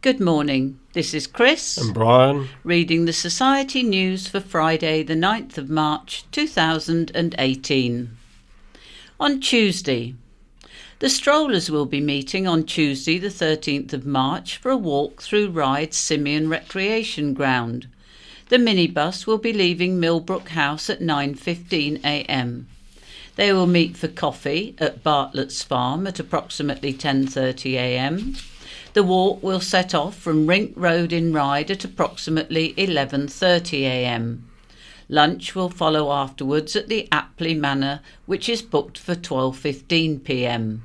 Good morning, this is Chris And Brian. reading the Society News for Friday the 9th of March 2018. On Tuesday, the strollers will be meeting on Tuesday the 13th of March for a walk through Ryde Simeon Recreation Ground. The minibus will be leaving Millbrook House at 9:15 a.m. They will meet for coffee at Bartlett's Farm at approximately 10:30 a.m. The walk will set off from Rink Road in Ryde at approximately 11:30 a.m. Lunch will follow afterwards at the Apley Manor, which is booked for 12:15 p.m.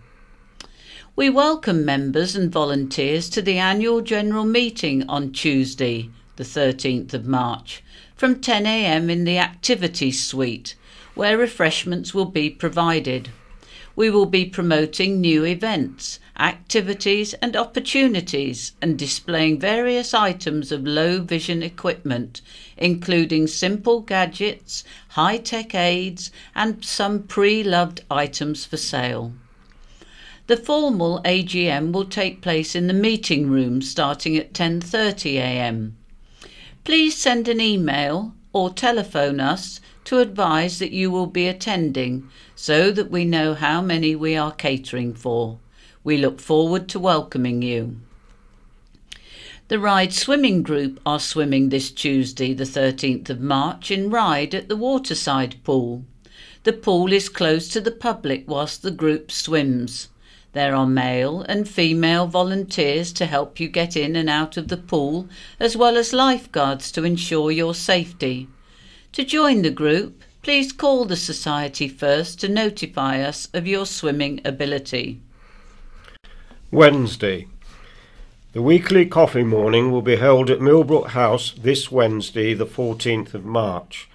We welcome members and volunteers to the annual general meeting on Tuesday, the 13th of March, from 10 a.m. in the Activities Suite, where refreshments will be provided. We will be promoting new events, activities and opportunities and displaying various items of low vision equipment, including simple gadgets, high-tech aids and some pre-loved items for sale. The formal AGM will take place in the meeting room starting at 10:30 a.m. Please send an email or telephone us to advise that you will be attending so that we know how many we are catering for. We look forward to welcoming you. The Ryde Swimming Group are swimming this Tuesday the 13th of March in Ryde at the Waterside Pool. The pool is closed to the public whilst the group swims. There are male and female volunteers to help you get in and out of the pool, as well as lifeguards to ensure your safety. To join the group, please call the Society first to notify us of your swimming ability. Wednesday. The weekly coffee morning will be held at Millbrook House this Wednesday, the 14th of March.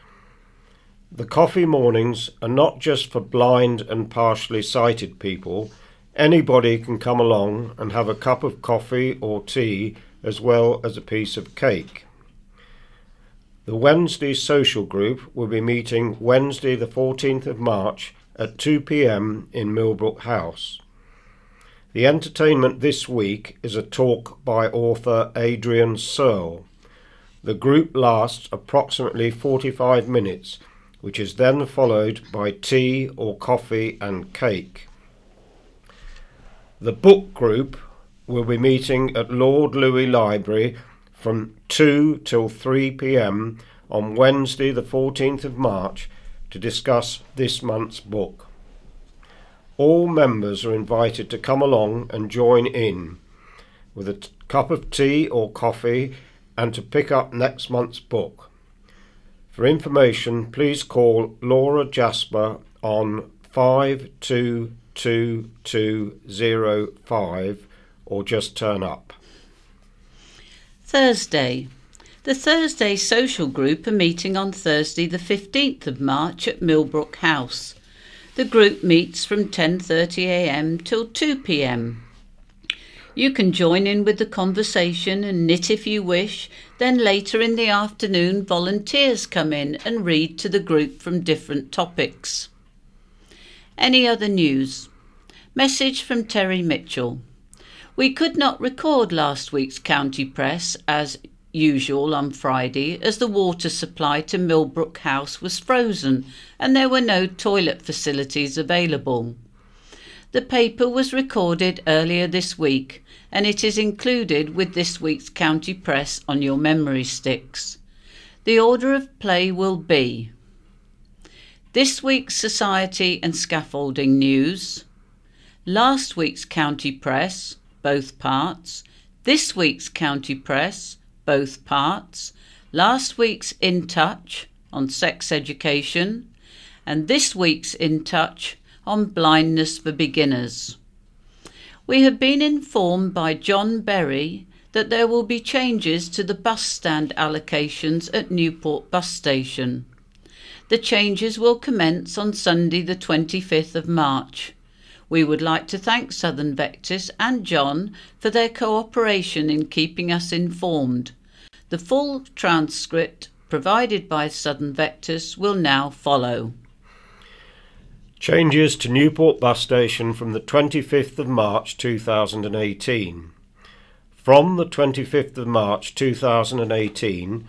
The coffee mornings are not just for blind and partially sighted people. Anybody can come along and have a cup of coffee or tea as well as a piece of cake. The Wednesday social group will be meeting Wednesday the 14th of March at 2 p.m. in Millbrook House. The entertainment this week is a talk by author Adrian Searle. The group lasts approximately 45 minutes, which is then followed by tea or coffee and cake. The book group will be meeting at Lord Louis Library from 2 till 3 p.m. on Wednesday the 14th of March to discuss this month's book. All members are invited to come along and join in with a cup of tea or coffee and to pick up next month's book. For information, please call Laura Jasper on 522205 or just turn up. Thursday. The Thursday social group are meeting on Thursday the 15th of March at Millbrook House. The group meets from 10:30 a.m. till 2 p.m. You can join in with the conversation and knit if you wish. Then later in the afternoon, volunteers come in and read to the group from different topics. Any other news? Message from Terry Mitchell. We could not record last week's county press as usual on Friday as the water supply to Millbrook House was frozen and there were no toilet facilities available. The paper was recorded earlier this week and it is included with this week's county press on your memory sticks. The order of play will be this week's Society and Scaffolding news, last week's county press, both parts, this week's county press, both parts, last week's In Touch on sex education, and this week's In Touch on blindness for beginners. We have been informed by John Berry that there will be changes to the bus stand allocations at Newport Bus Station. The changes will commence on Sunday the 25th of March. We would like to thank Southern Vectis and John for their cooperation in keeping us informed. The full transcript provided by Southern Vectis will now follow. Changes to Newport Bus Station from the 25th of March 2018. From the 25th of March 2018,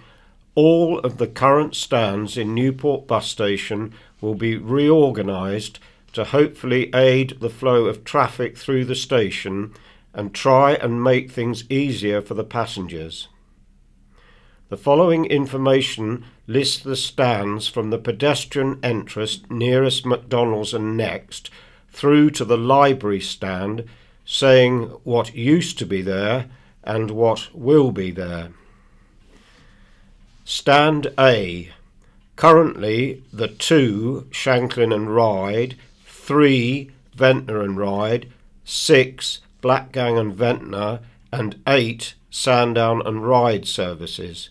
all of the current stands in Newport Bus Station will be reorganised to hopefully aid the flow of traffic through the station and try and make things easier for the passengers. The following information lists the stands from the pedestrian entrance nearest McDonald's and Next through to the library stand, saying what used to be there and what will be there. Stand A. Currently the 2 Shanklin and Ryde, 3 Ventnor and Ryde, 6 Blackgang and Ventnor and 8 Sandown and Ryde services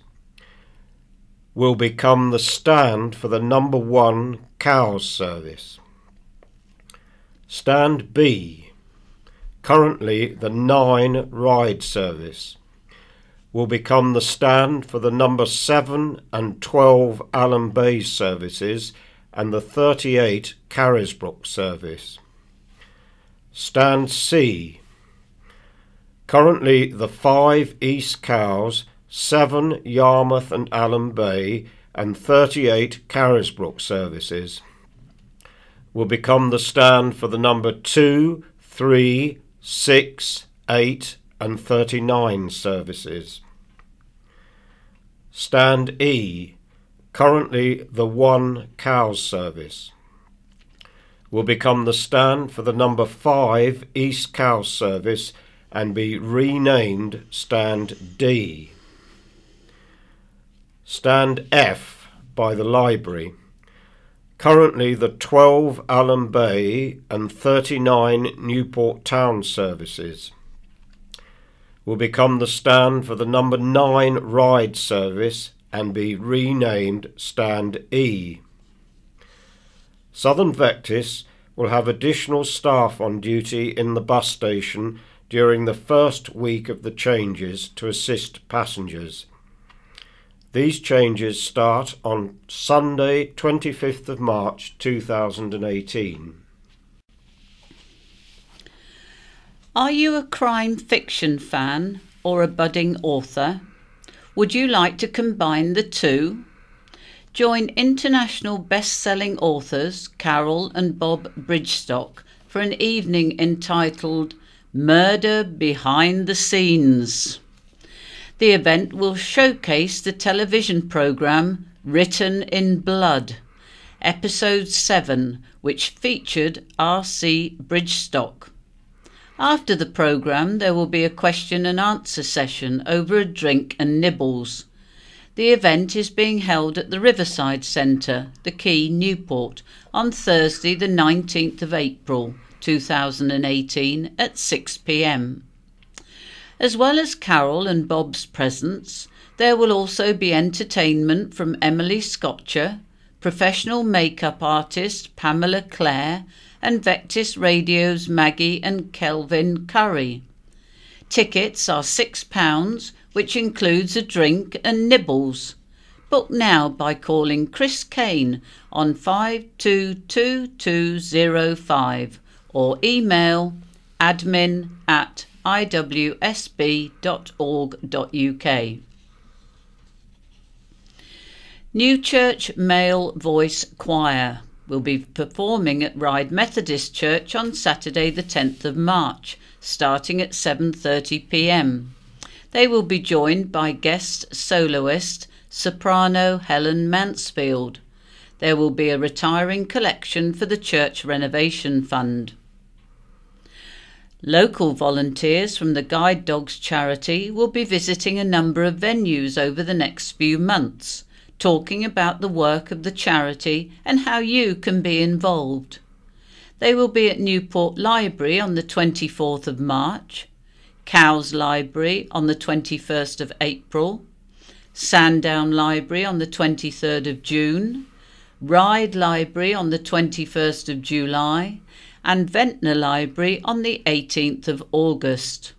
will become the stand for the number 1 Cowes service. Stand B. Currently the 9 Ryde service will become the stand for the number 7 and 12 Allen Bay services and the 38 Carisbrooke service. Stand C. Currently the 5 East Cowes, 7 Yarmouth and Allen Bay and 38 Carisbrooke services will become the stand for the number 2, 3, 6, 8 and 39 services. Stand E. Currently the 1 Cowes service will become the stand for the number 5 East Cowes service and be renamed Stand D. Stand F by the library. Currently the 12 Allen Bay and 39 Newport Town services will become the stand for the number 9 Ryde service and be renamed Stand E. Southern Vectis will have additional staff on duty in the bus station during the first week of the changes to assist passengers. These changes start on Sunday 25th of March 2018. Are you a crime fiction fan or a budding author? Would you like to combine the two? Join international best-selling authors Carol and Bob Bridgestock for an evening entitled Murder Behind the Scenes. The event will showcase the television programme Written in Blood, Episode 7, which featured R.C. Bridgestock. After the programme, there will be a question and answer session over a drink and nibbles. The event is being held at the Riverside Centre, The Quay, Newport, on Thursday the 19th of April 2018 at 6 p.m. As well as Carol and Bob's presence, there will also be entertainment from Emily Scotcher, professional makeup artist Pamela Clare, and Vectis Radio's Maggie and Kelvin Curry. Tickets are £6, which includes a drink and nibbles. Book now by calling Chris Kane on 522205 or email admin@iwsb.org.uk. New Church Male Voice Choir will be performing at Ryde Methodist Church on Saturday the 10th of March, starting at 7:30 p.m. They will be joined by guest soloist soprano Helen Mansfield. There will be a retiring collection for the Church Renovation Fund. Local volunteers from the Guide Dogs charity will be visiting a number of venues over the next few months, talking about the work of the charity and how you can be involved. They will be at Newport Library on the 24th of March, Cowes Library on the 21st of April, Sandown Library on the 23rd of June, Ryde Library on the 21st of July, and Ventnor Library on the 18th of August.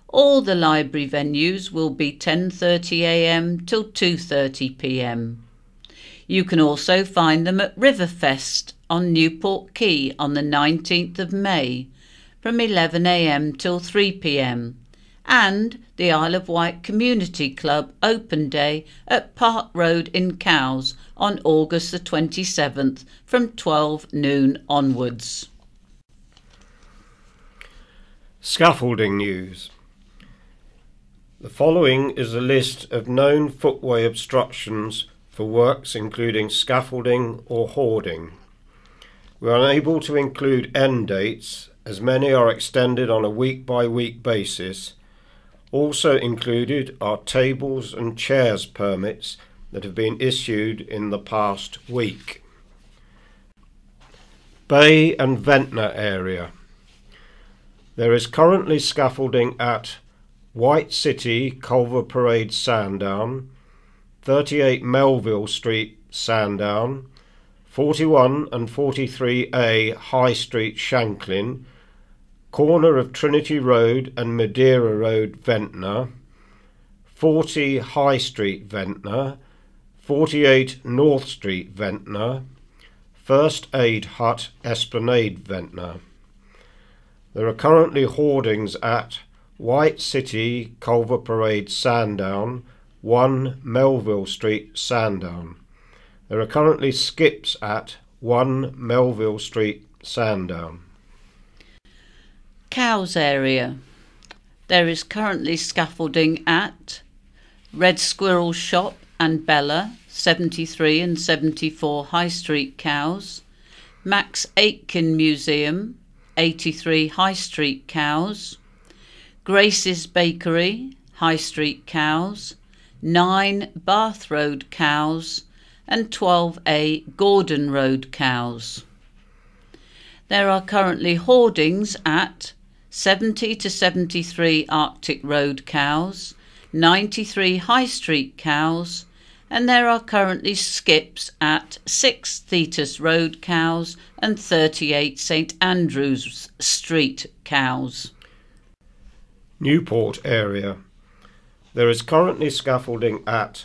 All the library venues will be 10:30 a.m. till 2:30 p.m. You can also find them at Riverfest on Newport Quay on the 19th of May from 11 a.m. till 3 p.m. and the Isle of Wight Community Club Open Day at Park Road in Cowes on August the 27th from 12 noon onwards. Scaffolding news. The following is a list of known footway obstructions for works including scaffolding or hoarding. We are unable to include end dates as many are extended on a week-by-week basis. Also included are tables and chairs permits that have been issued in the past week. Bay and Ventnor area. There is currently scaffolding at White City, Culver Parade, Sandown, 38 Melville Street, Sandown, 41 and 43A High Street, Shanklin, corner of Trinity Road and Madeira Road, Ventnor, 40 High Street, Ventnor, 48 North Street, Ventnor, First Aid Hut, Esplanade, Ventnor. There are currently hoardings at White City, Culver Parade, Sandown, 1 Melville Street, Sandown. There are currently skips at 1 Melville Street, Sandown. Cowes area. There is currently scaffolding at Red Squirrel Shop and Bella, 73 and 74 High Street, Cowes, Max Aitken Museum, 83 High Street, Cowes, Grace's Bakery, High Street, Cowes, 9 Bath Road, Cowes, and 12A Gordon Road, Cowes. There are currently hoardings at 70 to 73 Arctic Road, Cowes, 93 High Street, Cowes, and there are currently skips at 6 Thetis Road, Cowes, and 38 St Andrews Street, Cowes. Newport area. There is currently scaffolding at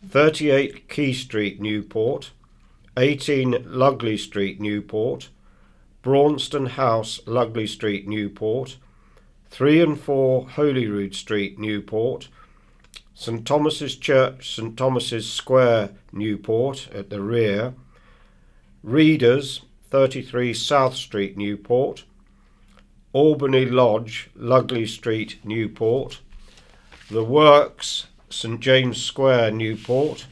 38 Key Street, Newport, 18 Lugley Street, Newport, Braunston House, Lugley Street, Newport, 3 and 4 Holyrood Street, Newport, St Thomas's Church, St Thomas's Square, Newport at the rear, Readers, 33 South Street, Newport, Albany Lodge, Lugley Street, Newport, The Works, St James Square, Newport,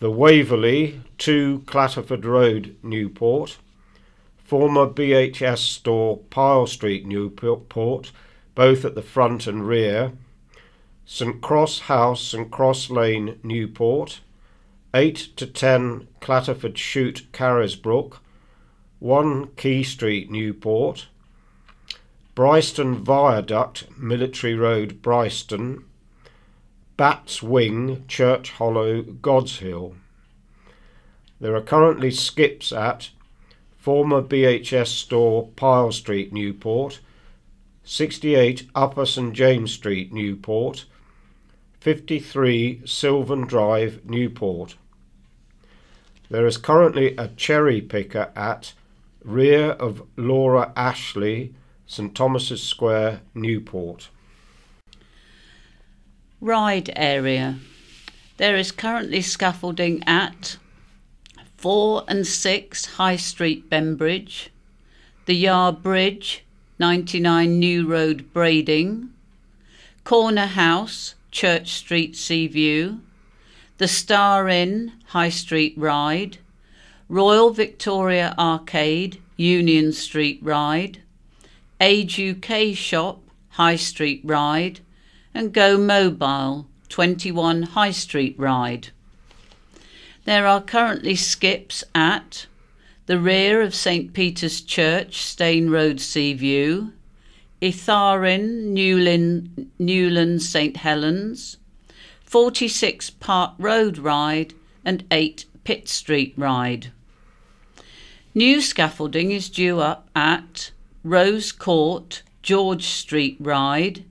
The Waverley, 2 Clatterford Road, Newport, former BHS store, Pyle Street, Newport, both at the front and rear, St Cross House, St Cross Lane, Newport, 8 to 10 Clatterford Chute, Carisbrooke, 1 Key Street, Newport, Bryston Viaduct, Military Road, Bryston, Bats Wing, Church Hollow, God's Hill. There are currently skips at former BHS store, Pyle Street, Newport, 68 Upper St James Street, Newport, 53 Sylvan Drive, Newport. There is currently a cherry picker at rear of Laura Ashley, St Thomas's Square, Newport. Ride area. There is currently scaffolding at 4 and 6 High Street, Bembridge, the Yar Bridge, 99 New Road, Brading, Corner House, Church Street, Seaview, the Star Inn, High Street, Ryde, Royal Victoria Arcade, Union Street, Ryde, Age UK Shop, High Street, Ryde, and Go Mobile, 21 High Street, Ryde. There are currently skips at the rear of St Peter's Church, Stane Road, Seaview, Itharin, Newland, St Helens, 46 Park Road, Ryde, and 8 Pitt Street, Ryde. New scaffolding is due up at Rose Court, George Street, Ryde,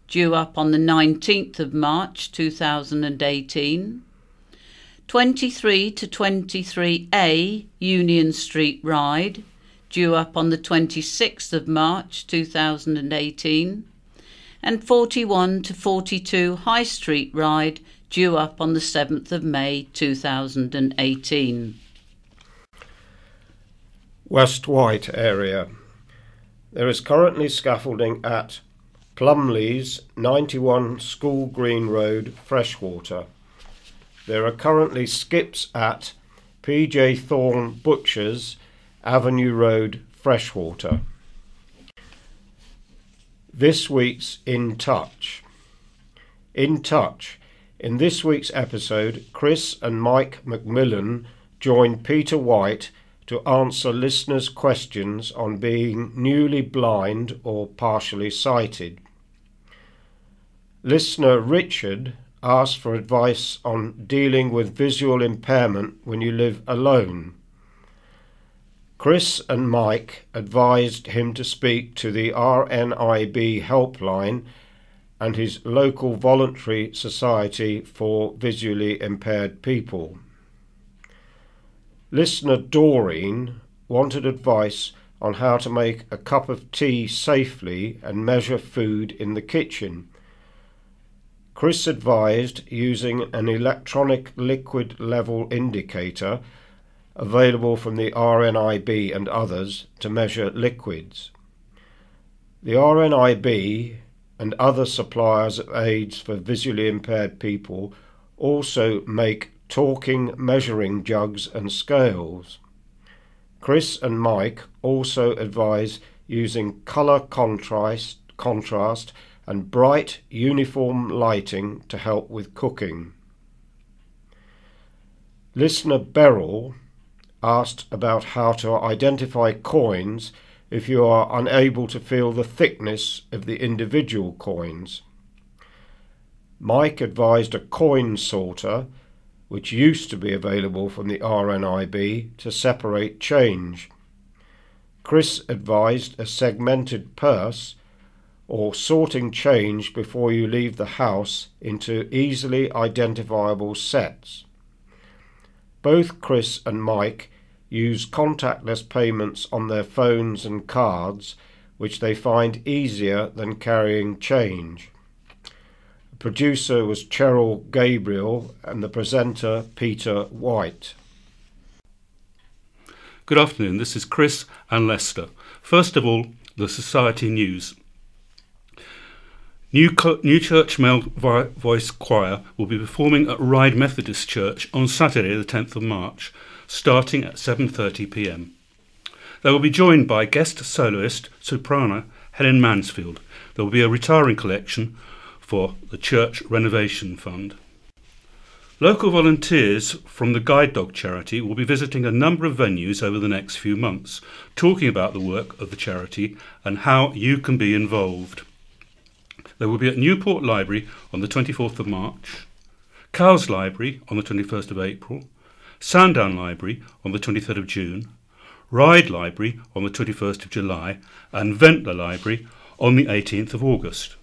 due up on the 19th of March 2018. 23 to 23A Union Street, Ryde, due up on the 26th of March 2018. and 41 to 42 High Street Ride due up on the 7th of May 2018. West White area. There is currently scaffolding at Plumley's 91 School Green Road, Freshwater. There are currently skips at PJ Thorne Butchers, Avenue Road, Freshwater. This week's In Touch. In Touch. In this week's episode, Chris and Mike McMillan join Peter White to answer listeners' questions on being newly blind or partially sighted. Listener Richard asked for advice on dealing with visual impairment when you live alone. Chris and Mike advised him to speak to the RNIB helpline and his local voluntary society for visually impaired people. Listener Doreen wanted advice on how to make a cup of tea safely and measure food in the kitchen. Chris advised using an electronic liquid level indicator available from the RNIB and others to measure liquids. The RNIB and other suppliers of aids for visually impaired people also make talking measuring jugs and scales. Chris and Mike also advise using colour contrast and bright uniform lighting to help with cooking. Listener Beryl asked about how to identify coins if you are unable to feel the thickness of the individual coins. Mike advised a coin sorter, which used to be available from the RNIB, to separate change. Chris advised a segmented purse or sorting change before you leave the house into easily identifiable sets. Both Chris and Mike use contactless payments on their phones and cards, which they find easier than carrying change. The producer was Cheryl Gabriel and the presenter Peter White. Good afternoon, this is Chris and Lester. First of all, the Society News. New Church Male Voice Choir will be performing at Ryde Methodist Church on Saturday the 10th of March, starting at 7:30 p.m. They will be joined by guest soloist soprano Helen Mansfield. There will be a retiring collection for the Church Renovation Fund. Local volunteers from the Guide Dog charity will be visiting a number of venues over the next few months, talking about the work of the charity and how you can be involved. They will be at Newport Library on the 24th of March, Cowes Library on the 21st of April, Sandown Library on the 23rd of June, Ryde Library on the 21st of July and Ventnor Library on the 18th of August.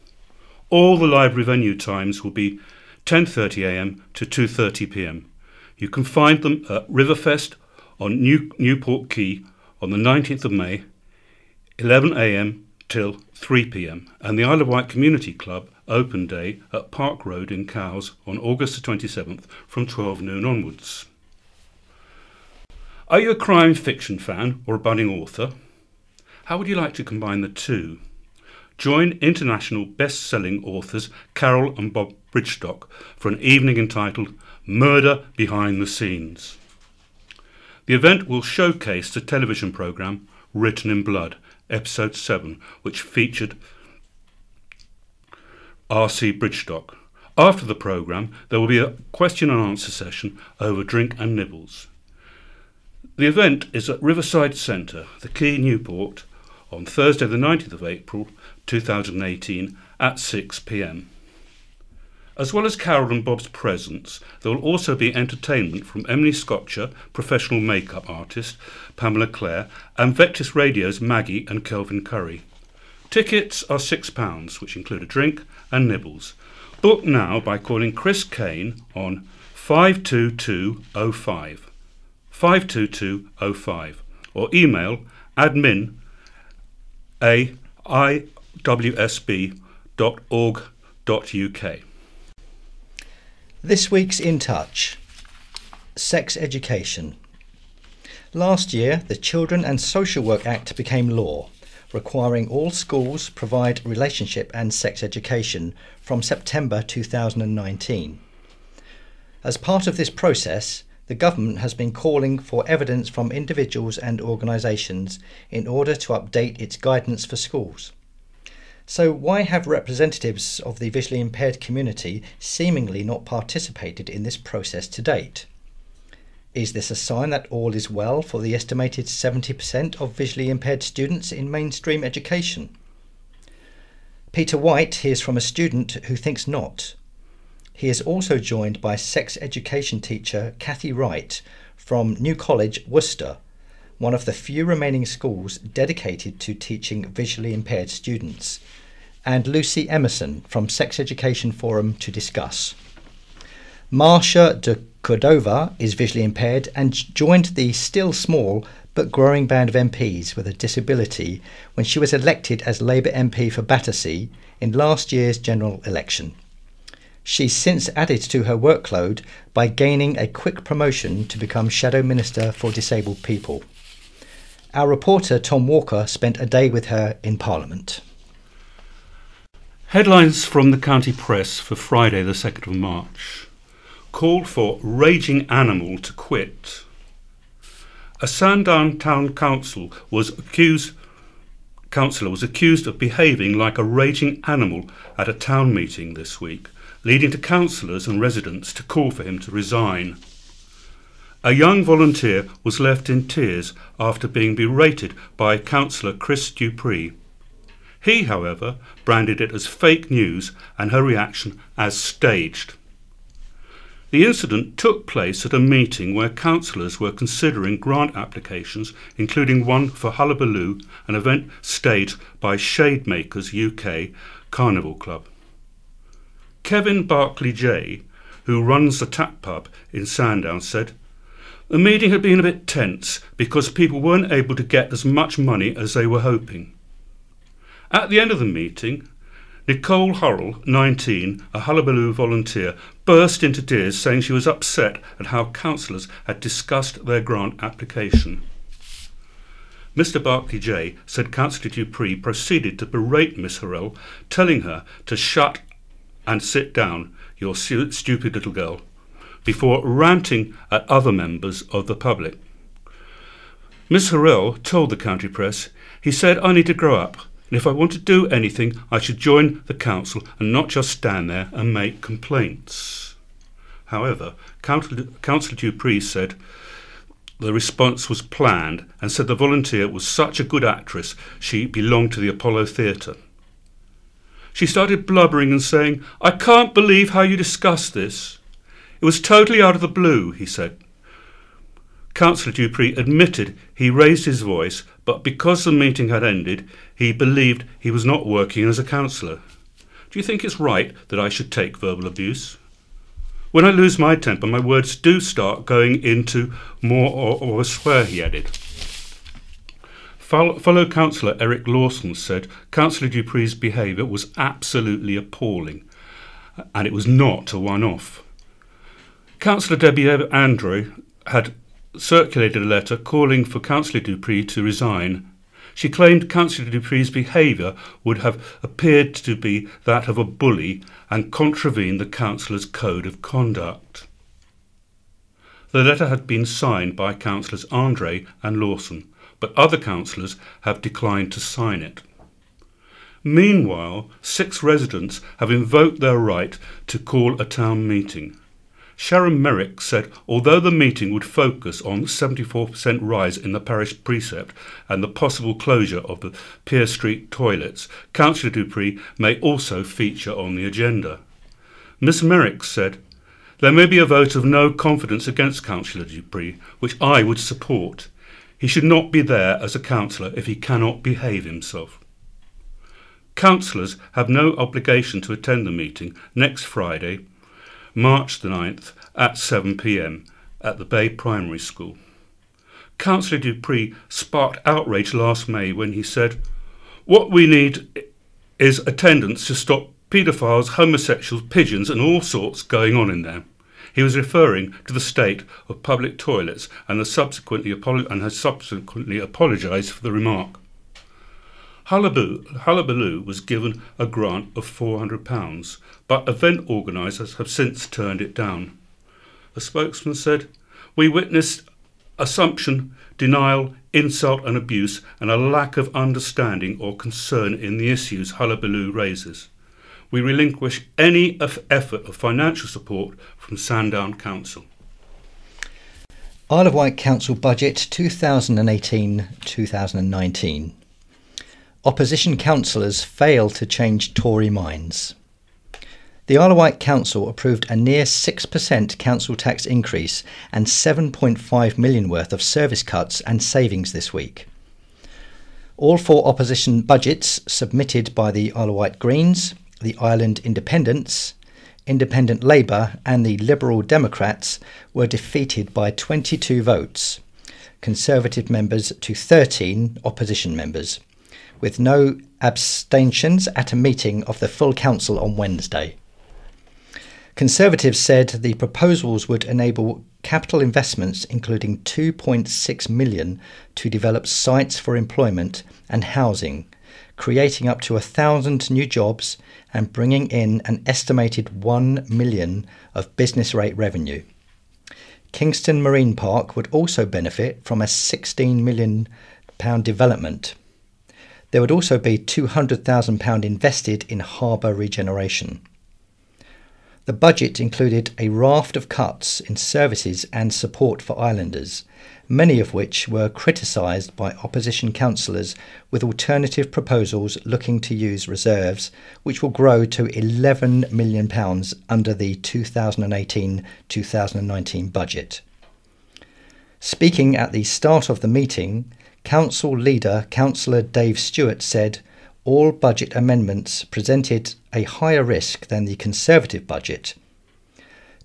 All the library venue times will be 10:30 a.m. to 2:30 p.m. You can find them at Riverfest on Newport Quay on the 19th of May, 11 a.m. till 3 p.m. and the Isle of Wight Community Club Open Day at Park Road in Cowes on August the 27th from 12 noon onwards. Are you a crime fiction fan or a budding author? How would you like to combine the two? Join international best-selling authors Carol and Bob Bridgestock for an evening entitled Murder Behind the Scenes. The event will showcase the television programme Written in Blood, Episode 7, which featured R.C. Bridgestock. After the programme, there will be a question and answer session over drink and nibbles. The event is at Riverside Centre, the Quay, Newport, on Thursday the 19th of April 2018 at 6 p.m. As well as Carol and Bob's presence, there will also be entertainment from Emily Scotcher, professional makeup artist, Pamela Clare, and Vectis Radio's Maggie and Kelvin Curry. Tickets are £6, which include a drink and nibbles. Book now by calling Chris Kane on 52205, 52205, or email admin@iwsb.org.uk. www.sex.org.uk. This week's In Touch. Sex education. Last year, the Children and Social Work Act became law, requiring all schools provide relationship and sex education from September 2019. As part of this process, the government has been calling for evidence from individuals and organisations in order to update its guidance for schools. So why have representatives of the visually impaired community seemingly not participated in this process to date? Is this a sign that all is well for the estimated 70% of visually impaired students in mainstream education? Peter White hears from a student who thinks not. He is also joined by sex education teacher Kathy Wright from New College, Worcester, one of the few remaining schools dedicated to teaching visually impaired students, and Lucy Emerson from Sex Education Forum to discuss. Marcia de Cordova is visually impaired and joined the still small but growing band of MPs with a disability when she was elected as Labour MP for Battersea in last year's general election. She's since added to her workload by gaining a quick promotion to become Shadow Minister for Disabled People. Our reporter Tom Walker spent a day with her in Parliament. Headlines from the county press for Friday the 2nd of March. Called for raging animal to quit. A Sandown Town Councillor was accused of behaving like a raging animal at a town meeting this week, leading to councillors and residents to call for him to resign. A young volunteer was left in tears after being berated by Councillor Chris Dupree. He, however, branded it as fake news and her reaction as staged. The incident took place at a meeting where councillors were considering grant applications, including one for Hullabaloo, an event staged by Shademakers UK Carnival Club. Kevin Barclay J, who runs the tap pub in Sandown, said, "The meeting had been a bit tense because people weren't able to get as much money as they were hoping." At the end of the meeting, Nicole Hurrell, 19, a Hullabaloo volunteer, burst into tears saying she was upset at how councillors had discussed their grant application. Mr Barclay J said Councillor Dupree proceeded to berate Miss Hurrell, telling her to shut and sit down, "your stupid little girl," before ranting at other members of the public. Miss Hurrell told the county press, "He said I need to grow up, and if I want to do anything I should join the council and not just stand there and make complaints." However, Councillor Dupree said the response was planned and said the volunteer was such a good actress she belonged to the Apollo Theatre. She started blubbering and saying, "I can't believe how you discussed this. It was totally out of the blue," he said. Councillor Dupree admitted he raised his voice, but because the meeting had ended, he believed he was not working as a councillor. "Do you think it's right that I should take verbal abuse? When I lose my temper, my words do start going into more or a swear," he added. Fellow councillor Eric Lawson said Councillor Dupree's behaviour was absolutely appalling, and it was not a one-off. Councillor Debbie Andrew had circulated a letter calling for Councillor Dupree to resign. She claimed Councillor Dupree's behaviour would have appeared to be that of a bully and contravened the councillor's code of conduct. The letter had been signed by Councillors Andre and Lawson, but other councillors have declined to sign it. Meanwhile, 6 residents have invoked their right to call a town meeting. Sharon Merrick said although the meeting would focus on the 74% rise in the parish precept and the possible closure of the Pier Street toilets, Councillor Dupree may also feature on the agenda. Miss Merrick said, "There may be a vote of no confidence against Councillor Dupree, which I would support. He should not be there as a councillor if he cannot behave himself." Councillors have no obligation to attend the meeting next Friday, March the 9th at 7 p.m. at the Bay Primary School. Councillor Dupree sparked outrage last May when he said, "What we need is attendance to stop paedophiles, homosexuals, pigeons and all sorts going on in there. He was referring to the state of public toilets and has subsequently apologised for the remark. Hullabaloo was given a grant of £400, but event organisers have since turned it down. The spokesman said, "We witnessed assumption, denial, insult and abuse and a lack of understanding or concern in the issues Hullabaloo raises. We relinquish any effort of financial support from Sandown Council." Isle of Wight Council Budget 2018-2019. Opposition councillors fail to change Tory minds. The Isle of Wight Council approved a near 6% council tax increase and 7.5 million worth of service cuts and savings this week. All four opposition budgets submitted by the Isle of Wight Greens, the Island Independents, Independent Labour and the Liberal Democrats were defeated by 22 votes, Conservative members to 13 opposition members, with no abstentions at a meeting of the full council on Wednesday. Conservatives said the proposals would enable capital investments including 2.6 million to develop sites for employment and housing, creating up to 1,000 new jobs and bringing in an estimated 1 million of business rate revenue. Kingston Marine Park would also benefit from a £16 million development. There would also be £200,000 invested in harbour regeneration. The budget included a raft of cuts in services and support for islanders, many of which were criticised by opposition councillors, with alternative proposals looking to use reserves, which will grow to £11 million under the 2018-2019 budget. Speaking at the start of the meeting, Council leader Councillor Dave Stewart said all budget amendments presented a higher risk than the Conservative budget.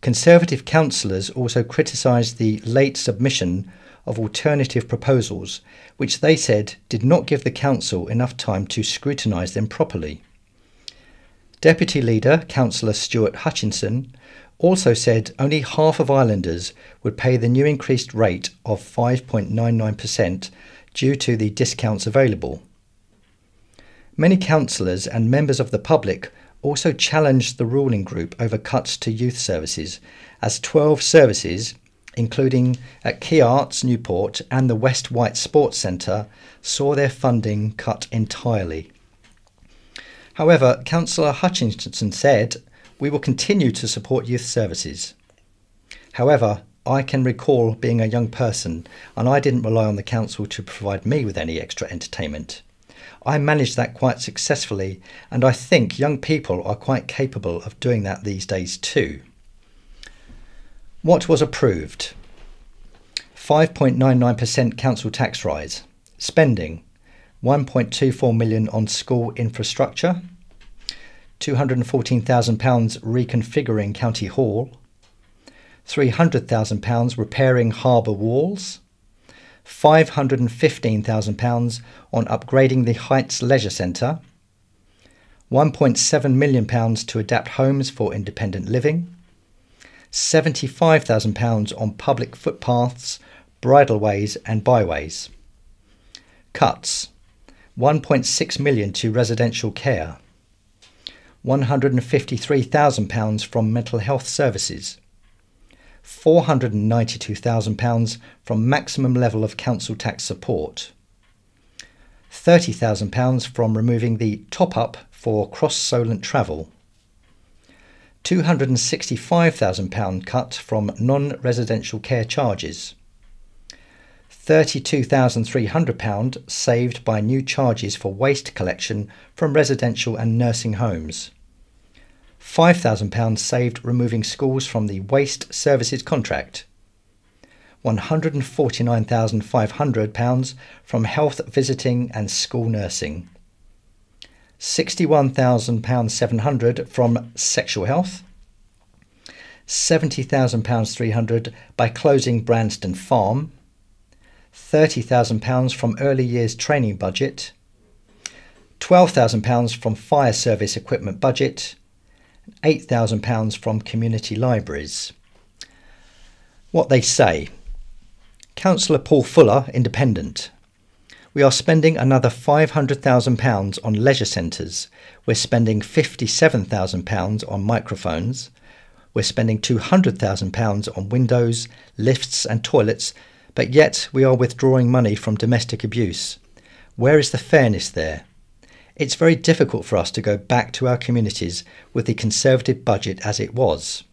Conservative councillors also criticised the late submission of alternative proposals, which they said did not give the council enough time to scrutinise them properly. Deputy Leader Councillor Stuart Hutchinson also said only half of islanders would pay the new increased rate of 5.99% due to the discounts available. Many councillors and members of the public also challenged the ruling group over cuts to youth services, as 12 services, including at Key Arts Newport and the West Wight Sports Centre, saw their funding cut entirely. However, Councillor Hutchinson said, "We will continue to support youth services. However, I can recall being a young person and I didn't rely on the council to provide me with any extra entertainment. I managed that quite successfully, and I think young people are quite capable of doing that these days too." What was approved? 5.99% council tax rise. Spending: £1.24 million on school infrastructure, £214,000 reconfiguring County Hall, £300,000 repairing harbour walls, £515,000 on upgrading the Heights Leisure Centre, £1.7 million to adapt homes for independent living, £75,000 on public footpaths, bridleways and byways. Cuts: £1.6 million to residential care, £153,000 from mental health services, £492,000 from maximum level of council tax support, £30,000 from removing the top-up for cross-Solent travel, £265,000 cut from non-residential care charges, £32,300 saved by new charges for waste collection from residential and nursing homes, £5,000 saved removing schools from the waste services contract, £149,500 from health visiting and school nursing, £61,700 from sexual health, £70,300 by closing Branston Farm, £30,000 from early years training budget, £12,000 from fire service equipment budget, £8,000 from community libraries. What they say. Councillor Paul Fuller, Independent. We are spending another £500,000 on leisure centres. We're spending £57,000 on microphones. We're spending £200,000 on windows, lifts and toilets, but yet we are withdrawing money from domestic abuse. Where is the fairness there? It's very difficult for us to go back to our communities with the Conservative budget as it was.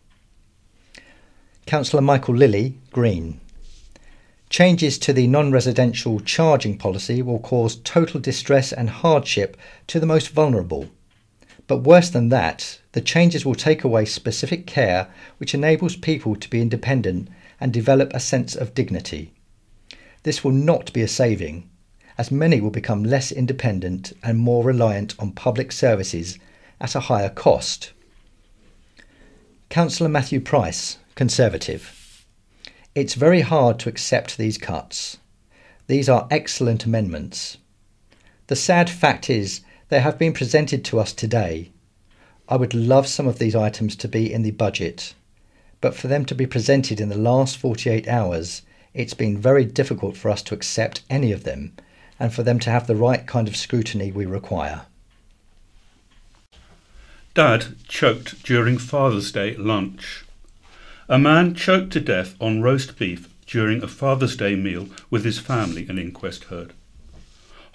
Councillor Michael Lilly, Green. Changes to the non-residential charging policy will cause total distress and hardship to the most vulnerable. But worse than that, the changes will take away specific care which enables people to be independent and develop a sense of dignity. This will not be a saving, as many will become less independent and more reliant on public services at a higher cost. Councillor Matthew Price, Conservative. It's very hard to accept these cuts. These are excellent amendments. The sad fact is they have been presented to us today. I would love some of these items to be in the budget, but for them to be presented in the last 48 hours, it's been very difficult for us to accept any of them and for them to have the right kind of scrutiny we require. Dad choked during Father's Day lunch. A man choked to death on roast beef during a Father's Day meal with his family, an inquest heard.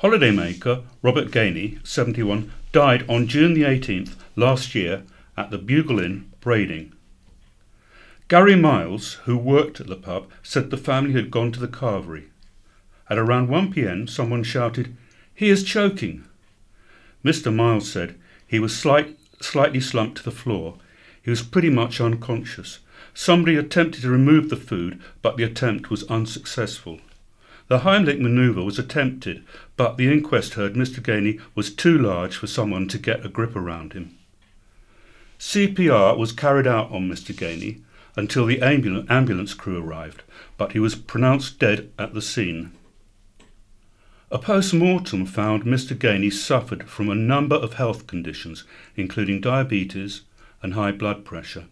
Holidaymaker Robert Gainey, 71, died on June the 18th last year at the Bugle Inn, Brading. Gary Miles, who worked at the pub, said the family had gone to the carvery. At around 1 p.m, someone shouted, "He is choking." Mr. Miles said he was slightly slumped to the floor. He was pretty much unconscious. Somebody attempted to remove the food, but the attempt was unsuccessful. The Heimlich manoeuvre was attempted, but the inquest heard Mr. Gainey was too large for someone to get a grip around him. CPR was carried out on Mr. Gainey until the ambulance crew arrived, but he was pronounced dead at the scene. A post-mortem found Mr. Gainey suffered from a number of health conditions, including diabetes and high blood pressure.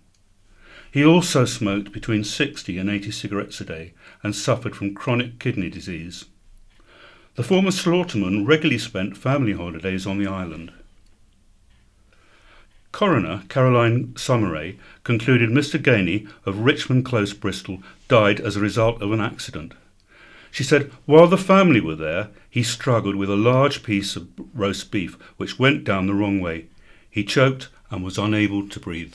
He also smoked between 60 and 80 cigarettes a day and suffered from chronic kidney disease. The former slaughterman regularly spent family holidays on the island. Coroner Caroline Summeray concluded Mr. Gainey of Richmond Close, Bristol, died as a result of an accident. She said, while the family were there, he struggled with a large piece of roast beef which went down the wrong way. He choked and was unable to breathe.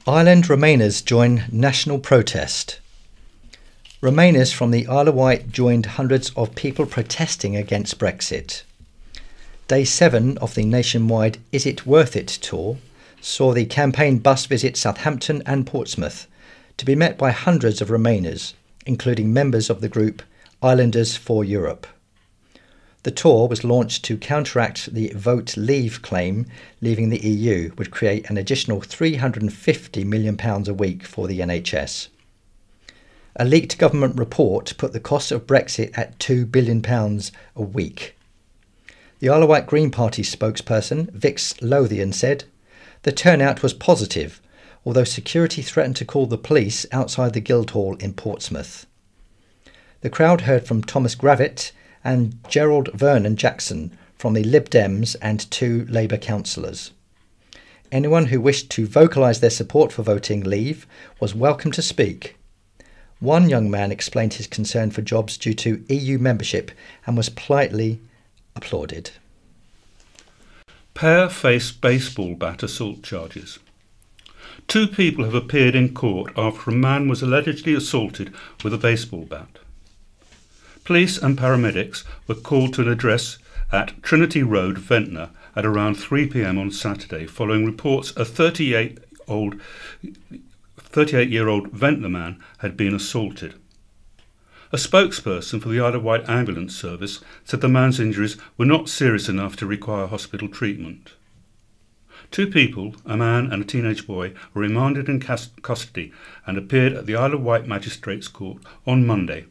Island Remainers join national protest. Remainers from the Isle of Wight joined hundreds of people protesting against Brexit. Day 7 of the nationwide Is It Worth It tour saw the campaign bus visit Southampton and Portsmouth to be met by hundreds of Remainers, including members of the group Islanders for Europe. The tour was launched to counteract the Vote Leave claim leaving the EU would create an additional £350 million a week for the NHS. A leaked government report put the cost of Brexit at £2 billion a week. The Isle of Wight Green Party spokesperson Vix Lothian said, "The turnout was positive, although security threatened to call the police outside the Guildhall in Portsmouth." The crowd heard from Thomas Gravitt and Gerald Vernon Jackson from the Lib Dems and 2 Labour councillors. Anyone who wished to vocalise their support for voting leave was welcome to speak. One young man explained his concern for jobs due to EU membership and was politely applauded. Pair face baseball bat assault charges. 2 people have appeared in court after a man was allegedly assaulted with a baseball bat. Police and paramedics were called to an address at Trinity Road, Ventnor, at around 3 p.m. on Saturday, following reports a 38-year-old Ventnor man had been assaulted. A spokesperson for the Isle of Wight Ambulance Service said the man's injuries were not serious enough to require hospital treatment. 2 people, a man and a teenage boy, were remanded in custody and appeared at the Isle of Wight Magistrates Court on Monday.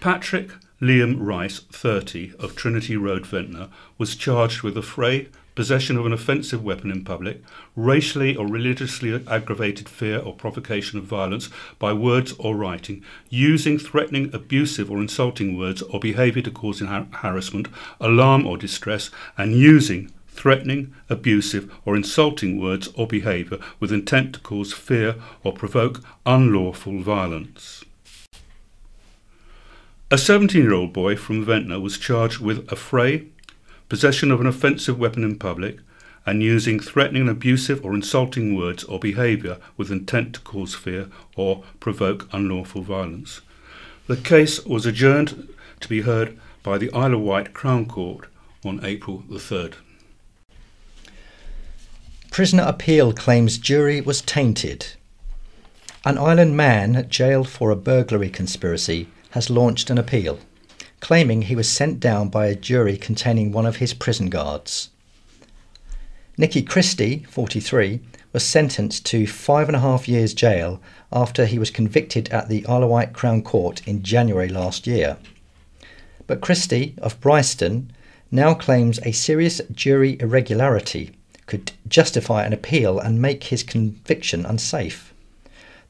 Patrick Liam Rice, 30, of Trinity Road, Ventnor, was charged with affray, possession of an offensive weapon in public, racially or religiously aggravated fear or provocation of violence by words or writing, using threatening, abusive or insulting words or behaviour to cause harassment, alarm or distress, and using threatening, abusive or insulting words or behaviour with intent to cause fear or provoke unlawful violence. A 17-year-old boy from Ventnor was charged with affray, possession of an offensive weapon in public, and using threatening, abusive or insulting words or behaviour with intent to cause fear or provoke unlawful violence. The case was adjourned to be heard by the Isle of Wight Crown Court on April the 3rd. Prisoner appeal claims jury was tainted. An Island man jailed for a burglary conspiracy has launched an appeal, claiming he was sent down by a jury containing one of his prison guards. Nicky Christie, 43, was sentenced to 5.5 years jail after he was convicted at the Isle of Wight Crown Court in January last year. But Christie of Bryston now claims a serious jury irregularity could justify an appeal and make his conviction unsafe.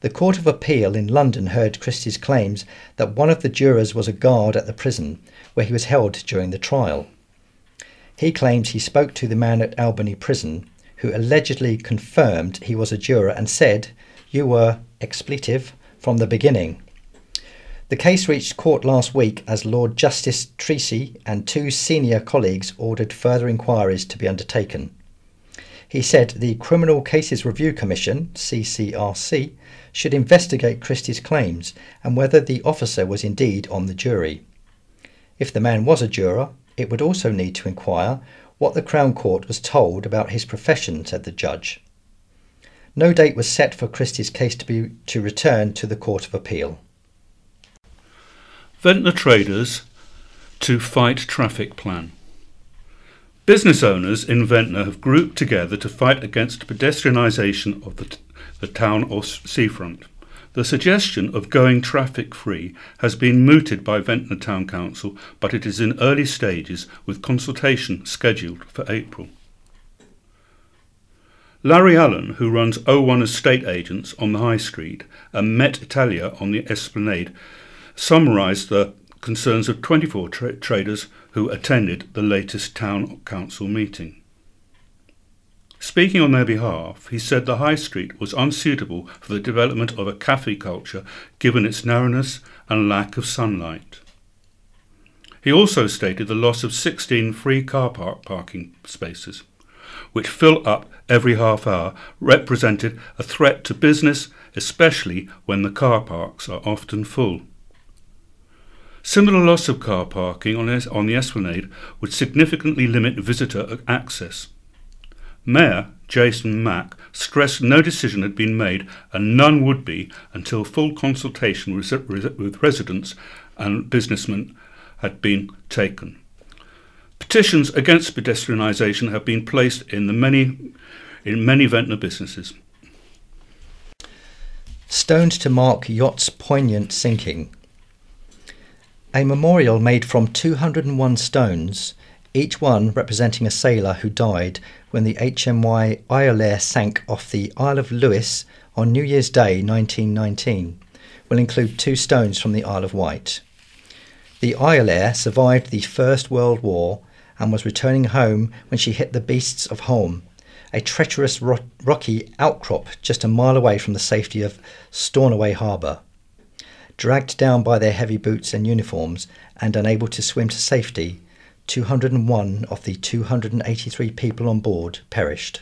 The Court of Appeal in London heard Christie's claims that one of the jurors was a guard at the prison where he was held during the trial. He claims he spoke to the man at Albany Prison, who allegedly confirmed he was a juror and said, "You were expletive from the beginning." The case reached court last week as Lord Justice Treacy and 2 senior colleagues ordered further inquiries to be undertaken. He said the Criminal Cases Review Commission, CCRC, should investigate Christie's claims and whether the officer was indeed on the jury. If the man was a juror, it would also need to inquire what the Crown Court was told about his profession, said the judge. No date was set for Christie's case to return to the Court of Appeal. Ventnor traders to fight traffic plan. Business owners in Ventnor have grouped together to fight against pedestrianisation of the town or seafront. The suggestion of going traffic-free has been mooted by Ventnor Town Council, but it is in early stages with consultation scheduled for April. Larry Allen, who runs O1 Estate Agents on the High Street and Met Italia on the Esplanade, summarised the concerns of 24 traders who attended the latest Town Council meeting. Speaking on their behalf, he said the High Street was unsuitable for the development of a cafe culture given its narrowness and lack of sunlight. He also stated the loss of 16 free car parking spaces, which fill up every half hour, represented a threat to business, especially when the car parks are often full. Similar loss of car parking on the Esplanade would significantly limit visitor access. Mayor Jason Mack stressed no decision had been made and none would be until full consultation with residents and businessmen had been taken. Petitions against pedestrianisation have been placed in many Ventnor businesses. Stones to mark yacht's poignant sinking. A memorial made from 201 stones, each one representing a sailor who died when the HMY Iolair sank off the Isle of Lewis on New Year's Day 1919, will include 2 stones from the Isle of Wight. The Iolair survived the First World War and was returning home when she hit the Beasts of Holm, a treacherous rocky outcrop just a mile away from the safety of Stornoway Harbour. Dragged down by their heavy boots and uniforms and unable to swim to safety, 201 of the 283 people on board perished.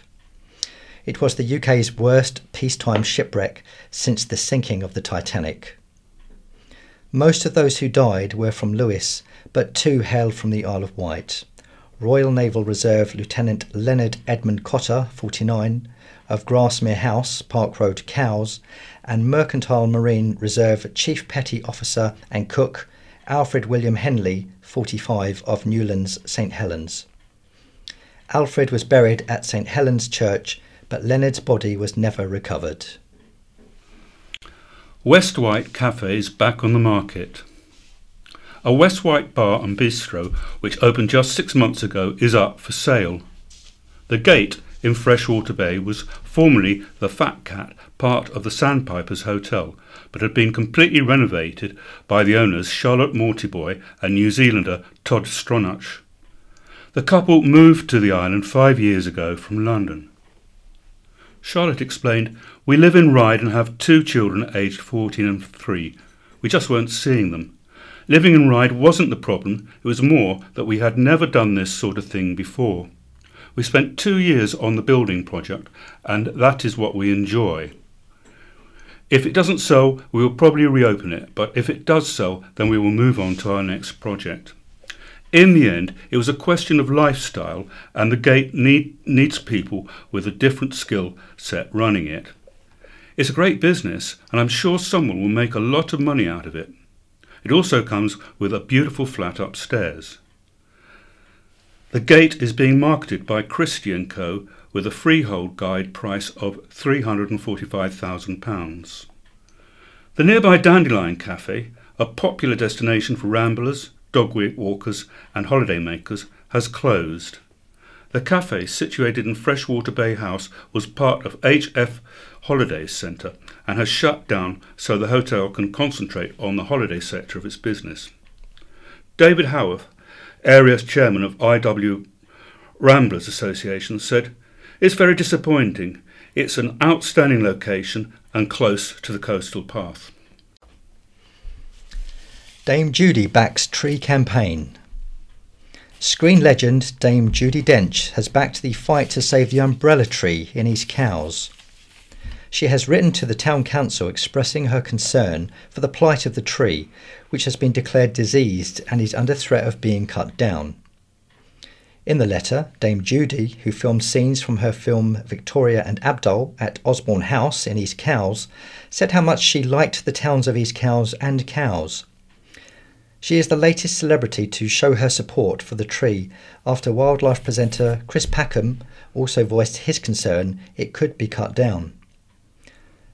It was the UK's worst peacetime shipwreck since the sinking of the Titanic. Most of those who died were from Lewis, but 2 hailed from the Isle of Wight. Royal Naval Reserve Lieutenant Leonard Edmund Cotter, 49, of Grasmere House, Park Road, Cowes, and Mercantile Marine Reserve Chief Petty Officer and Cook Alfred William Henley, 45, of Newlands, St Helens. Alfred was buried at St Helens Church, but Leonard's body was never recovered. West Wight cafes back on the market. A West White bar and bistro, which opened just 6 months ago, is up for sale. The Gate in Freshwater Bay was formerly the Fat Cat, part of the Sandpipers Hotel, but had been completely renovated by the owners Charlotte Mortiboy and New Zealander Todd Stronach. The couple moved to the island 5 years ago from London. Charlotte explained, "We live in Ryde and have 2 children aged 14 and 3. We just weren't seeing them. Living in Ryde wasn't the problem, it was more that we had never done this sort of thing before. We spent 2 years on the building project, and that is what we enjoy. If it doesn't sell, we will probably reopen it, but if it does sell, then we will move on to our next project." In the end, it was a question of lifestyle, and the Gate needs people with a different skill set running it. It's a great business, and I'm sure someone will make a lot of money out of it. It also comes with a beautiful flat upstairs. The Gate is being marketed by Christie & Co. with a freehold guide price of £345,000. The nearby Dandelion Cafe, a popular destination for ramblers, dog walkers and holiday makers, has closed. The cafe, situated in Freshwater Bay House, was part of HF Holidays Centre and has shut down so the hotel can concentrate on the holiday sector of its business. David Howarth, area chairman of IW Ramblers Association, said, "It's very disappointing. It's an outstanding location and close to the coastal path." Dame Judi backs tree campaign. Screen legend Dame Judi Dench has backed the fight to save the umbrella tree in East Cowes. She has written to the town council expressing her concern for the plight of the tree, which has been declared diseased and is under threat of being cut down. In the letter, Dame Judi, who filmed scenes from her film Victoria and Abdul at Osborne House in East Cowes, said how much she liked the towns of East Cowes and Cowes. She is the latest celebrity to show her support for the tree after wildlife presenter Chris Packham also voiced his concern it could be cut down.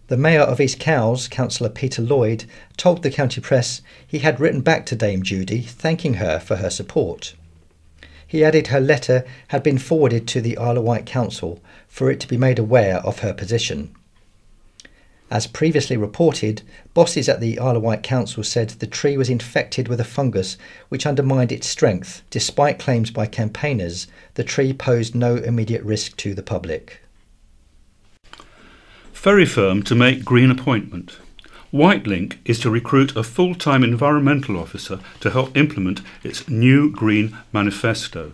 The Mayor of East Cowes, Councillor Peter Lloyd, told the county press he had written back to Dame Judi thanking her for her support. He added her letter had been forwarded to the Isle of Wight Council for it to be made aware of her position. As previously reported, bosses at the Isle of Wight Council said the tree was infected with a fungus which undermined its strength. Despite claims by campaigners, the tree posed no immediate risk to the public. Ferry firm to make green appointment. Whitelink is to recruit a full-time environmental officer to help implement its new green manifesto.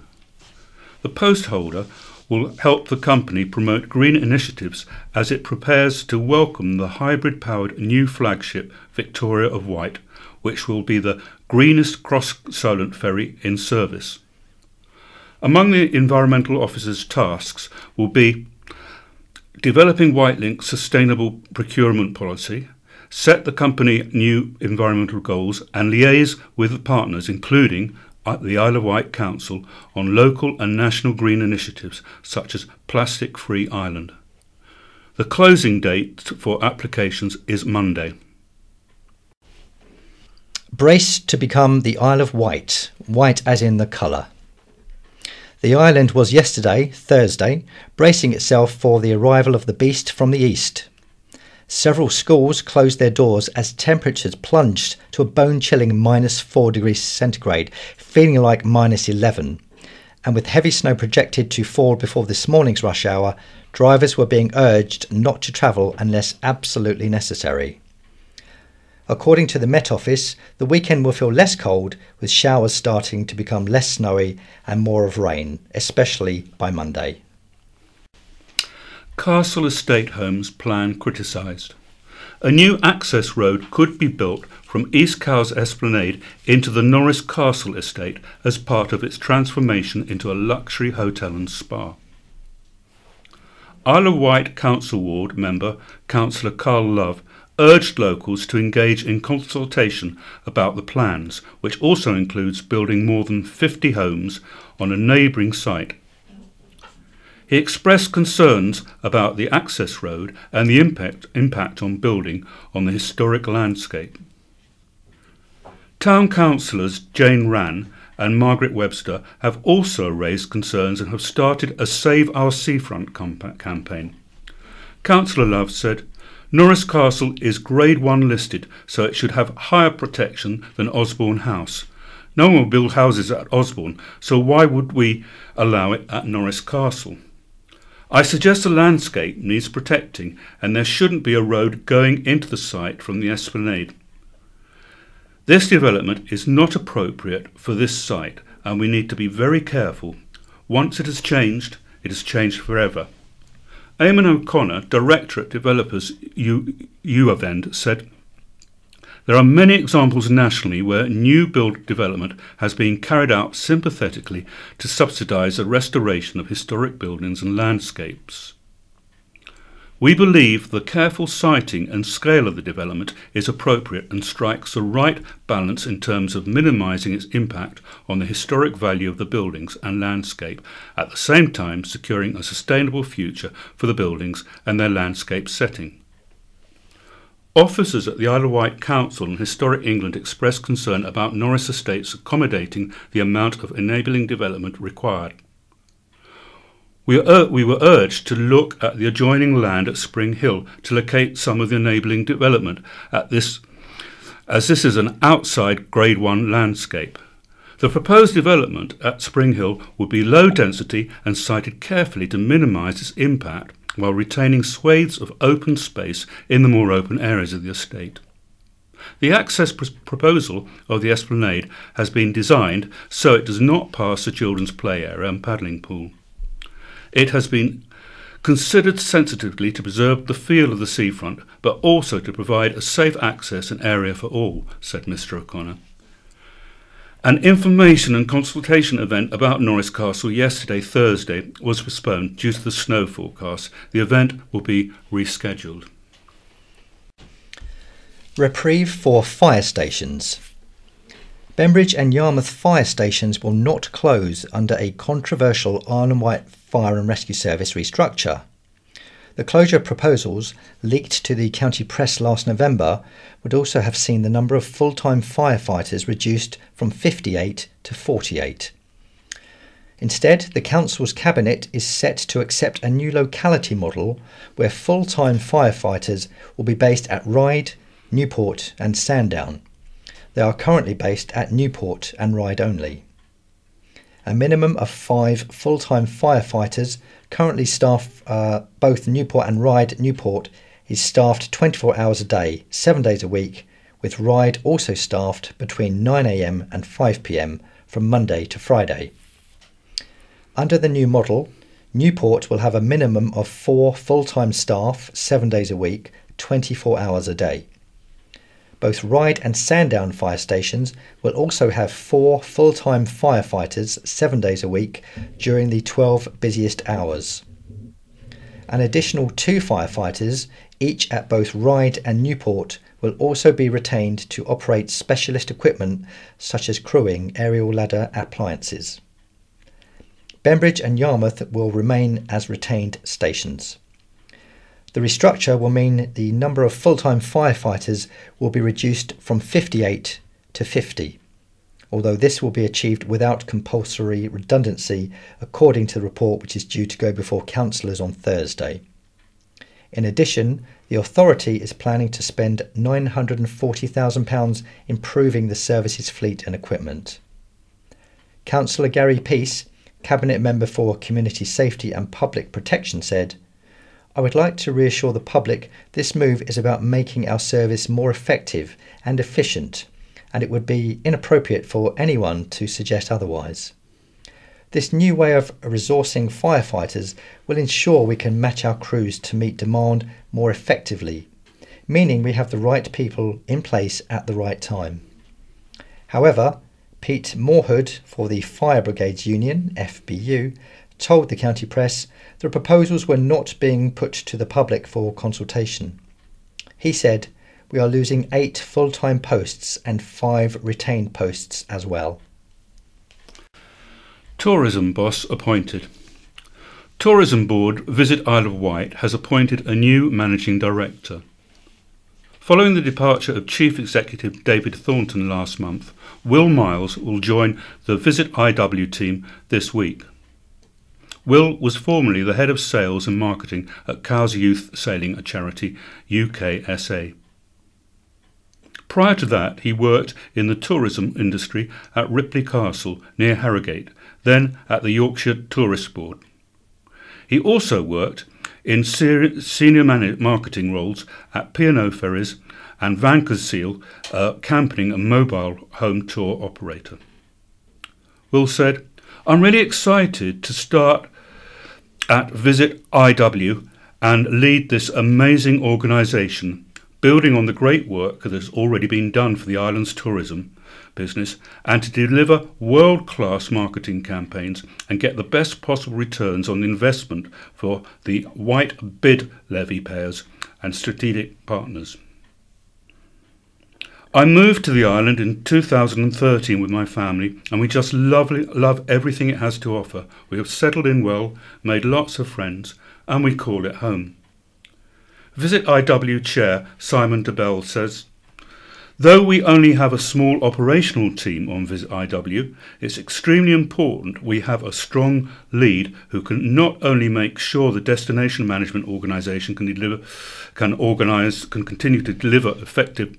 The post holder will help the company promote green initiatives as it prepares to welcome the hybrid-powered new flagship Victoria of Wight, which will be the greenest cross-Solent ferry in service. Among the environmental officer's tasks will be developing Whitelink's sustainable procurement policy, set the company new environmental goals and liaise with the partners including the Isle of Wight Council on local and national green initiatives such as Plastic Free Island. The closing date for applications is Monday. Brace to become the Isle of Wight, white as in the colour. The island was yesterday, Thursday, bracing itself for the arrival of the beast from the east. Several schools closed their doors as temperatures plunged to a bone-chilling -4 degrees centigrade, feeling like -11. And with heavy snow projected to fall before this morning's rush hour, drivers were being urged not to travel unless absolutely necessary. According to the Met Office, the weekend will feel less cold, with showers starting to become less snowy and more of rain, especially by Monday. Castle Estate Homes plan criticised. A new access road could be built from East Cowes Esplanade into the Norris Castle Estate as part of its transformation into a luxury hotel and spa. Isle of Wight Council Ward member Councillor Carl Love urged locals to engage in consultation about the plans, which also includes building more than 50 homes on a neighbouring site. He expressed concerns about the access road and the impact on building on the historic landscape. Town councillors Jane Rann and Margaret Webster have also raised concerns and have started a Save Our Seafront campaign. Councillor Love said, "Norris Castle is Grade 1 listed, so it should have higher protection than Osborne House. No one will build houses at Osborne, so why would we allow it at Norris Castle? I suggest the landscape needs protecting and there shouldn't be a road going into the site from the esplanade. This development is not appropriate for this site and we need to be very careful. Once it has changed forever." Eamon O'Connor, Director at Developers U of End, said, "There are many examples nationally where new build development has been carried out sympathetically to subsidise the restoration of historic buildings and landscapes. We believe the careful siting and scale of the development is appropriate and strikes the right balance in terms of minimising its impact on the historic value of the buildings and landscape, at the same time securing a sustainable future for the buildings and their landscape setting." Officers at the Isle of Wight Council and Historic England expressed concern about Norris Estates accommodating the amount of enabling development required. We were urged to look at the adjoining land at Spring Hill to locate some of the enabling development as this is an outside Grade 1 landscape. The proposed development at Spring Hill would be low density and sited carefully to minimise its impact while retaining swathes of open space in the more open areas of the estate. The access proposal of the esplanade has been designed so it does not pass the children's play area and paddling pool. It has been considered sensitively to preserve the feel of the seafront, but also to provide a safe access and area for all, said Mr O'Connor. An information and consultation event about Norris Castle yesterday, Thursday, was postponed due to the snow forecast. The event will be rescheduled. Reprieve for fire stations. Bembridge and Yarmouth fire stations will not close under a controversial Isle and Wight Fire and Rescue Service restructure. The closure proposals, leaked to the county press last November, would also have seen the number of full-time firefighters reduced from 58 to 48. Instead, the council's cabinet is set to accept a new locality model where full-time firefighters will be based at Ryde, Newport and Sandown. They are currently based at Newport and Ryde only. A minimum of 5 full-time firefighters currently staff both Newport and Ryde. Newport is staffed 24 hours a day, 7 days a week, with Ryde also staffed between 9 a.m. and 5 p.m. from Monday to Friday. Under the new model, Newport will have a minimum of 4 full-time staff, 7 days a week, 24 hours a day. Both Ryde and Sandown fire stations will also have 4 full-time firefighters 7 days a week during the 12 busiest hours. An additional 2 firefighters, each at both Ryde and Newport, will also be retained to operate specialist equipment such as crewing aerial ladder appliances. Bembridge and Yarmouth will remain as retained stations. The restructure will mean the number of full-time firefighters will be reduced from 58 to 50, although this will be achieved without compulsory redundancy, according to the report which is due to go before councillors on Thursday. In addition, the authority is planning to spend £940,000 improving the service's fleet and equipment. Councillor Gary Peace, Cabinet Member for Community Safety and Public Protection, said, "I would like to reassure the public this move is about making our service more effective and efficient, and it would be inappropriate for anyone to suggest otherwise. This new way of resourcing firefighters will ensure we can match our crews to meet demand more effectively, meaning we have the right people in place at the right time." However, Pete Moorhood for the Fire Brigades Union, FBU, told the county press the proposals were not being put to the public for consultation. He said, "We are losing 8 full-time posts and 5 retained posts as well." Tourism boss appointed. Tourism Board Visit Isle of Wight has appointed a new managing director. Following the departure of Chief Executive David Thornton last month, Will Miles will join the Visit IW team this week. Will was formerly the head of sales and marketing at Cowes Youth Sailing, a charity, UKSA. Prior to that, he worked in the tourism industry at Ripley Castle near Harrogate, then at the Yorkshire Tourist Board. He also worked in senior marketing roles at P&O Ferries and Vankerseel, a camping and mobile home tour operator. Will said, "I'm really excited to start at Visit IW and lead this amazing organisation, building on the great work that has already been done for the island's tourism business, and to deliver world-class marketing campaigns and get the best possible returns on investment for the white bid levy payers and strategic partners." I moved to the island in 2013 with my family, and we just love everything it has to offer. We have settled in well, made lots of friends, and we call it home. Visit IW Chair Simon DeBell says, "Though we only have a small operational team on Visit IW, it's extremely important we have a strong lead who can not only make sure the destination management organisation can continue to deliver effective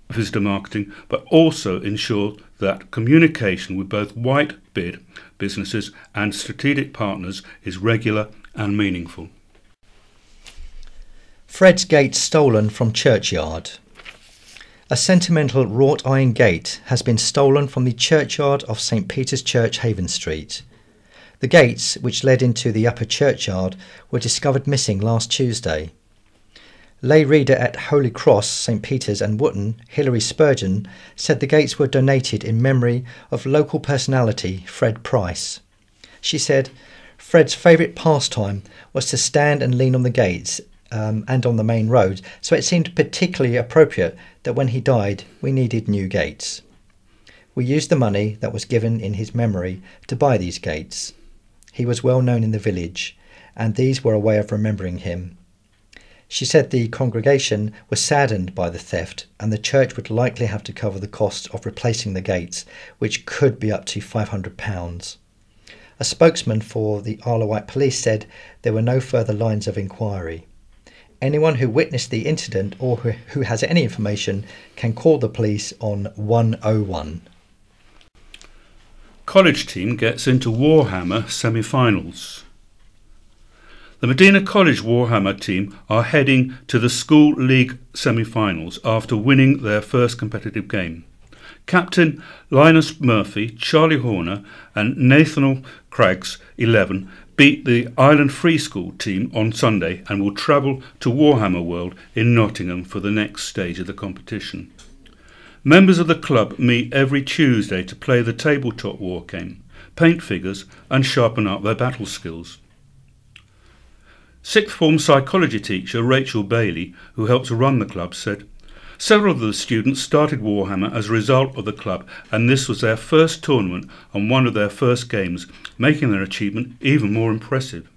visitor marketing, but also ensure that communication with both white bid businesses and strategic partners is regular and meaningful." Fred's gate stolen from churchyard. A sentimental wrought iron gate has been stolen from the churchyard of St Peter's Church, Haven Street. The gates, which led into the upper churchyard, were discovered missing last Tuesday. Lay reader at Holy Cross, St Peter's and Wootton, Hilary Spurgeon, said the gates were donated in memory of local personality Fred Price. She said, "Fred's favourite pastime was to stand and lean on the gates and on the main road, so it seemed particularly appropriate that when he died we needed new gates. We used the money that was given in his memory to buy these gates. He was well known in the village, and these were a way of remembering him." She said the congregation was saddened by the theft, and the church would likely have to cover the cost of replacing the gates, which could be up to £500. A spokesman for the Isle of Wight Police said there were no further lines of inquiry. Anyone who witnessed the incident or who has any information can call the police on 101. College team gets into Warhammer semi-finals. The Medina College Warhammer team are heading to the School League semi-finals after winning their first competitive game. Captain Linus Murphy, Charlie Horner and Nathaniel Craggs 11 beat the Island Free School team on Sunday and will travel to Warhammer World in Nottingham for the next stage of the competition. Members of the club meet every Tuesday to play the tabletop war game, paint figures and sharpen up their battle skills. Sixth form psychology teacher Rachel Bailey, who helps run the club, said, "Several of the students started Warhammer as a result of the club, and this was their first tournament and one of their first games, making their achievement even more impressive."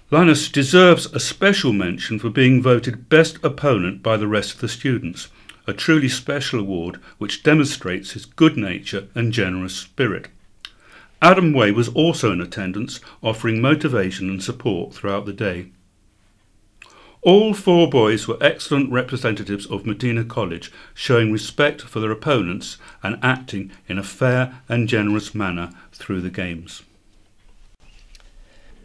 Linus deserves a special mention for being voted best opponent by the rest of the students, a truly special award which demonstrates his good nature and generous spirit. Adam Way was also in attendance, offering motivation and support throughout the day. All four boys were excellent representatives of Medina College, showing respect for their opponents and acting in a fair and generous manner through the games.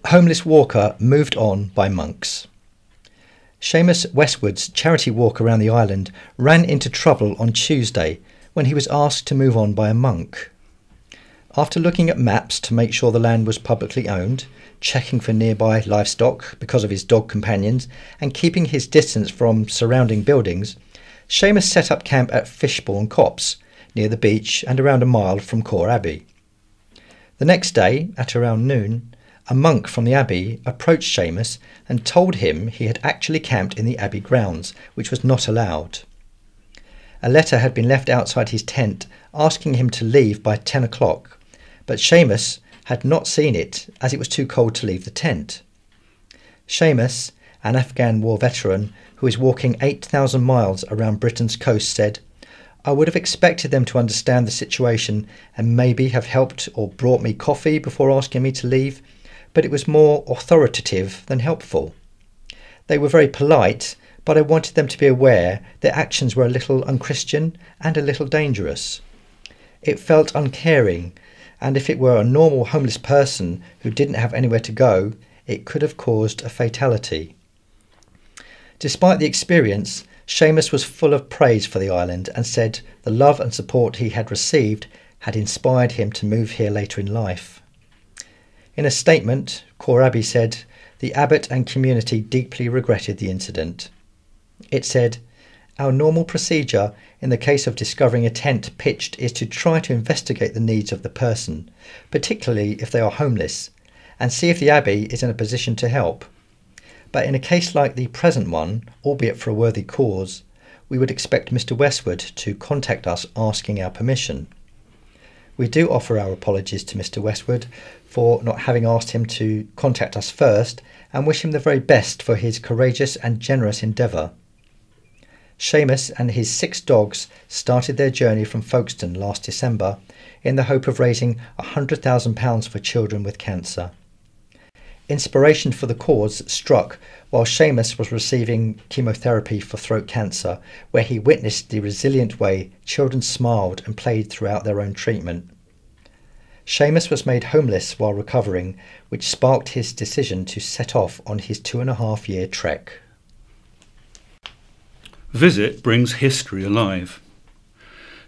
Homeless walker moved on by monks. Seamus Westwood's charity walk around the island ran into trouble on Tuesday when he was asked to move on by a monk. After looking at maps to make sure the land was publicly owned, checking for nearby livestock because of his dog companions, and keeping his distance from surrounding buildings, Seamus set up camp at Fishbourne Copse, near the beach and around a mile from Core Abbey. The next day, at around noon, a monk from the Abbey approached Seamus and told him he had actually camped in the Abbey grounds, which was not allowed. A letter had been left outside his tent asking him to leave by 10 o'clock, but Seamus had not seen it as it was too cold to leave the tent. Seamus an Afghan war veteran who is walking 8,000 miles around Britain's coast, said, "I would have expected them to understand the situation and maybe have helped or brought me coffee before asking me to leave, but it was more authoritative than helpful. They were very polite, but I wanted them to be aware their actions were a little unchristian and a little dangerous. It felt uncaring, and if it were a normal homeless person who didn't have anywhere to go, it could have caused a fatality." Despite the experience, Seamus was full of praise for the island and said the love and support he had received had inspired him to move here later in life. In a statement, Kor Abbey said the abbot and community deeply regretted the incident. It said, "Our normal procedure in the case of discovering a tent pitched is to try to investigate the needs of the person, particularly if they are homeless, and see if the Abbey is in a position to help. But in a case like the present one, albeit for a worthy cause, we would expect Mr. Westwood to contact us asking our permission. We do offer our apologies to Mr. Westwood for not having asked him to contact us first and wish him the very best for his courageous and generous endeavour." Seamus and his 6 dogs started their journey from Folkestone last December in the hope of raising £100,000 for children with cancer. Inspiration for the cause struck while Seamus was receiving chemotherapy for throat cancer, where he witnessed the resilient way children smiled and played throughout their own treatment. Seamus was made homeless while recovering, which sparked his decision to set off on his 2.5-year trek. Visit brings history alive.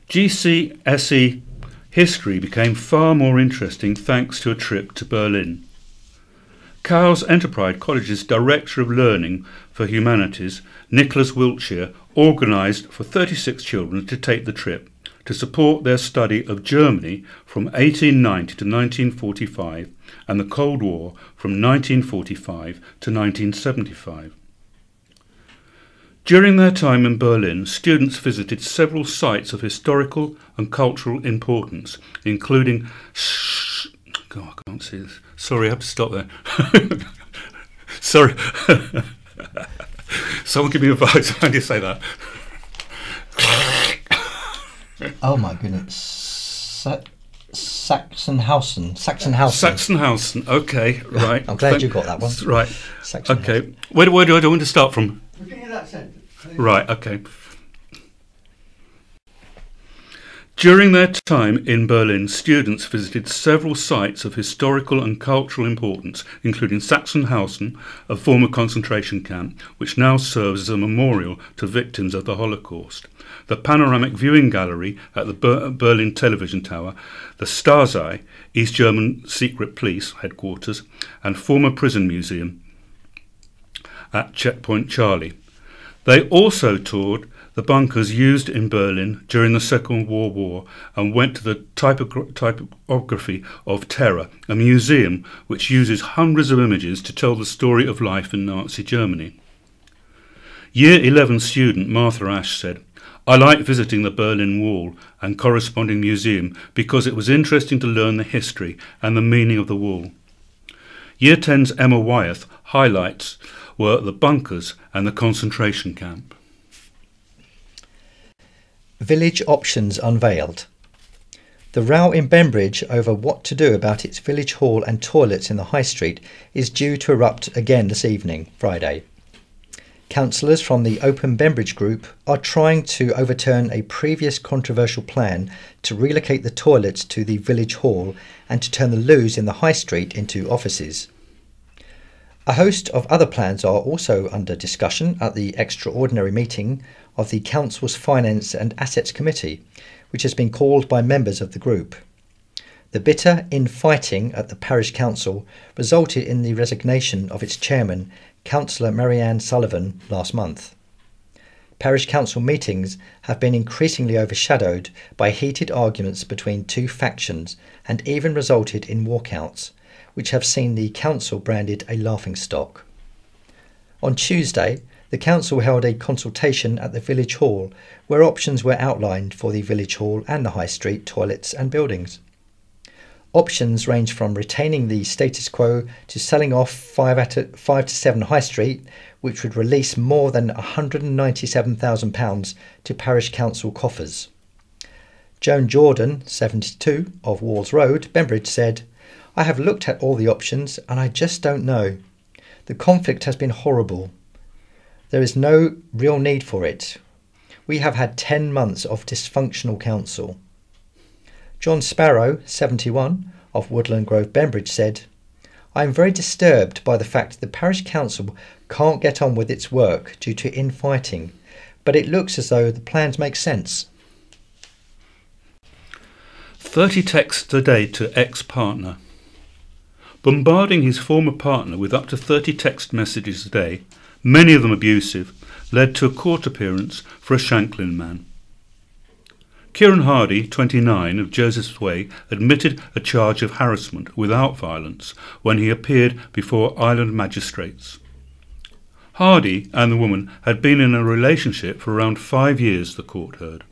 GCSE history became far more interesting thanks to a trip to Berlin. Cowes Enterprise College's Director of Learning for Humanities, Nicholas Wiltshire, organised for 36 children to take the trip to support their study of Germany from 1890 to 1945 and the Cold War from 1945 to 1975. During their time in Berlin, students visited several sites of historical and cultural importance, including... God, I can't see this. Sorry, I have to stop there. Sorry. Someone give me advice. How do you say that? Oh my goodness. Sachsenhausen. Sachsenhausen. Okay, right. I'm glad you got that one. Right. Okay. Where do I want to start from? Beginning of that sentence. Right, okay. During their time in Berlin, students visited several sites of historical and cultural importance, including Sachsenhausen, a former concentration camp, which now serves as a memorial to victims of the Holocaust, the panoramic viewing gallery at the Berlin Television Tower, the Stasi, East German Secret Police headquarters, and former prison museum at Checkpoint Charlie. They also toured the bunkers used in Berlin during the Second World War and went to the Typography of Terror, a museum which uses hundreds of images to tell the story of life in Nazi Germany. Year 11 student Martha Ash said, "I like visiting the Berlin Wall and corresponding museum because it was interesting to learn the history and the meaning of the wall." Year 10's Emma Wyeth highlights were the bunkers and the concentration camp. Village options unveiled. The row in Bembridge over what to do about its village hall and toilets in the High Street is due to erupt again this evening, Friday. Councillors from the Open Bembridge group are trying to overturn a previous controversial plan to relocate the toilets to the village hall and to turn the loos in the High Street into offices. A host of other plans are also under discussion at the extraordinary meeting of the Council's Finance and Assets Committee, which has been called by members of the group. The bitter infighting at the Parish Council resulted in the resignation of its chairman, Councillor Marianne Sullivan, last month. Parish Council meetings have been increasingly overshadowed by heated arguments between two factions and even resulted in walkouts, which have seen the council branded a laughingstock. On Tuesday, the council held a consultation at the village hall where options were outlined for the village hall and the High Street toilets and buildings. Options range from retaining the status quo to selling off 5 to 7 High Street, which would release more than £197,000 to parish council coffers. Joan Jordan, 72, of Walls Road, Bembridge, said, "I have looked at all the options and I just don't know. The conflict has been horrible. There is no real need for it. We have had 10 months of dysfunctional council." John Sparrow, 71, of Woodland Grove, Bembridge, said, "I am very disturbed by the fact the parish council can't get on with its work due to infighting, but it looks as though the plans make sense." 30 texts a day to ex-partner. Bombarding his former partner with up to 30 text messages a day, many of them abusive, led to a court appearance for a Shanklin man. Kieran Hardy, 29, of Joseph's Way, admitted a charge of harassment without violence when he appeared before Island magistrates. Hardy and the woman had been in a relationship for around 5 years, the court heard.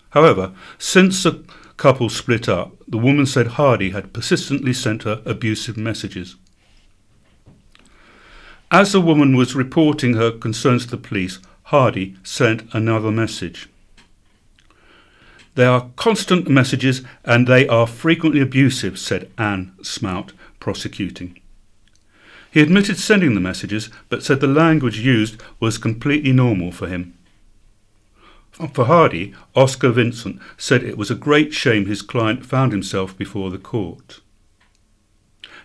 However, since the couple split up, the woman said Hardy had persistently sent her abusive messages. As the woman was reporting her concerns to the police, Hardy sent another message. "They are constant messages and they are frequently abusive," said Anne Smout, prosecuting. He admitted sending the messages, but said the language used was completely normal for him. For Hardy, Oscar Vincent said it was a great shame his client found himself before the court.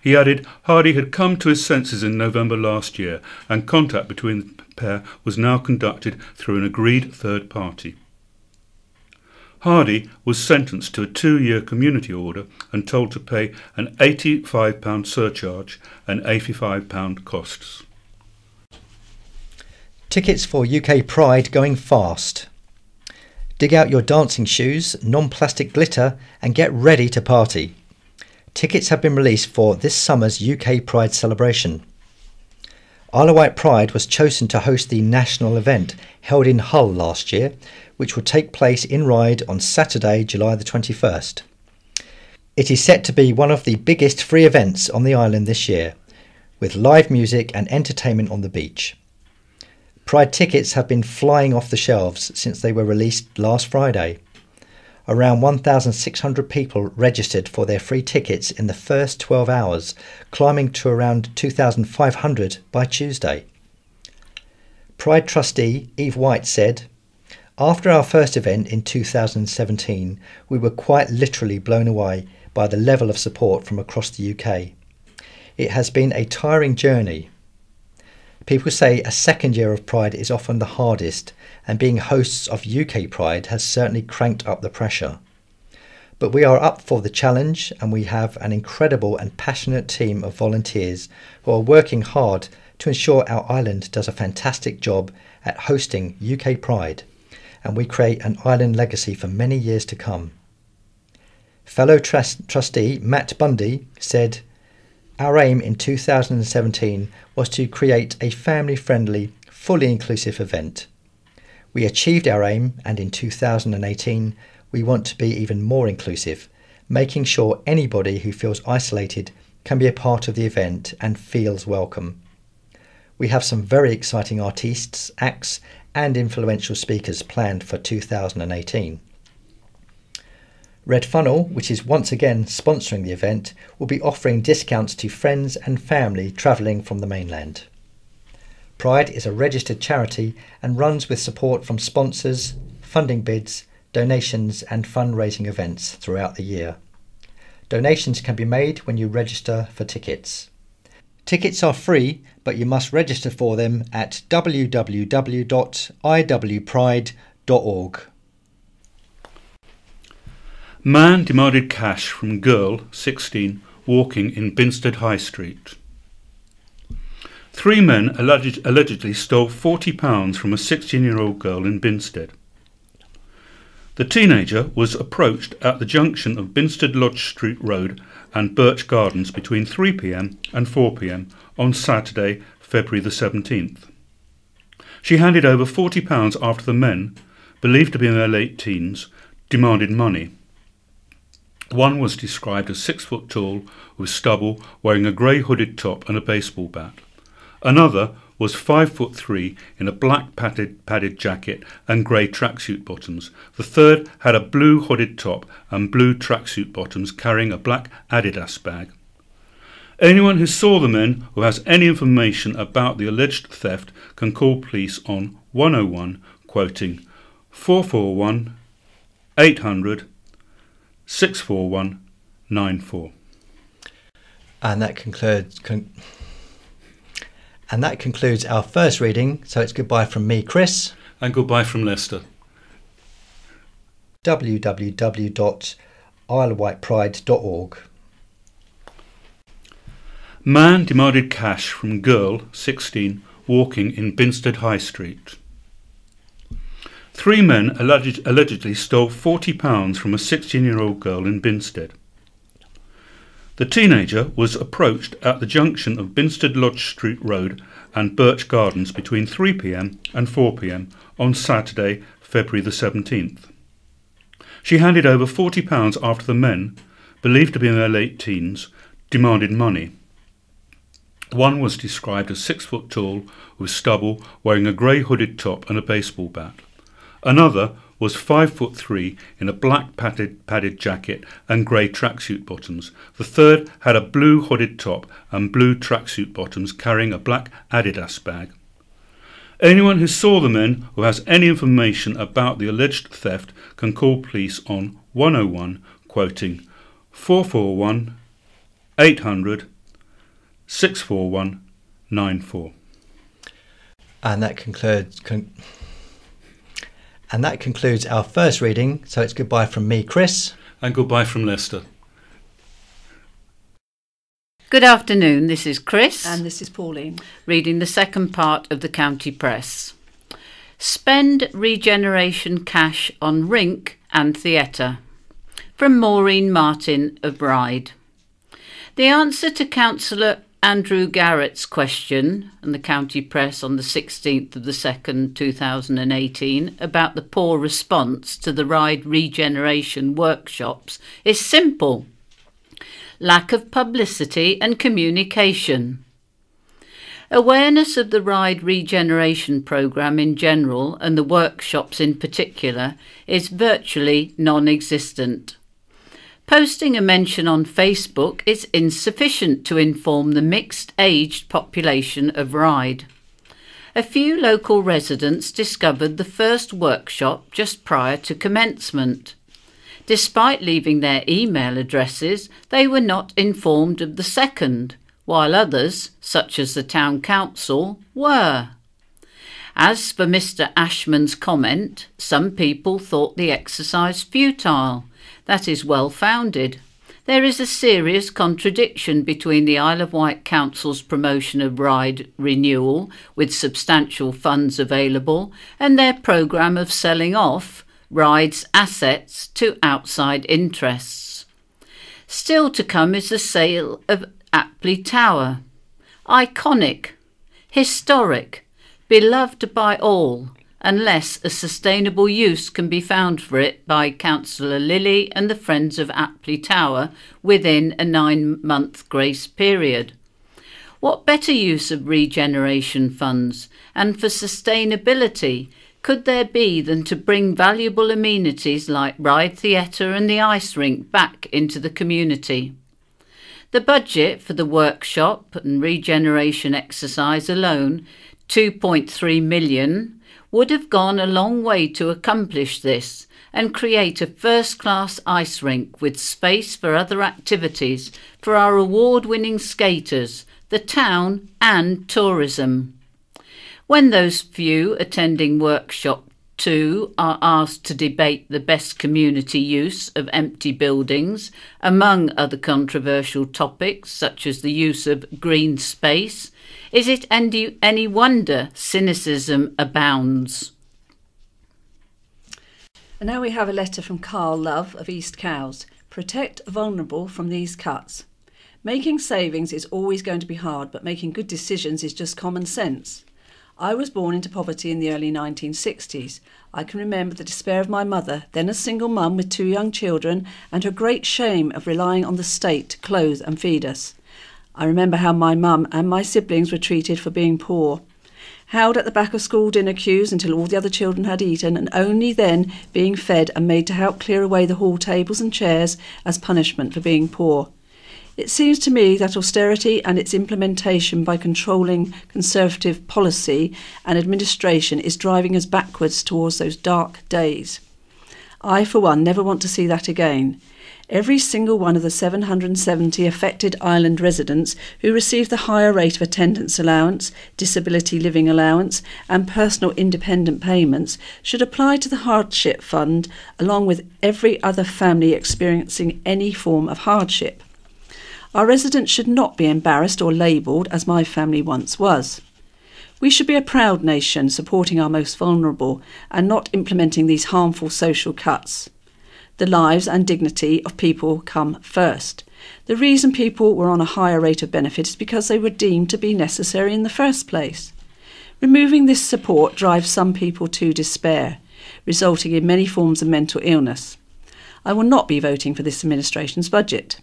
He added Hardy had come to his senses in November last year and contact between the pair was now conducted through an agreed third party. Hardy was sentenced to a 2-year community order and told to pay an £85 surcharge and £85 costs. Tickets for UK Pride going fast. Dig out your dancing shoes, non-plastic glitter and get ready to party. Tickets have been released for this summer's UK Pride celebration. Isle of Wight Pride was chosen to host the national event held in Hull last year, which will take place in Ryde on Saturday, July the 21st. It is set to be one of the biggest free events on the island this year, with live music and entertainment on the beach. Pride tickets have been flying off the shelves since they were released last Friday. Around 1,600 people registered for their free tickets in the first 12 hours, climbing to around 2,500 by Tuesday. Pride trustee Eve White said, "After our first event in 2017, we were quite literally blown away by the level of support from across the UK. It has been a tiring journey. People say a second year of Pride is often the hardest, and being hosts of UK Pride has certainly cranked up the pressure. But we are up for the challenge, and we have an incredible and passionate team of volunteers who are working hard to ensure our island does a fantastic job at hosting UK Pride, and we create an island legacy for many years to come." Fellow trustee Matt Bundy said, "Our aim in 2017 was to create a family-friendly, fully inclusive event. We achieved our aim, and in 2018 we want to be even more inclusive, making sure anybody who feels isolated can be a part of the event and feels welcome. We have some very exciting artists, acts and influential speakers planned for 2018. Red Funnel, which is once again sponsoring the event, will be offering discounts to friends and family travelling from the mainland. Pride is a registered charity and runs with support from sponsors, funding bids, donations and fundraising events throughout the year. Donations can be made when you register for tickets. Tickets are free, but you must register for them at www.iwpride.org. Man demanded cash from girl, 16, walking in Binstead High Street. 3 men allegedly stole £40 from a 16-year-old girl in Binstead. The teenager was approached at the junction of Binstead Lodge Street Road and Birch Gardens between 3 p.m. and 4 p.m. on Saturday, February the 17th. She handed over £40 after the men, believed to be in their late teens, demanded money. One was described as 6 foot tall, with stubble, wearing a grey hooded top and a baseball bat. Another was 5'3" in a black padded jacket and grey tracksuit bottoms. The third had a blue hooded top and blue tracksuit bottoms, carrying a black Adidas bag. Anyone who saw the men or has any information about the alleged theft can call police on 101, quoting 441 800 641 94. And that concludes our first reading. So it's goodbye from me, Chris. And goodbye from Lester. www.isleofwightpride.org. Man demanded cash from girl, 16, walking in Binstead High Street. 3 men allegedly stole £40 from a 16-year-old girl in Binstead. The teenager was approached at the junction of Binstead Lodge Street Road and Birch Gardens between 3 p.m. and 4 p.m. on Saturday, February the 17th. She handed over £40 after the men, believed to be in their late teens, demanded money. One was described as 6 foot tall, with stubble, wearing a grey hooded top and a baseball bat. Another was 5'3" in a black padded jacket and grey tracksuit bottoms. The third had a blue hooded top and blue tracksuit bottoms, carrying a black Adidas bag. Anyone who saw the men or has any information about the alleged theft can call police on 101, quoting 441 800 641 94. And that concludes our first reading. So it's goodbye from me, Chris. And goodbye from Lester. Good afternoon, this is Chris. And this is Pauline. Reading the second part of the County Press. Spend regeneration cash on rink and theatre. From Maureen Martin of Ryde. The answer to Councillor Andrew Garrett's question and the County Press on the 16th of the 2nd, 2018 about the poor response to the Ryde regeneration workshops is simple. Lack of publicity and communication. Awareness of the Ryde regeneration programme in general and the workshops in particular is virtually non-existent. Posting a mention on Facebook is insufficient to inform the mixed-aged population of Ryde. A few local residents discovered the first workshop just prior to commencement. Despite leaving their email addresses, they were not informed of the second, while others, such as the Town Council, were. As for Mr. Ashman's comment, some people thought the exercise futile. That is well founded. There is a serious contradiction between the Isle of Wight Council's promotion of Ryde renewal, with substantial funds available, and their programme of selling off Ryde's assets to outside interests. Still to come is the sale of Apley Tower. Iconic, historic, beloved by all, unless a sustainable use can be found for it by Councillor Lilly and the Friends of Apley Tower within a 9-month grace period. What better use of regeneration funds and for sustainability could there be than to bring valuable amenities like Ryde Theatre and the ice rink back into the community? The budget for the workshop and regeneration exercise alone, £2.3 million, would have gone a long way to accomplish this and create a first-class ice rink with space for other activities for our award-winning skaters, the town and tourism. When those few attending workshop 2 are asked to debate the best community use of empty buildings, among other controversial topics such as the use of green space, is it any wonder cynicism abounds? And now we have a letter from Carl Love of East Cowes. Protect vulnerable from these cuts. Making savings is always going to be hard, but making good decisions is just common sense. I was born into poverty in the early 1960s. I can remember the despair of my mother, then a single mum with 2 young children, and her great shame of relying on the state to clothe and feed us. I remember how my mum and my siblings were treated for being poor. Held at the back of school dinner queues until all the other children had eaten, and only then being fed and made to help clear away the hall tables and chairs as punishment for being poor. It seems to me that austerity and its implementation by controlling Conservative policy and administration is driving us backwards towards those dark days. I, for one, never want to see that again. Every single one of the 770 affected island residents who received the higher rate of attendance allowance, disability living allowance and personal independent payments should apply to the hardship fund along with every other family experiencing any form of hardship. Our residents should not be embarrassed or labelled as my family once was. We should be a proud nation supporting our most vulnerable and not implementing these harmful social cuts. The lives and dignity of people come first. The reason people were on a higher rate of benefit is because they were deemed to be necessary in the first place. Removing this support drives some people to despair, resulting in many forms of mental illness. I will not be voting for this administration's budget.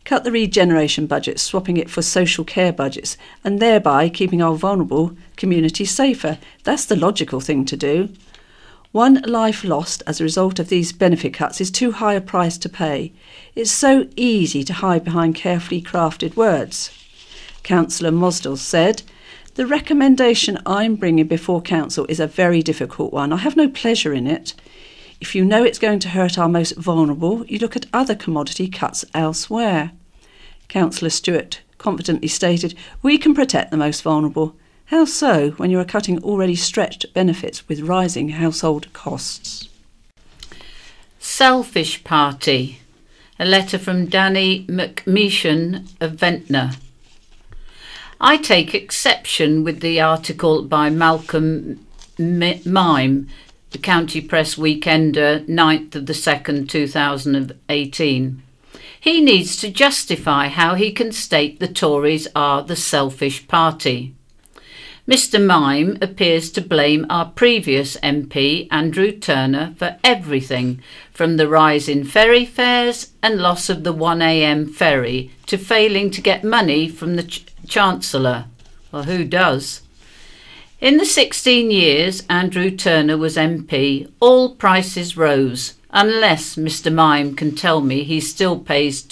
Cut the regeneration budget, swapping it for social care budgets, and thereby keeping our vulnerable communities safer. That's the logical thing to do. One life lost as a result of these benefit cuts is too high a price to pay. It's so easy to hide behind carefully crafted words. Councillor Mosdell said, "The recommendation I'm bringing before Council is a very difficult one. I have no pleasure in it. If you know it's going to hurt our most vulnerable, you look at other commodity cuts elsewhere." Councillor Stewart confidently stated, "We can protect the most vulnerable." How so when you are cutting already stretched benefits with rising household costs? Selfish Party. A letter from Danny McMeechan of Ventnor. I take exception with the article by Malcolm Mime, the County Press Weekender, 9th of the 2nd, 2018. He needs to justify how he can state the Tories are the selfish party. Mr Mime appears to blame our previous MP, Andrew Turner, for everything, from the rise in ferry fares and loss of the 1am ferry to failing to get money from the Chancellor. Well, who does? In the 16 years Andrew Turner was MP, all prices rose, unless Mr Mime can tell me he still pays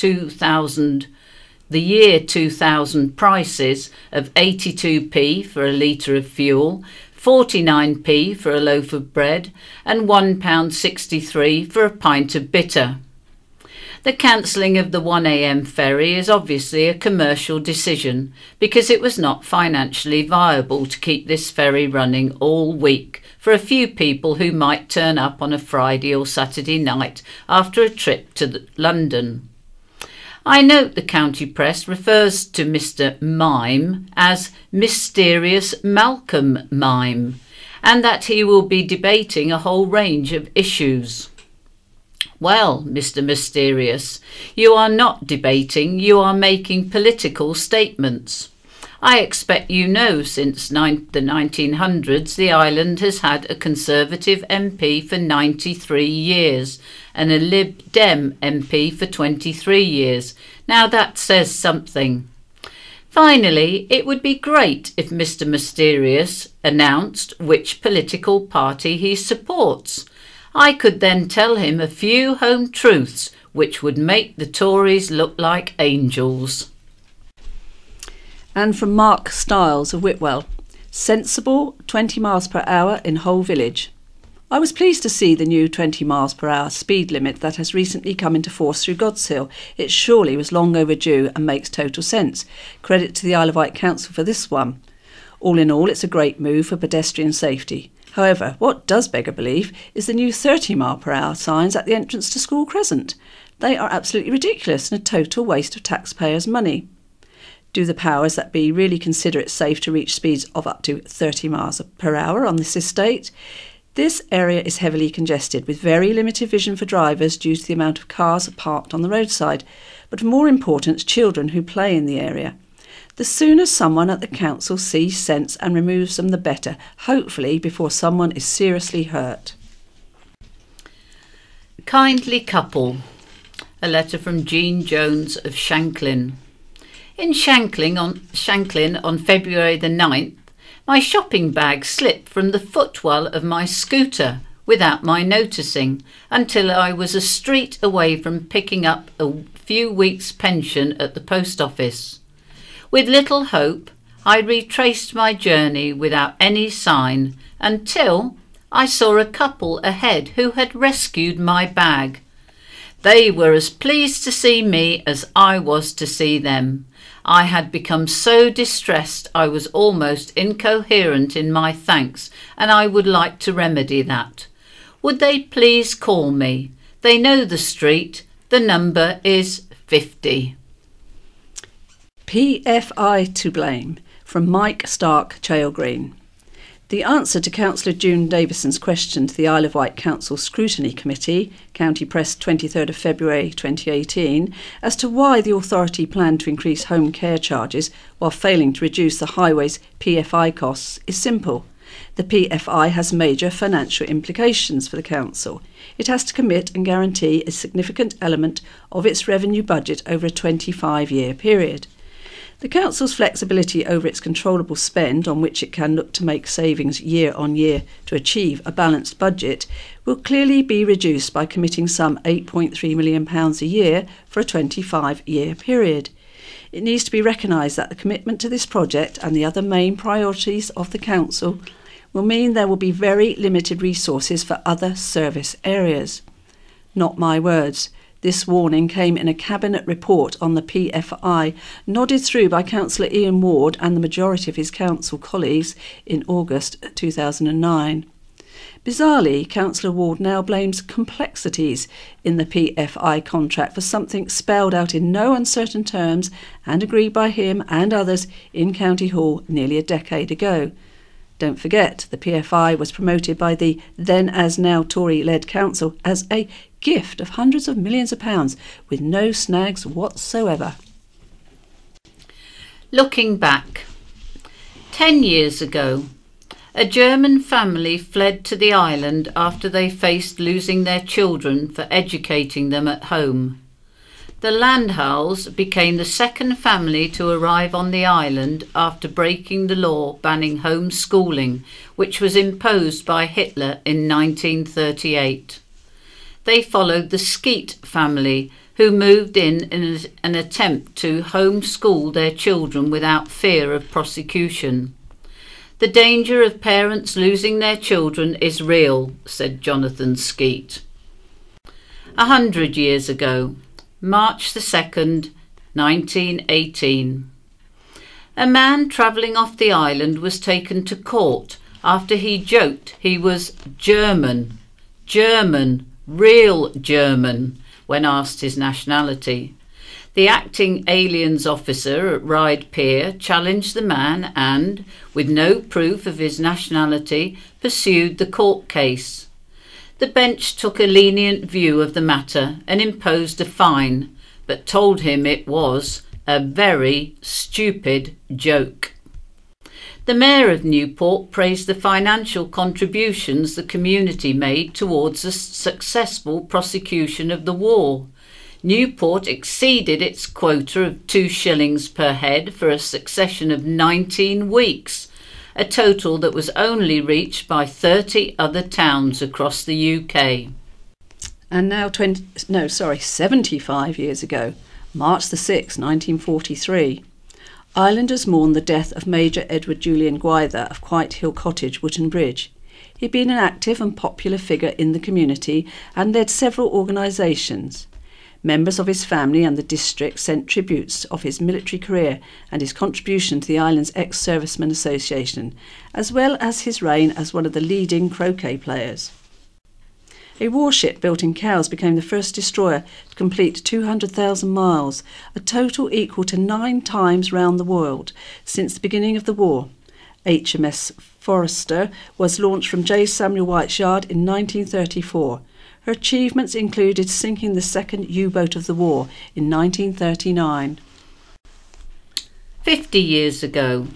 the year 2000 prices of 82p for a litre of fuel, 49p for a loaf of bread and £1.63 for a pint of bitter. The cancelling of the 1am ferry is obviously a commercial decision because it was not financially viable to keep this ferry running all week for a few people who might turn up on a Friday or Saturday night after a trip to London. I note the county press refers to Mr Mime as Mysterious Malcolm Mime and that he will be debating a whole range of issues. Well, Mr Mysterious, you are not debating, you are making political statements. I expect you know since the 1900s the island has had a Conservative MP for 93 years and a Lib Dem MP for 23 years. Now that says something. Finally, it would be great if Mr Mysterious announced which political party he supports. I could then tell him a few home truths which would make the Tories look like angels. And from Mark Stiles of Whitwell, sensible 20 miles per hour in whole village. I was pleased to see the new 20 miles per hour speed limit that has recently come into force through Godshill. It surely was long overdue and makes total sense. Credit to the Isle of Wight Council for this one. All in all, it's a great move for pedestrian safety. However, what does beg a belief is the new 30 mile per hour signs at the entrance to School Crescent. They are absolutely ridiculous and a total waste of taxpayers' money. Do the powers that be really consider it safe to reach speeds of up to 30 miles per hour on this estate? This area is heavily congested with very limited vision for drivers due to the amount of cars parked on the roadside, but of more importance, children who play in the area. The sooner someone at the council sees sense and removes them, the better, hopefully before someone is seriously hurt. Kindly couple. A letter from Jean Jones of Shanklin. In Shanklin on February the 9th, my shopping bag slipped from the footwell of my scooter without my noticing until I was a street away from picking up a few weeks' pension at the post office. With little hope, I retraced my journey without any sign until I saw a couple ahead who had rescued my bag. They were as pleased to see me as I was to see them. I had become so distressed I was almost incoherent in my thanks, and I would like to remedy that. Would they please call me? They know the street. The number is 50. PFI to blame, from Mike Stark, Chale Green. The answer to Councillor June Davison's question to the Isle of Wight Council Scrutiny Committee, County Press 23rd of February 2018, as to why the authority planned to increase home care charges while failing to reduce the highways' PFI costs is simple. The PFI has major financial implications for the council. It has to commit and guarantee a significant element of its revenue budget over a 25-year period. The council's flexibility over its controllable spend, on which it can look to make savings year on year to achieve a balanced budget, will clearly be reduced by committing some £8.3 million a year for a 25-year period. It needs to be recognised that the commitment to this project and the other main priorities of the council will mean there will be very limited resources for other service areas. Not my words. This warning came in a Cabinet report on the PFI, nodded through by Councillor Ian Ward and the majority of his council colleagues in August 2009. Bizarrely, Councillor Ward now blames complexities in the PFI contract for something spelled out in no uncertain terms and agreed by him and others in County Hall nearly a decade ago. Don't forget, the PFI was promoted by the then-as-now Tory-led council as a gift of hundreds of millions of pounds with no snags whatsoever. Looking back, 10 years ago, a German family fled to the island after they faced losing their children for educating them at home. The Landhauls became the second family to arrive on the island after breaking the law banning homeschooling, which was imposed by Hitler in 1938. They followed the Skeet family, who moved in an attempt to homeschool their children without fear of prosecution. The danger of parents losing their children is real, said Jonathan Skeet. 100 years ago, March the 2nd, 1918. A man travelling off the island was taken to court after he joked he was German, real German, when asked his nationality. The acting aliens officer at Ryde Pier challenged the man and, with no proof of his nationality, pursued the court case. The bench took a lenient view of the matter and imposed a fine, but told him it was a very stupid joke. The Mayor of Newport praised the financial contributions the community made towards the successful prosecution of the war. Newport exceeded its quota of 2 shillings per head for a succession of 19 weeks, a total that was only reached by 30 other towns across the UK. And now 75 years ago, March the 6th, 1943, islanders mourn the death of Major Edward Julian Gwyther of Quite Hill Cottage, Wootton Bridge. He'd been an active and popular figure in the community and led several organisations. Members of his family and the district sent tributes of his military career and his contribution to the island's ex-servicemen association, as well as his reign as one of the leading croquet players. A warship built in Cowes became the first destroyer to complete 200,000 miles, a total equal to 9 times round the world since the beginning of the war. HMS Forester was launched from J. Samuel White's yard in 1934. Her achievements included sinking the second U-boat of the war in 1939. 50 years ago,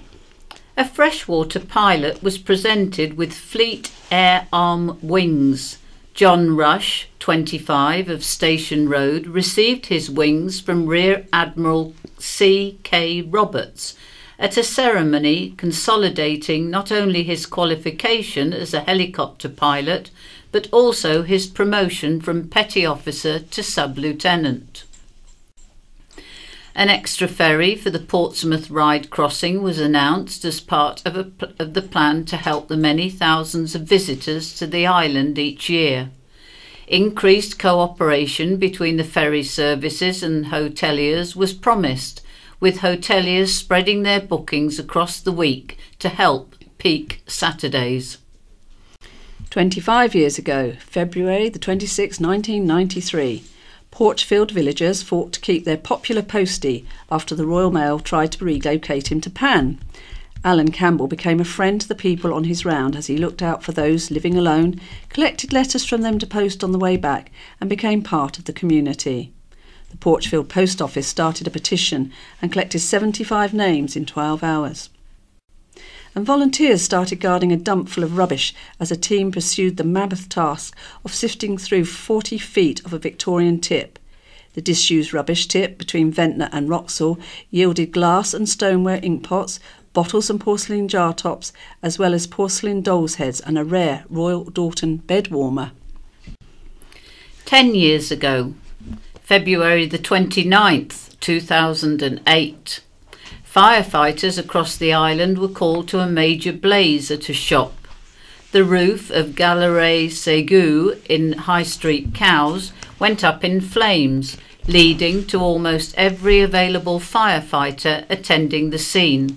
a freshwater pilot was presented with Fleet Air Arm wings. John Rush, 25, of Station Road, received his wings from Rear Admiral C.K. Roberts at a ceremony consolidating not only his qualification as a helicopter pilot, but also his promotion from petty officer to sub-lieutenant. An extra ferry for the Portsmouth Ryde crossing was announced as part of the plan to help the many thousands of visitors to the island each year. Increased cooperation between the ferry services and hoteliers was promised, with hoteliers spreading their bookings across the week to help peak Saturdays. 25 years ago, February the 26th, 1993, Porchfield villagers fought to keep their popular postie after the Royal Mail tried to relocate him to Pan. Alan Campbell became a friend to the people on his round as he looked out for those living alone, collected letters from them to post on the way back, and became part of the community. The Porchfield Post Office started a petition and collected 75 names in 12 hours. And volunteers started guarding a dump full of rubbish as a team pursued the mammoth task of sifting through 40 feet of a Victorian tip. The disused rubbish tip between Ventnor and Wroxall yielded glass and stoneware inkpots, bottles and porcelain jar tops, as well as porcelain dolls' heads and a rare Royal Doulton bed warmer. 10 years ago, February the 29th, 2008, firefighters across the island were called to a major blaze at a shop. The roof of Galerie Ségur in High Street Cowes went up in flames, leading to almost every available firefighter attending the scene.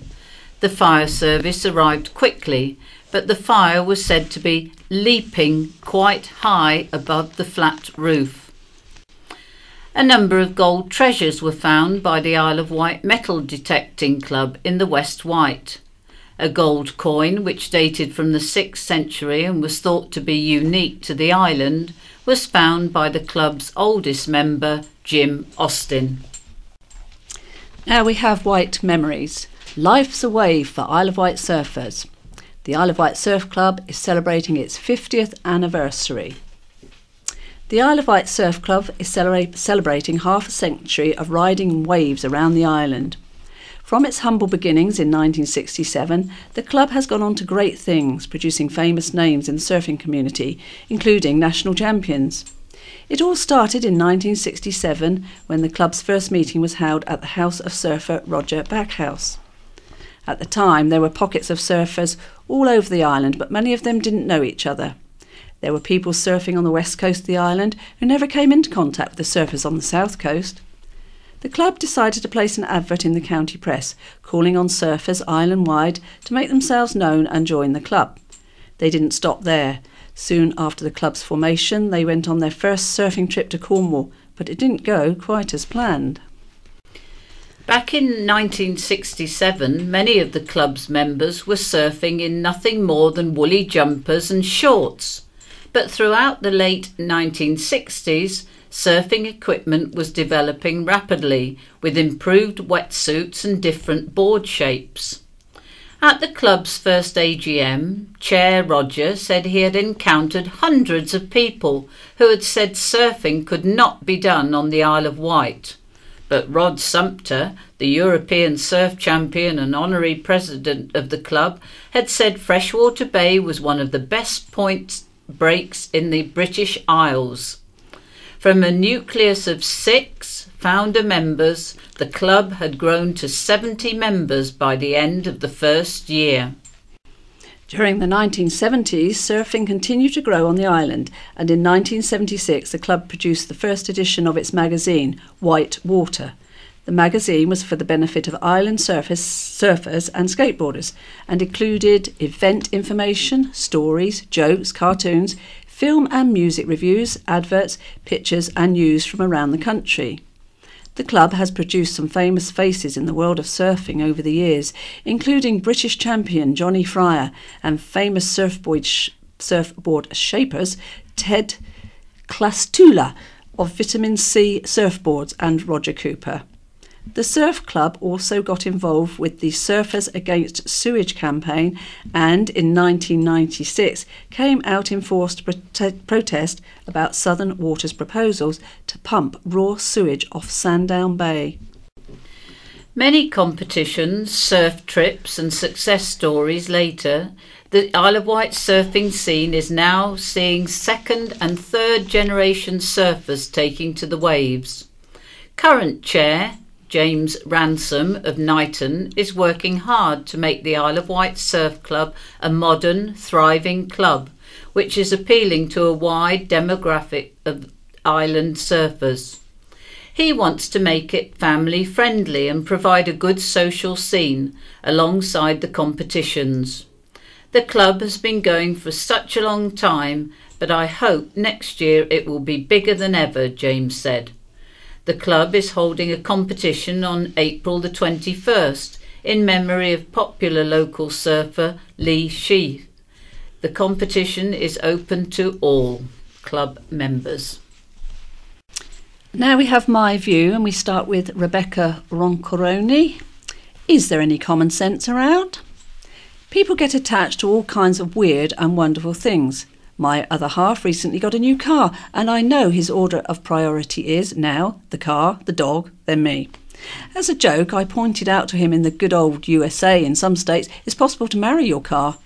The fire service arrived quickly, but the fire was said to be leaping quite high above the flat roof. A number of gold treasures were found by the Isle of Wight Metal Detecting Club in the West Wight. A gold coin, which dated from the 6th century and was thought to be unique to the island, was found by the club's oldest member, Jim Austin. Now we have Wight memories. Life's a Wave for Isle of Wight surfers. The Isle of Wight Surf Club is celebrating its 50th anniversary. The Isle of Wight Surf Club is celebrating half a century of riding waves around the island. From its humble beginnings in 1967, the club has gone on to great things, producing famous names in the surfing community, including national champions. It all started in 1967 when the club's first meeting was held at the house of surfer Roger Backhouse. At the time, there were pockets of surfers all over the island, but many of them didn't know each other. There were people surfing on the west coast of the island who never came into contact with the surfers on the south coast. The club decided to place an advert in the county press, calling on surfers island-wide to make themselves known and join the club. They didn't stop there. Soon after the club's formation, they went on their first surfing trip to Cornwall, but it didn't go quite as planned. Back in 1967, many of the club's members were surfing in nothing more than woolly jumpers and shorts. But throughout the late 1960s, surfing equipment was developing rapidly, with improved wetsuits and different board shapes. At the club's first AGM, Chair Roger said he had encountered hundreds of people who had said surfing could not be done on the Isle of Wight. But Rod Sumpter, the European surf champion and honorary president of the club, had said Freshwater Bay was one of the best breaks in the British Isles. From a nucleus of 6 founder members, the club had grown to 70 members by the end of the first year. During the 1970s, surfing continued to grow on the island, and in 1976 the club produced the first edition of its magazine, White Water. The magazine was for the benefit of island surfers and skateboarders, and included event information, stories, jokes, cartoons, film and music reviews, adverts, pictures and news from around the country. The club has produced some famous faces in the world of surfing over the years, including British champion Johnny Fryer and famous surfboard shapers Ted Klastula of Vitamin C Surfboards and Roger Cooper. The Surf Club also got involved with the Surfers Against Sewage campaign and in 1996 came out in forced protest about Southern Water's proposals to pump raw sewage off Sandown Bay. Many competitions, surf trips and success stories later, the Isle of Wight surfing scene is now seeing second and third generation surfers taking to the waves. Current chair, James Ransom of Knighton, is working hard to make the Isle of Wight Surf Club a modern, thriving club, which is appealing to a wide demographic of island surfers. He wants to make it family friendly and provide a good social scene alongside the competitions. The club has been going for such a long time, but I hope next year it will be bigger than ever, James said. The club is holding a competition on April the 21st in memory of popular local surfer Lee Sheath. The competition is open to all club members. Now we have My View, and we start with Rebecca Roncoroni. Is there any common sense around? People get attached to all kinds of weird and wonderful things. My other half recently got a new car, and I know his order of priority is now the car, the dog, then me. As a joke, I pointed out to him in the good old USA, in some states, it's possible to marry your car.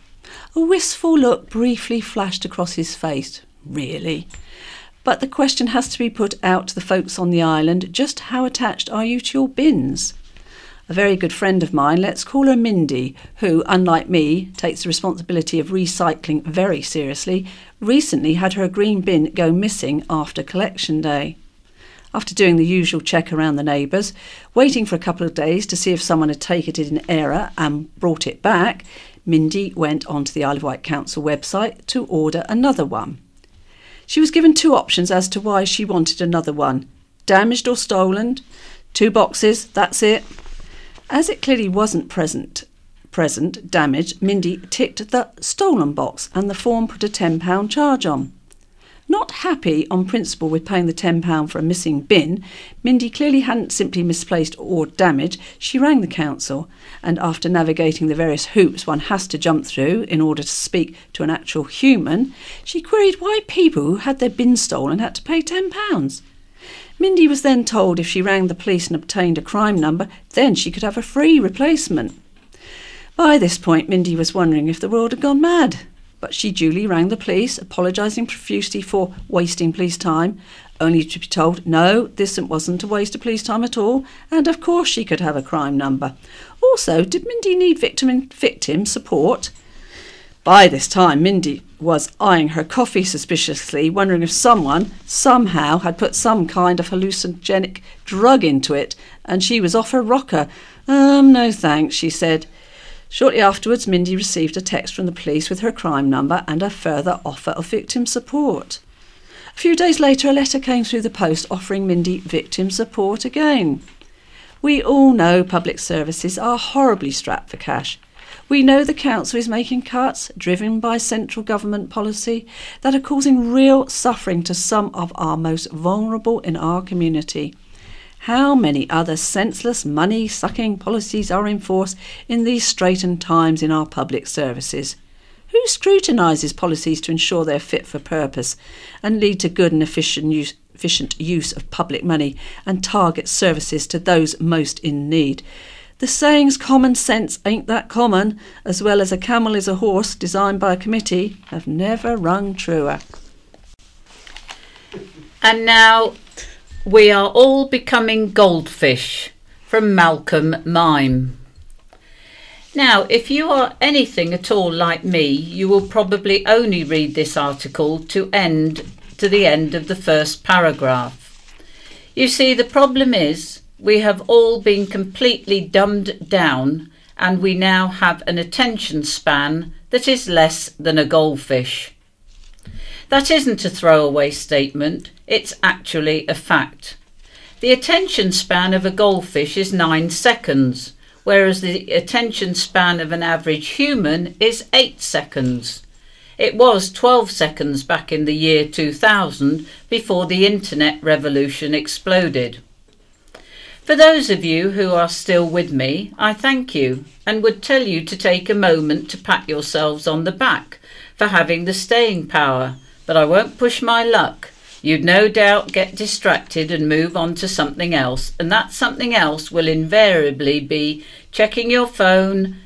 A wistful look briefly flashed across his face. Really? But the question has to be put out to the folks on the island, just how attached are you to your bins? A very good friend of mine, let's call her Mindy, who, unlike me, takes the responsibility of recycling very seriously, recently had her green bin go missing after collection day. After doing the usual check around the neighbours, waiting for a couple of days to see if someone had taken it in error and brought it back, Mindy went onto the Isle of Wight Council website to order another one. She was given two options as to why she wanted another one. Damaged or stolen? 2 boxes, that's it. As it clearly wasn't present damaged, Mindy ticked the stolen box and the form put a £10 charge on. Not happy on principle with paying the £10 for a missing bin, Mindy clearly hadn't simply misplaced or damaged. She rang the council, and after navigating the various hoops one has to jump through in order to speak to an actual human, she queried why people who had their bin stolen had to pay £10. Mindy was then told if she rang the police and obtained a crime number, then she could have a free replacement. By this point, Mindy was wondering if the world had gone mad, but she duly rang the police, apologising profusely for wasting police time, only to be told, no, this wasn't a waste of police time at all, and of course she could have a crime number. Also, did Mindy need victim support? By this time, Mindy was eyeing her coffee suspiciously, wondering if someone, somehow, had put some kind of hallucinogenic drug into it, and she was off her rocker. No thanks, she said. Shortly afterwards, Mindy received a text from the police with her crime number and a further offer of victim support. A few days later, a letter came through the post offering Mindy victim support again. We all know public services are horribly strapped for cash. We know the council is making cuts, driven by central government policy, that are causing real suffering to some of our most vulnerable in our community. How many other senseless, money-sucking policies are in force in these straitened times in our public services? Who scrutinises policies to ensure they're fit for purpose and lead to good and efficient use of public money and target services to those most in need? The sayings common sense ain't that common, as well as a camel is a horse designed by a committee, have never rung truer. And now, we are all becoming goldfish, from Malcolm Mime. Now, if you are anything at all like me, you will probably only read this article to the end of the first paragraph. You see, the problem is, we have all been completely dumbed down, and we now have an attention span that is less than a goldfish. That isn't a throwaway statement, it's actually a fact. The attention span of a goldfish is 9 seconds, whereas the attention span of an average human is 8 seconds. It was 12 seconds back in the year 2000, before the internet revolution exploded. For those of you who are still with me, I thank you and would tell you to take a moment to pat yourselves on the back for having the staying power, but I won't push my luck. You'd no doubt get distracted and move on to something else, and that something else will invariably be checking your phone,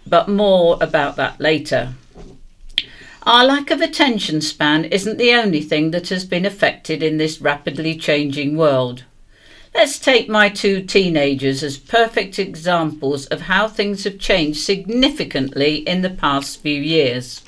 but more about that later. Our lack of attention span isn't the only thing that has been affected in this rapidly changing world. Let's take my two teenagers as perfect examples of how things have changed significantly in the past few years.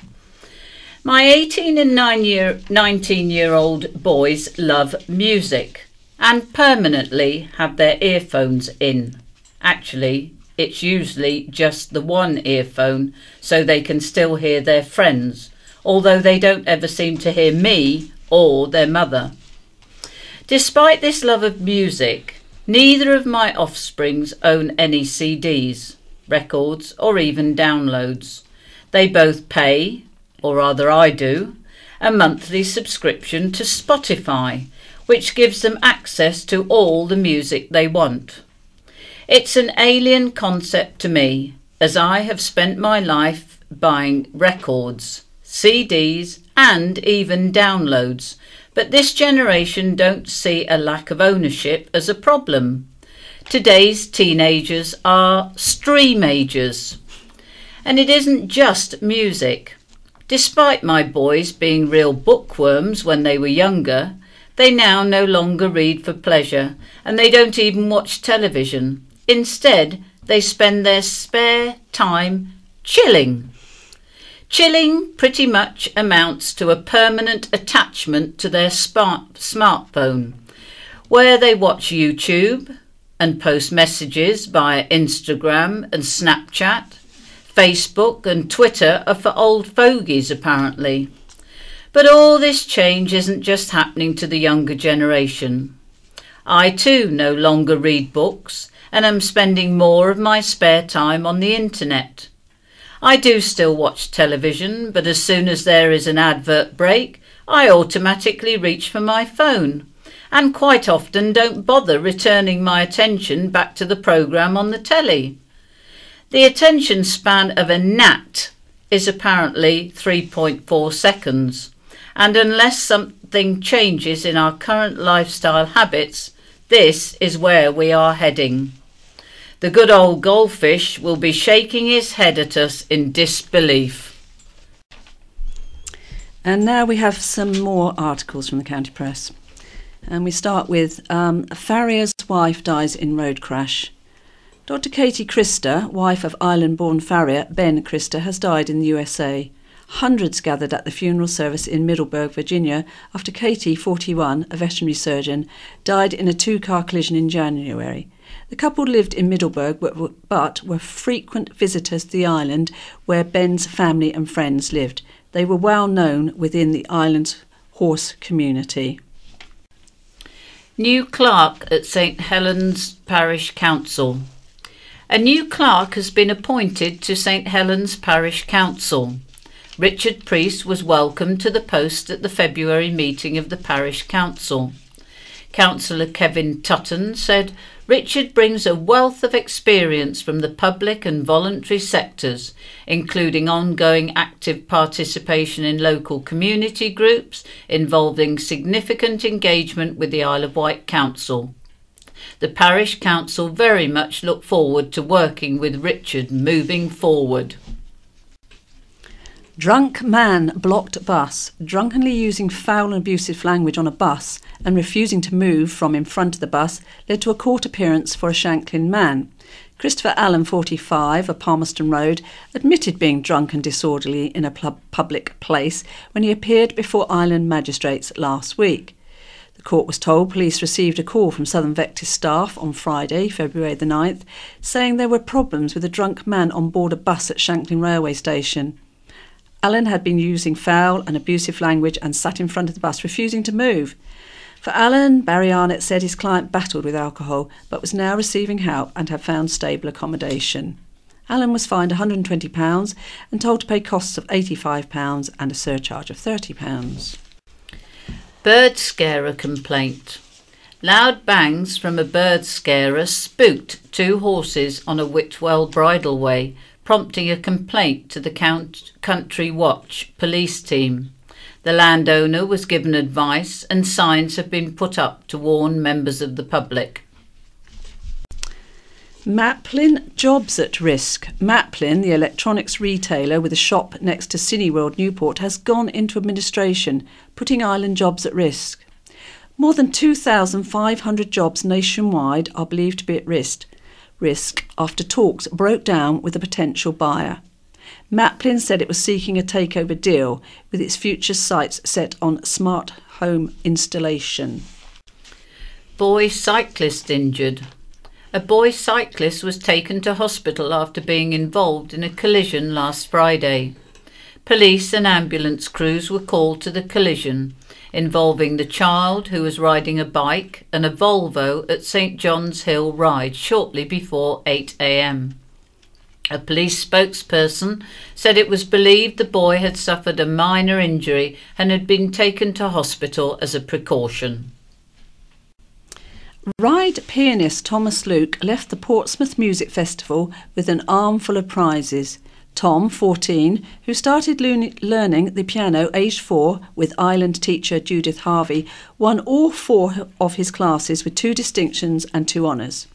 My 18 and 19-year-old boys love music and permanently have their earphones in. Actually, it's usually just the one earphone so they can still hear their friends, although they don't ever seem to hear me or their mother. Despite this love of music, neither of my offsprings own any CDs, records, or even downloads. They both pay, or rather I do, a monthly subscription to Spotify, which gives them access to all the music they want. It's an alien concept to me, as I have spent my life buying records, CDs, and even downloads, but this generation don't see a lack of ownership as a problem. Today's teenagers are streamagers. And it isn't just music. Despite my boys being real bookworms when they were younger, they now no longer read for pleasure, and they don't even watch television. Instead, they spend their spare time chilling. Chilling pretty much amounts to a permanent attachment to their smartphone, where they watch YouTube and post messages via Instagram and Snapchat. Facebook and Twitter are for old fogies, apparently. But all this change isn't just happening to the younger generation. I too no longer read books and am spending more of my spare time on the internet. I do still watch television, but as soon as there is an advert break, I automatically reach for my phone, and quite often don't bother returning my attention back to the programme on the telly. The attention span of a gnat is apparently 3.4 seconds, and unless something changes in our current lifestyle habits, this is where we are heading. The good old goldfish will be shaking his head at us in disbelief. And now we have some more articles from the County Press. And we start with a farrier's wife dies in road crash. Dr. Katie Christer, wife of Ireland-born farrier Ben Christer, has died in the USA. Hundreds gathered at the funeral service in Middleburg, Virginia, after Katie, 41, a veterinary surgeon, died in a two-car collision in January. The couple lived in Middleburg but were frequent visitors to the island where Ben's family and friends lived. They were well known within the island's horse community. New clerk at St Helens Parish Council. A new clerk has been appointed to St Helens Parish Council. Richard Priest was welcomed to the post at the February meeting of the Parish Council. Councillor Kevin Tutton said, "Richard brings a wealth of experience from the public and voluntary sectors, including ongoing active participation in local community groups involving significant engagement with the Isle of Wight Council. The Parish Council very much look forward to working with Richard moving forward." Drunk man blocked bus, drunkenly using foul and abusive language on a bus and refusing to move from in front of the bus led to a court appearance for a Shanklin man. Christopher Allen, 45, of Palmerston Road, admitted being drunk and disorderly in a public place when he appeared before Island magistrates last week. The court was told police received a call from Southern Vectis staff on Friday, February the 9th, saying there were problems with a drunk man on board a bus at Shanklin railway station. Allen had been using foul and abusive language and sat in front of the bus, refusing to move. For Allen, Barry Arnott said his client battled with alcohol but was now receiving help and had found stable accommodation. Allen was fined £120 and told to pay costs of £85 and a surcharge of £30. Bird scarer complaint. Loud bangs from a bird scarer spooked 2 horses on a Whitwell bridleway, prompting a complaint to the Country Watch police team. The landowner was given advice and signs have been put up to warn members of the public. Maplin jobs at risk. Maplin, the electronics retailer with a shop next to Cineworld Newport, has gone into administration, putting island jobs at risk. More than 2,500 jobs nationwide are believed to be at risk after talks broke down with a potential buyer. Maplin said it was seeking a takeover deal with its future sites set on smart home installation. Boy cyclist injured. A boy cyclist was taken to hospital after being involved in a collision last Friday. Police and ambulance crews were called to the collision, involving the child who was riding a bike and a Volvo at St John's Hill Ride shortly before 8 a.m. A police spokesperson said it was believed the boy had suffered a minor injury and had been taken to hospital as a precaution. Ride pianist Thomas Luke left the Portsmouth Music Festival with an armful of prizes. Tom, 14, who started learning the piano aged 4 with island teacher Judith Harvey, won all 4 of his classes with 2 distinctions and 2 honours.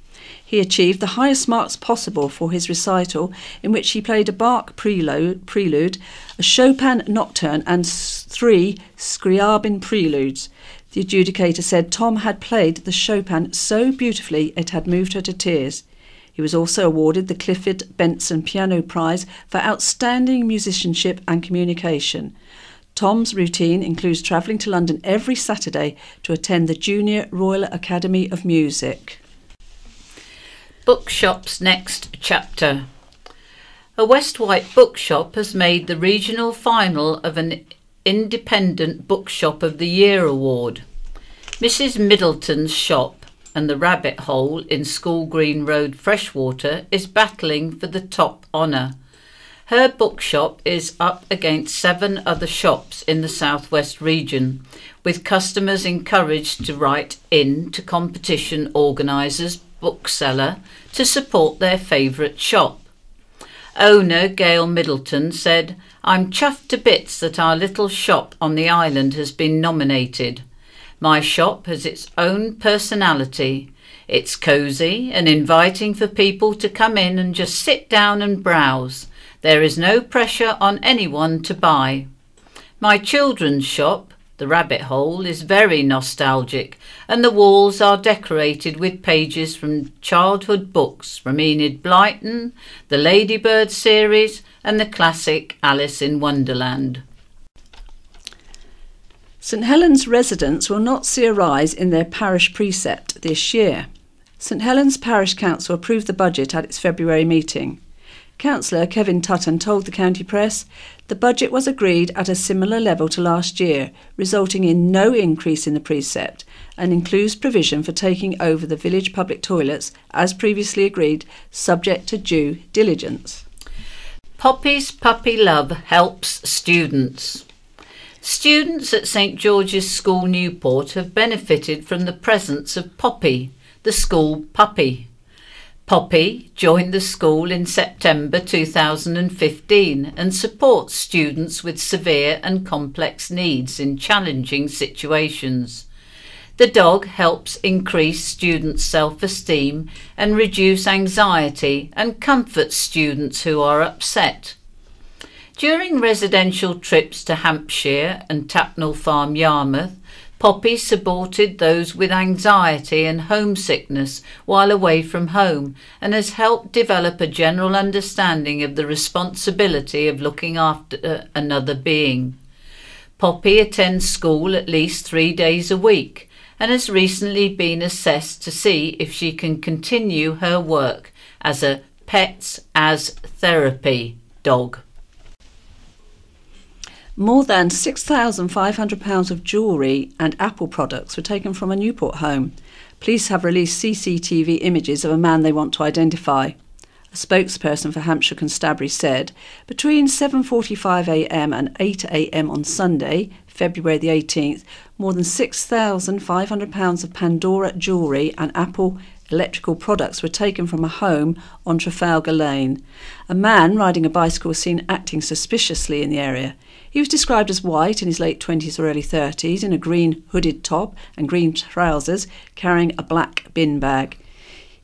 He achieved the highest marks possible for his recital, in which he played a Bach prelude, a Chopin nocturne and 3 Scriabin preludes. The adjudicator said Tom had played the Chopin so beautifully it had moved her to tears. He was also awarded the Clifford Benson Piano Prize for outstanding musicianship and communication. Tom's routine includes travelling to London every Saturday to attend the Junior Royal Academy of Music. Bookshop's next chapter. A West White bookshop has made the regional final of an Independent Bookshop of the Year award. Mrs Middleton's shop and the Rabbit Hole in School Green Road, Freshwater, is battling for the top honour. Her bookshop is up against 7 other shops in the southwest region, with customers encouraged to write in to competition organisers Bookseller to support their favourite shop. Owner Gail Middleton said, "I'm chuffed to bits that our little shop on the island has been nominated. My shop has its own personality. It's cosy and inviting for people to come in and just sit down and browse. There is no pressure on anyone to buy. My children's shop, the Rabbit Hole, is very nostalgic, and the walls are decorated with pages from childhood books from Enid Blyton, the Ladybird series and the classic Alice in Wonderland." St Helens residents will not see a rise in their parish precept this year. St Helens Parish Council approved the budget at its February meeting. Councillor Kevin Tutton told the County Press the budget was agreed at a similar level to last year, resulting in no increase in the precept, and includes provision for taking over the village public toilets as previously agreed, subject to due diligence. Poppy's Puppy Love helps students. Students at St George's School Newport have benefited from the presence of Poppy, the school puppy. Poppy joined the school in September 2015 and supports students with severe and complex needs in challenging situations. The dog helps increase students' self-esteem and reduce anxiety and comforts students who are upset. During residential trips to Hampshire and Tapnell Farm, Yarmouth, Poppy supported those with anxiety and homesickness while away from home and has helped develop a general understanding of the responsibility of looking after another being. Poppy attends school at least 3 days a week and has recently been assessed to see if she can continue her work as a Pets as Therapy dog. More than £6,500 of jewellery and Apple products were taken from a Newport home. Police have released CCTV images of a man they want to identify. A spokesperson for Hampshire Constabulary said, between 7:45am and 8am on Sunday, February the 18th, more than £6,500 of Pandora jewellery and Apple electrical products were taken from a home on Trafalgar Lane. A man riding a bicycle was seen acting suspiciously in the area. He was described as white, in his late 20s or early 30s, in a green hooded top and green trousers, carrying a black bin bag.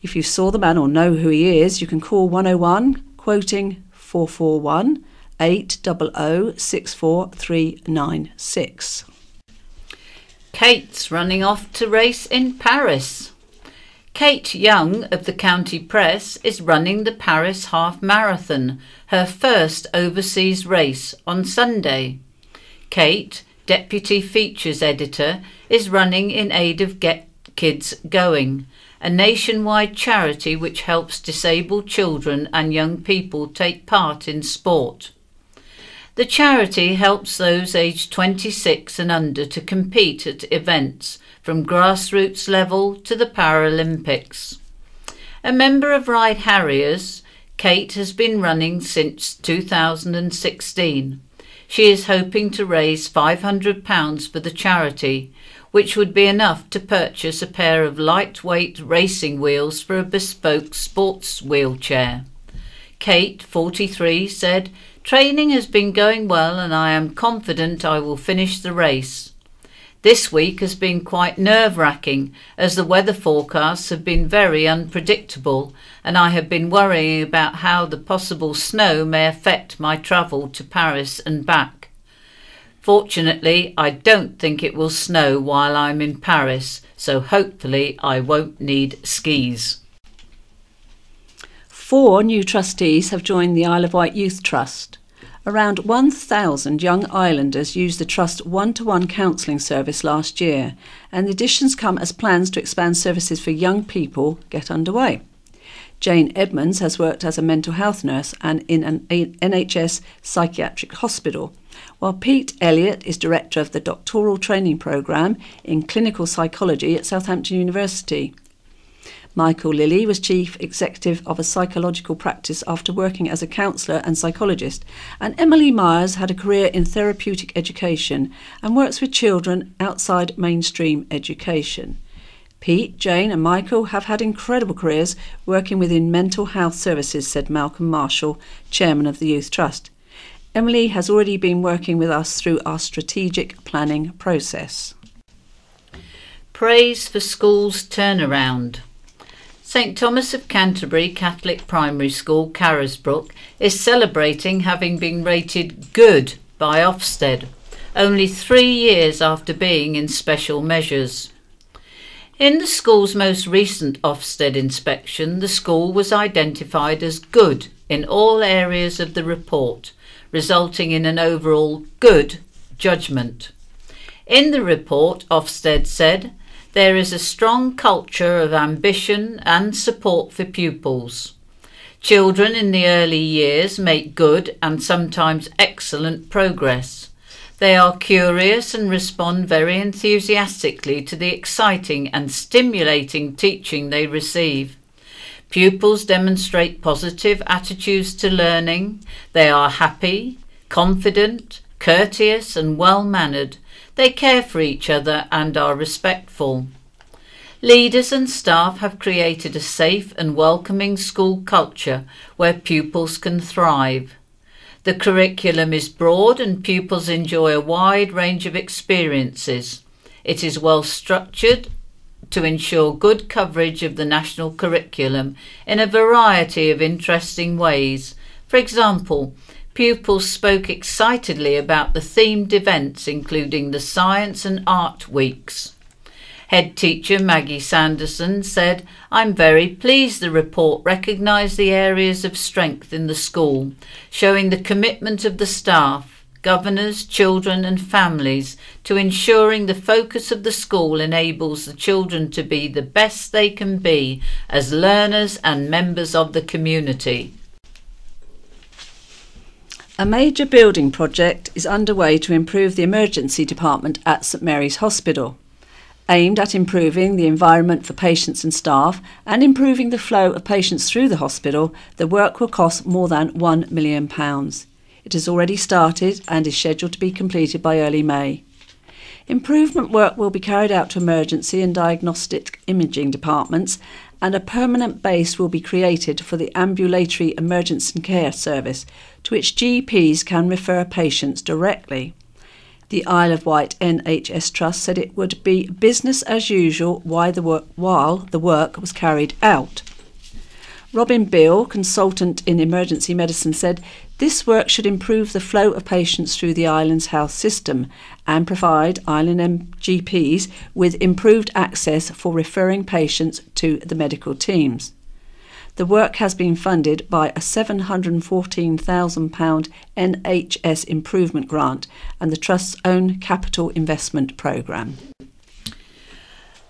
If you saw the man or know who he is, you can call 101, quoting 441 800 64396. Kate's running off to race in Paris. Kate Young of the County Press is running the Paris Half Marathon, her first overseas race, on Sunday. Kate, Deputy Features Editor, is running in aid of Get Kids Going, a nationwide charity which helps disabled children and young people take part in sport. The charity helps those aged 26 and under to compete at events from grassroots level to the Paralympics. A member of Ride Harriers, Kate has been running since 2016. She is hoping to raise £500 for the charity, which would be enough to purchase a pair of lightweight racing wheels for a bespoke sports wheelchair. Kate, 43, said, "Training has been going well and I am confident I will finish the race. This week has been quite nerve-wracking as the weather forecasts have been very unpredictable and I have been worrying about how the possible snow may affect my travel to Paris and back. Fortunately, I don't think it will snow while I'm in Paris, so hopefully I won't need skis." 4 new trustees have joined the Isle of Wight Youth Trust. Around 1,000 young islanders used the Trust one-to-one counselling service last year, and the additions come as plans to expand services for young people get underway. Jane Edmonds has worked as a mental health nurse and in an NHS psychiatric hospital, while Pete Elliott is director of the doctoral training programme in clinical psychology at Southampton University. Michael Lilly was chief executive of a psychological practice after working as a counsellor and psychologist, and Emily Myers had a career in therapeutic education and works with children outside mainstream education. Pete, Jane and Michael have had incredible careers working within mental health services, said Malcolm Marshall, chairman of the Youth Trust. Emily has already been working with us through our strategic planning process. Praise for schools turnaround. St Thomas of Canterbury Catholic Primary School, Carisbrooke, is celebrating having been rated good by Ofsted, only 3 years after being in special measures. In the school's most recent Ofsted inspection, the school was identified as good in all areas of the report, resulting in an overall good judgment. In the report, Ofsted said, "There is a strong culture of ambition and support for pupils. Children in the early years make good and sometimes excellent progress. They are curious and respond very enthusiastically to the exciting and stimulating teaching they receive. Pupils demonstrate positive attitudes to learning. They are happy, confident, courteous and well-mannered. They care for each other and are respectful. Leaders and staff have created a safe and welcoming school culture where pupils can thrive. The curriculum is broad and pupils enjoy a wide range of experiences. It is well structured to ensure good coverage of the national curriculum in a variety of interesting ways. For example, pupils spoke excitedly about the themed events, including the Science and Art Weeks. Head teacher Maggie Sanderson said, "I'm very pleased the report recognised the areas of strength in the school, showing the commitment of the staff, governors, children and families to ensuring the focus of the school enables the children to be the best they can be as learners and members of the community." A major building project is underway to improve the emergency department at St Mary's Hospital. Aimed at improving the environment for patients and staff and improving the flow of patients through the hospital, the work will cost more than £1 million. It has already started and is scheduled to be completed by early May. Improvement work will be carried out to emergency and diagnostic imaging departments, and a permanent base will be created for the ambulatory emergency care service, to which GPs can refer patients directly. The Isle of Wight NHS Trust said it would be business as usual while the work was carried out. Robin Beale, consultant in emergency medicine, said this work should improve the flow of patients through the island's health system and provide island GPs with improved access for referring patients to the medical teams. The work has been funded by a £714,000 NHS improvement grant and the Trust's own capital investment programme.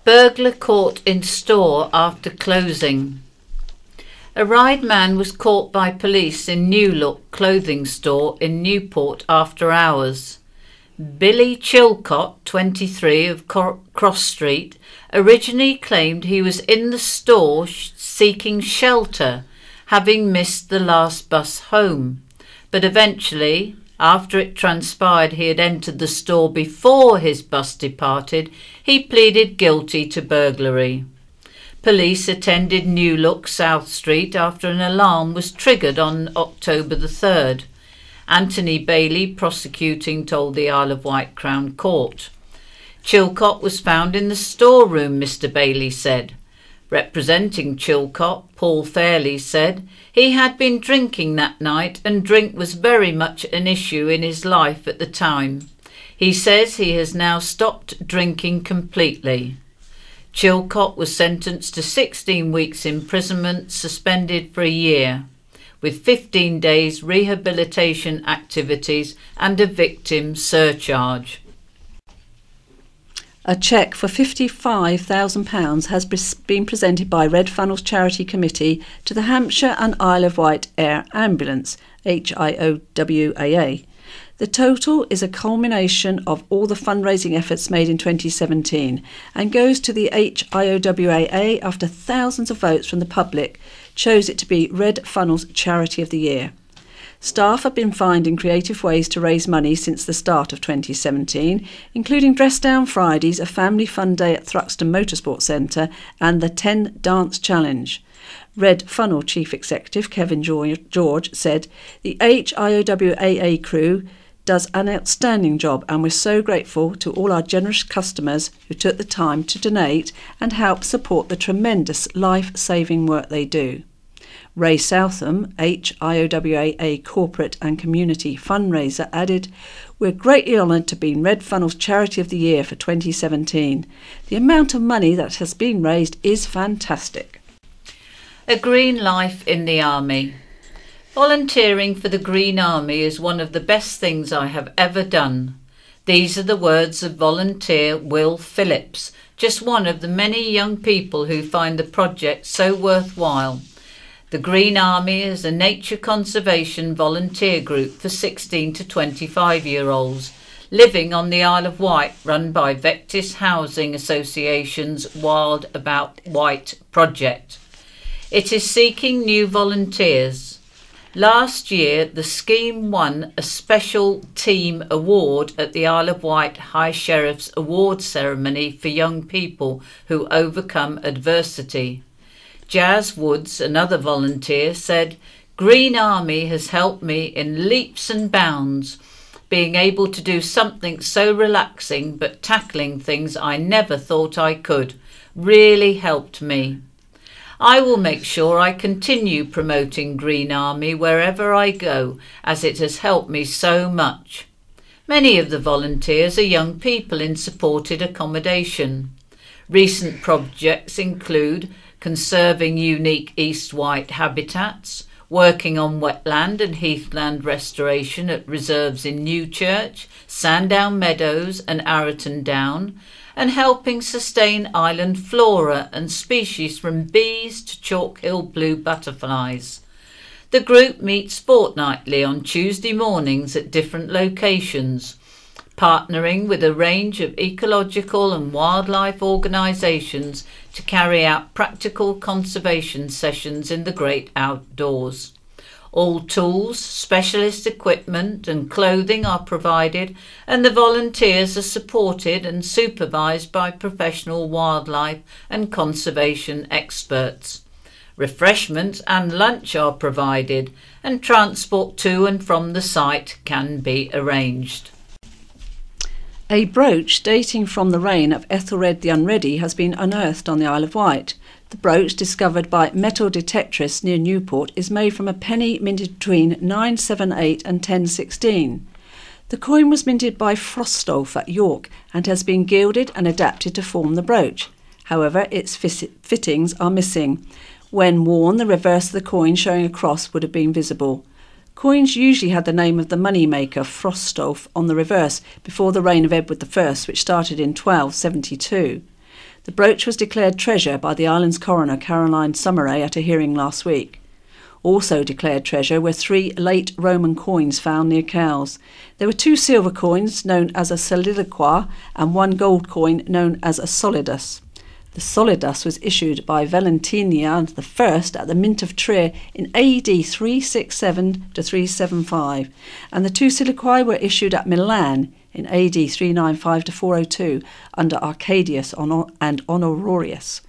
Burglar caught in store after closing. A Ryde man was caught by police in New Look clothing store in Newport after hours. Billy Chilcott, 23, of Cross Street, originally claimed he was in the store seeking shelter, having missed the last bus home. But eventually, after it transpired he had entered the store before his bus departed, he pleaded guilty to burglary. Police attended New Look South Street after an alarm was triggered on October the 3rd. Anthony Bailey, prosecuting, told the Isle of Wight Crown Court. Chilcott was found in the storeroom, Mr Bailey said. Representing Chilcott, Paul Fairley said he had been drinking that night and drink was very much an issue in his life at the time. He says he has now stopped drinking completely. Chilcott was sentenced to 16 weeks imprisonment, suspended for a year, with 15 days rehabilitation activities and a victim surcharge. A cheque for £55,000 has been presented by Red Funnels Charity Committee to the Hampshire and Isle of Wight Air Ambulance, HIOWAA. The total is a culmination of all the fundraising efforts made in 2017 and goes to the HIOWAA after thousands of votes from the public chose it to be Red Funnels Charity of the Year. Staff have been finding creative ways to raise money since the start of 2017, including Dress Down Fridays, a family fun day at Thruxton Motorsport Centre, and the 10 Dance Challenge. Red Funnel Chief Executive Kevin George said, "The HIOWAA crew does an outstanding job and we're so grateful to all our generous customers who took the time to donate and help support the tremendous life-saving work they do." Ray Southam, HIOWAA Corporate and Community Fundraiser, added, "We're greatly honoured to be Red Funnels Charity of the Year for 2017. The amount of money that has been raised is fantastic." A green life in the Army. Volunteering for the Green Army is one of the best things I have ever done. These are the words of volunteer Will Phillips, just one of the many young people who find the project so worthwhile. The Green Army is a nature conservation volunteer group for 16 to 25-year-olds living on the Isle of Wight, run by Vectis Housing Association's Wild About Wight project. It is seeking new volunteers. Last year, the scheme won a special team award at the Isle of Wight High Sheriff's Award ceremony for young people who overcome adversity. Jazz Woods, another volunteer, said, "Green Army has helped me in leaps and bounds, being able to do something so relaxing but tackling things I never thought I could really helped me. I will make sure I continue promoting Green Army wherever I go, as it has helped me so much." Many of the volunteers are young people in supported accommodation. Recent projects include conserving unique East Wight habitats, working on wetland and heathland restoration at reserves in Newchurch, Sandown Meadows and Arreton Down, and helping sustain island flora and species from bees to Chalk Hill blue butterflies. The group meets fortnightly on Tuesday mornings at different locations. partnering with a range of ecological and wildlife organisations to carry out practical conservation sessions in the great outdoors. All tools, specialist equipment and clothing are provided, and the volunteers are supported and supervised by professional wildlife and conservation experts. Refreshments and lunch are provided, and transport to and from the site can be arranged. A brooch dating from the reign of Ethelred the Unready has been unearthed on the Isle of Wight. The brooch, discovered by metal detectorists near Newport, is made from a penny minted between 978 and 1016. The coin was minted by Frostulf at York and has been gilded and adapted to form the brooch. However, its fittings are missing. When worn, the reverse of the coin showing a cross would have been visible. Coins usually had the name of the money-maker Frostulf on the reverse before the reign of Edward I, which started in 1272. The brooch was declared treasure by the island's coroner Caroline Summeray at a hearing last week. Also declared treasure were 3 late Roman coins found near Cowes. There were 2 silver coins known as a soliloquy and 1 gold coin known as a solidus. The solidus was issued by Valentinian I at the Mint of Trier in AD 367 to 375, and the 2 soliloquy were issued at Milan in AD 395 to 402 under Arcadius and Honorius.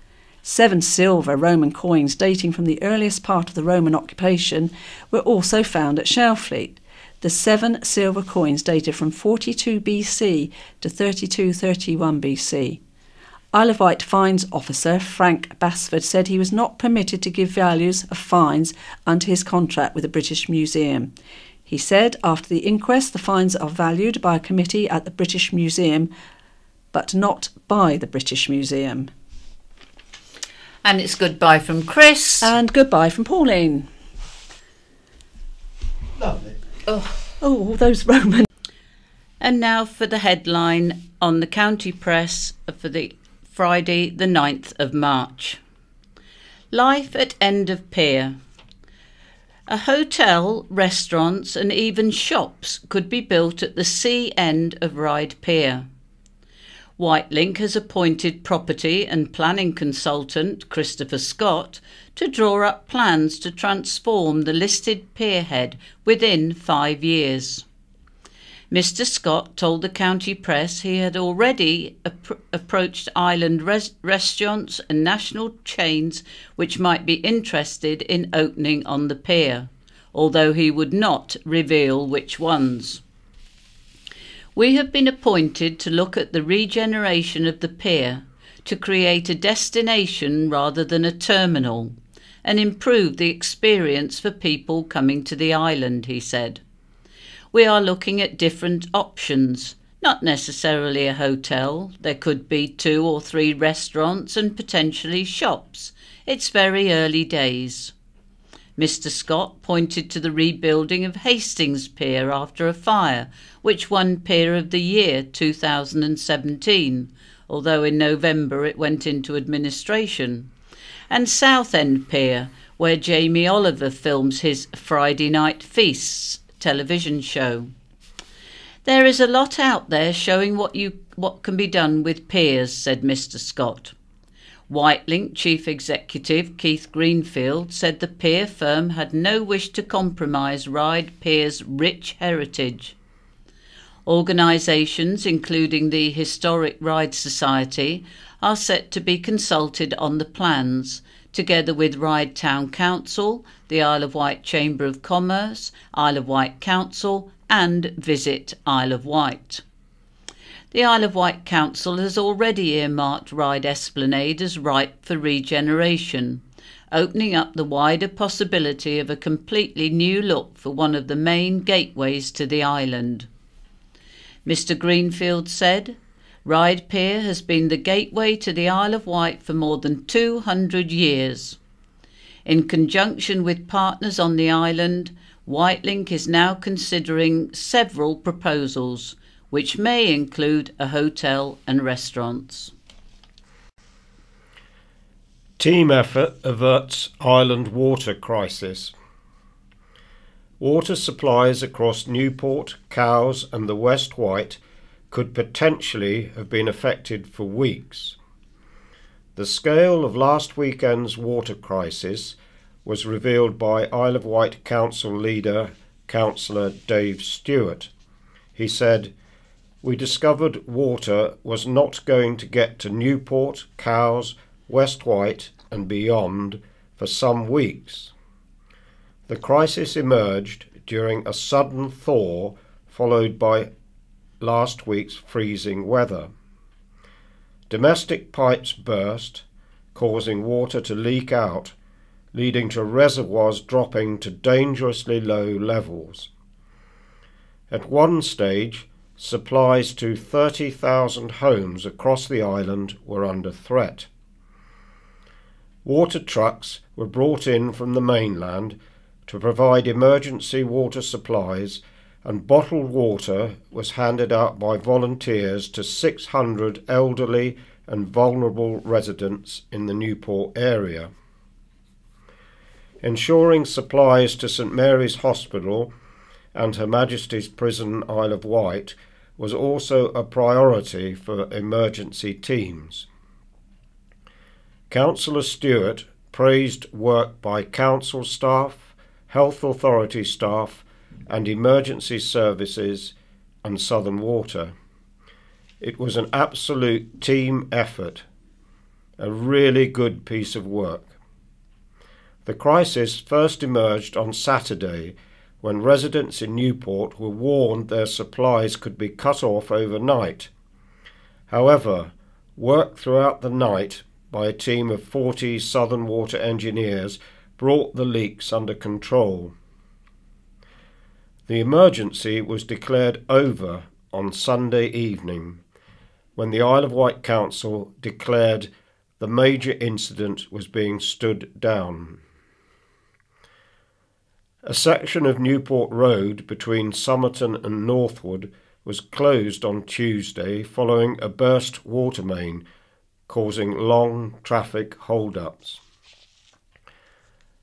7 silver Roman coins dating from the earliest part of the Roman occupation were also found at Shelfleet. The 7 silver coins dated from 42 BC to 3231 BC. Isle of Wight fines officer Frank Basford said he was not permitted to give values of fines under his contract with the British Museum. He said after the inquest the fines are valued by a committee at the British Museum, but not by the British Museum. And it's goodbye from Chris. And goodbye from Pauline. Lovely. Oh, those Roman. And now for the headline on the county press for the Friday the 9th of March. Life at End of Pier. A hotel, restaurants and even shops could be built at the sea end of Ryde Pier. Whitelink has appointed property and planning consultant Christopher Scott to draw up plans to transform the listed pierhead within 5 years. Mr. Scott told the county press he had already approached island restaurants and national chains which might be interested in opening on the pier, although he would not reveal which ones. We have been appointed to look at the regeneration of the pier, to create a destination rather than a terminal, and improve the experience for people coming to the island, he said. We are looking at different options, not necessarily a hotel. There could be 2 or 3 restaurants and potentially shops. It's very early days. Mr. Scott pointed to the rebuilding of Hastings Pier after a fire, which won Pier of the Year 2017, although in November it went into administration, and Southend Pier, where Jamie Oliver films his Friday Night Feasts television show. There is a lot out there showing what can be done with piers, said Mr. Scott. Whitelink Chief Executive Keith Greenfield said the pier firm had no wish to compromise Ryde Pier's rich heritage. Organisations, including the Historic Ryde Society, are set to be consulted on the plans, together with Ryde Town Council, the Isle of Wight Chamber of Commerce, Isle of Wight Council and Visit Isle of Wight. The Isle of Wight Council has already earmarked Ryde Esplanade as ripe for regeneration, opening up the wider possibility of a completely new look for one of the main gateways to the island. Mr. Greenfield said, Ryde Pier has been the gateway to the Isle of Wight for more than 200 years. In conjunction with partners on the island, Whitelink is now considering several proposals, which may include a hotel and restaurants. Team effort averts island water crisis. Water supplies across Newport, Cowes and the West Wight could potentially have been affected for weeks. The scale of last weekend's water crisis was revealed by Isle of Wight Council leader, Councillor Dave Stewart. He said, "We discovered water was not going to get to Newport, Cowes, West Wight and beyond for some weeks. The crisis emerged during a sudden thaw followed by last week's freezing weather. Domestic pipes burst, causing water to leak out, leading to reservoirs dropping to dangerously low levels. At one stage, supplies to 30,000 homes across the island were under threat. Water trucks were brought in from the mainland to provide emergency water supplies, and bottled water was handed out by volunteers to 600 elderly and vulnerable residents in the Newport area. Ensuring supplies to St Mary's Hospital and Her Majesty's Prison Isle of Wight was also a priority for emergency teams. Councillor Stewart praised work by council staff, health authority staff and emergency services and Southern Water. It was an absolute team effort, a really good piece of work. The crisis first emerged on Saturday when residents in Newport were warned their supplies could be cut off overnight. However, work throughout the night by a team of 40 Southern Water engineers brought the leaks under control. The emergency was declared over on Sunday evening when the Isle of Wight Council declared the major incident was being stood down. A section of Newport Road between Somerton and Northwood was closed on Tuesday following a burst water main, causing long traffic hold-ups.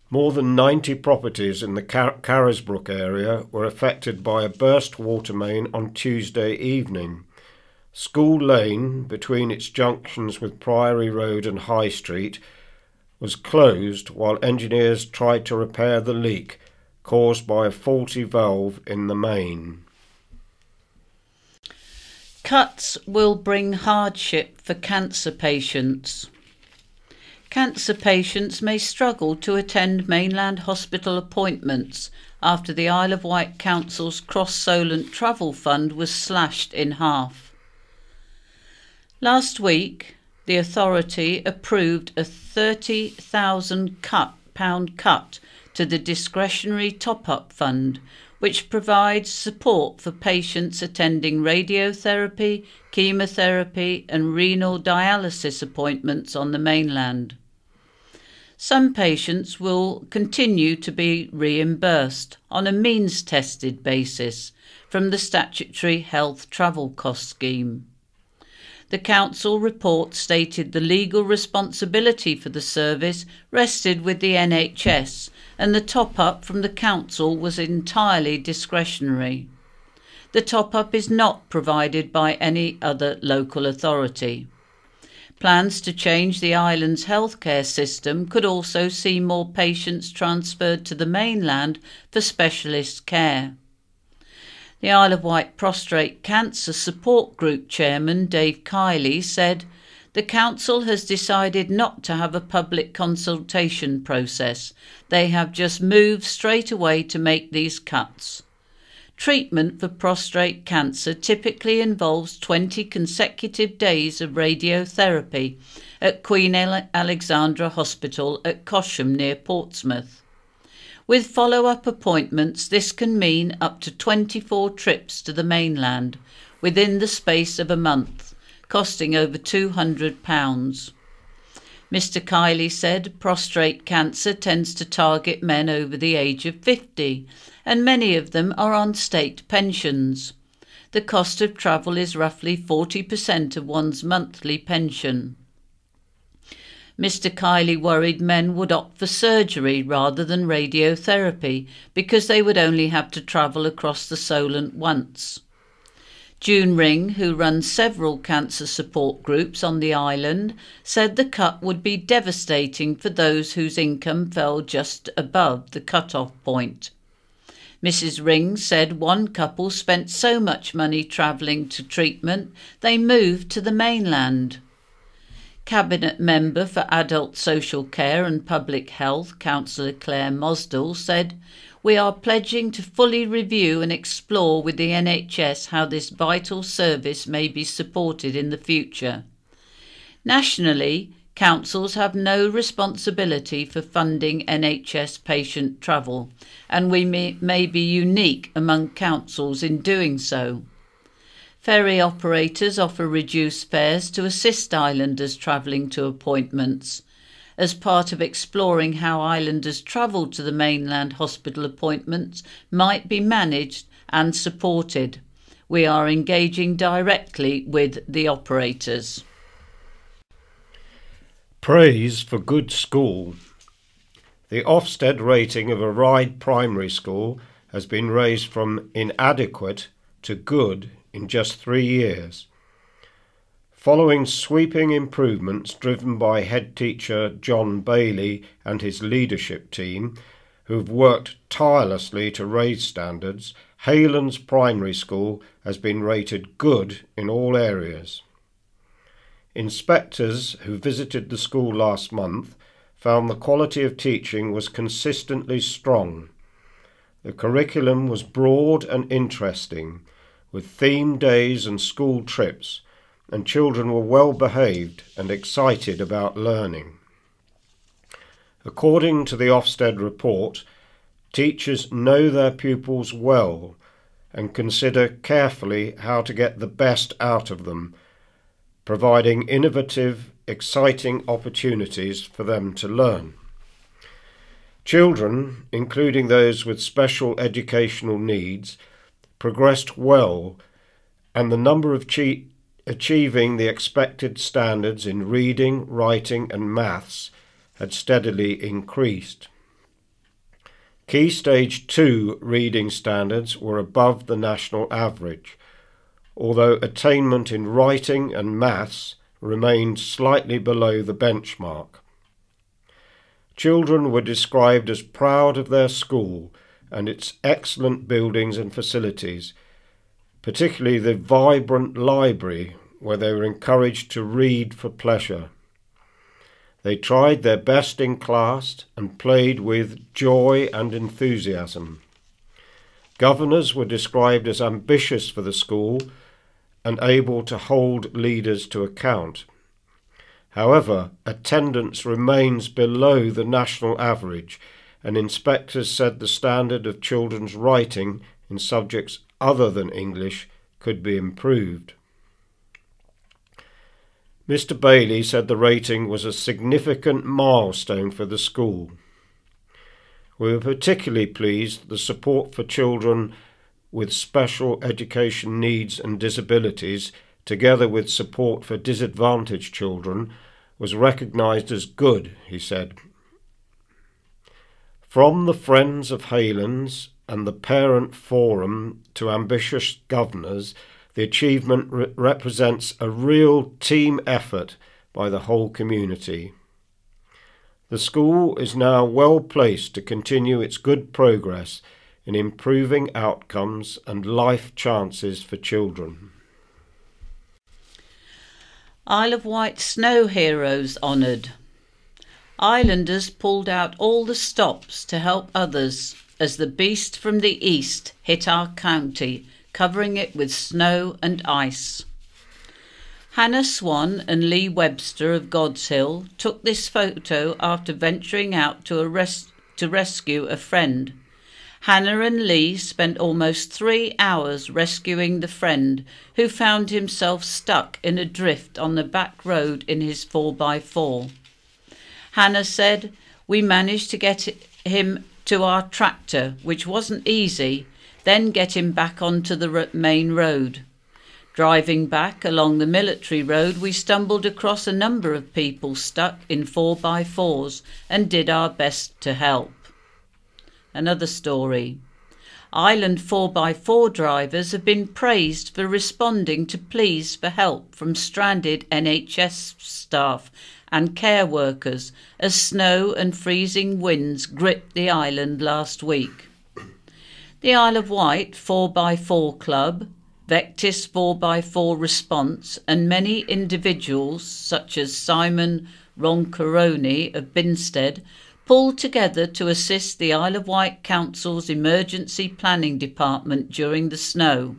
More than 90 properties in the Carisbrooke area were affected by a burst water main on Tuesday evening. School Lane, between its junctions with Priory Road and High Street, was closed while engineers tried to repair the leak caused by a faulty valve in the main. Cuts will bring hardship for cancer patients. Cancer patients may struggle to attend mainland hospital appointments after the Isle of Wight Council's Cross Solent Travel Fund was slashed in half. Last week, the authority approved a £30,000 cut to the discretionary top-up fund, which provides support for patients attending radiotherapy, chemotherapy and renal dialysis appointments on the mainland. Some patients will continue to be reimbursed on a means-tested basis from the statutory health travel cost scheme. The council report stated the legal responsibility for the service rested with the NHS, and the top-up from the council was entirely discretionary. The top-up is not provided by any other local authority. Plans to change the island's healthcare system could also see more patients transferred to the mainland for specialist care. The Isle of Wight Prostate Cancer Support Group Chairman Dave Kiley said, "The council has decided not to have a public consultation process. They have just moved straight away to make these cuts. Treatment for prostate cancer typically involves 20 consecutive days of radiotherapy at Queen Alexandra Hospital at Cosham near Portsmouth. With follow-up appointments, this can mean up to 24 trips to the mainland within the space of a month, costing over £200. Mr. Kiley said prostate cancer tends to target men over the age of 50, and many of them are on state pensions. The cost of travel is roughly 40% of one's monthly pension. Mr. Kiley worried men would opt for surgery rather than radiotherapy because they would only have to travel across the Solent once. June Ring, who runs several cancer support groups on the island, said the cut would be devastating for those whose income fell just above the cut-off point. Mrs. Ring said one couple spent so much money travelling to treatment they moved to the mainland. Cabinet Member for Adult Social Care and Public Health, Councillor Claire Mosdell, said, "We are pledging to fully review and explore with the NHS how this vital service may be supported in the future. Nationally, councils have no responsibility for funding NHS patient travel, and we may be unique among councils in doing so. Ferry operators offer reduced fares to assist islanders travelling to appointments. As part of exploring how islanders travel to the mainland hospital appointments might be managed and supported, we are engaging directly with the operators." Praise for good school. The Ofsted rating of a Ryde primary school has been raised from inadequate to good in just 3 years. Following sweeping improvements driven by head teacher John Bailey and his leadership team, who have worked tirelessly to raise standards, Haylands Primary School has been rated good in all areas. Inspectors who visited the school last month found the quality of teaching was consistently strong. The curriculum was broad and interesting, with theme days and school trips, and children were well behaved and excited about learning. According to the Ofsted report, teachers know their pupils well and consider carefully how to get the best out of them, providing innovative, exciting opportunities for them to learn. Children, including those with special educational needs, progressed well, and the number of achieving the expected standards in reading, writing and maths had steadily increased. Key Stage 2 reading standards were above the national average, although attainment in writing and maths remained slightly below the benchmark. Children were described as proud of their school and its excellent buildings and facilities, particularly the vibrant library where they were encouraged to read for pleasure. They tried their best in class and played with joy and enthusiasm. Governors were described as ambitious for the school and able to hold leaders to account. However, attendance remains below the national average, and inspectors said the standard of children's writing in subjects other than English could be improved. Mr. Bailey said the rating was a significant milestone for the school. We were particularly pleased the support for children with special education needs and disabilities, together with support for disadvantaged children, was recognised as good, he said. From the Friends of Haylands and the Parent Forum to ambitious governors, the achievement represents a real team effort by the whole community. The school is now well placed to continue its good progress in improving outcomes and life chances for children. Isle of Wight Snow Heroes honoured. Islanders pulled out all the stops to help others as the beast from the east hit our county, covering it with snow and ice. Hannah Swan and Lee Webster of God's Hill took this photo after venturing out to rescue a friend. Hannah and Lee spent almost 3 hours rescuing the friend, who found himself stuck in a drift on the back road in his 4x4. Hannah said, "We managed to get him to our tractor, which wasn't easy, then get him back onto the main road. Driving back along the military road, we stumbled across a number of people stuck in 4x4s and did our best to help." Another story. Island 4x4 drivers have been praised for responding to pleas for help from stranded NHS staff and care workers as snow and freezing winds gripped the island last week. The Isle of Wight 4x4 Club, Vectis 4x4 Response and many individuals such as Simon Roncaroni of Binstead pulled together to assist the Isle of Wight Council's Emergency Planning Department during the snow.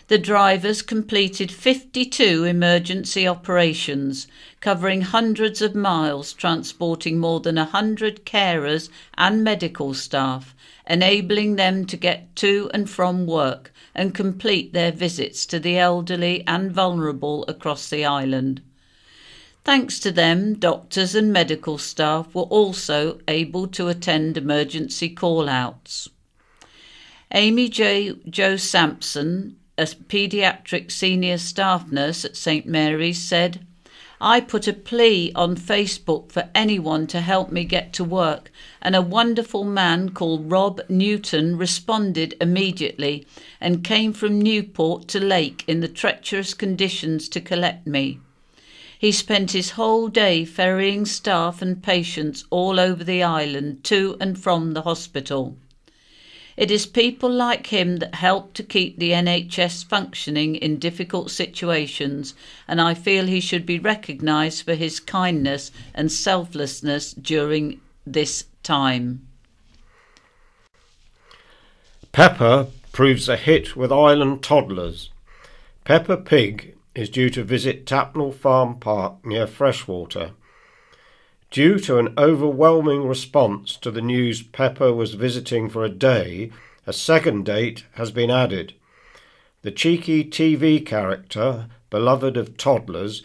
The drivers completed 52 emergency operations, covering hundreds of miles, transporting more than 100 carers and medical staff, enabling them to get to and from work and complete their visits to the elderly and vulnerable across the island. Thanks to them, doctors and medical staff were also able to attend emergency call-outs. Amy Jo Sampson, a paediatric senior staff nurse at St Mary's, said, "I put a plea on Facebook for anyone to help me get to work, and a wonderful man called Rob Newton responded immediately and came from Newport to Lake in the treacherous conditions to collect me. He spent his whole day ferrying staff and patients all over the island to and from the hospital. It is people like him that help to keep the NHS functioning in difficult situations, and I feel he should be recognised for his kindness and selflessness during this time." Peppa proves a hit with island toddlers. Peppa Pig is due to visit Tapnell Farm Park near Freshwater. Due to an overwhelming response to the news Peppa was visiting for a day, a second date has been added. The cheeky TV character, beloved of toddlers,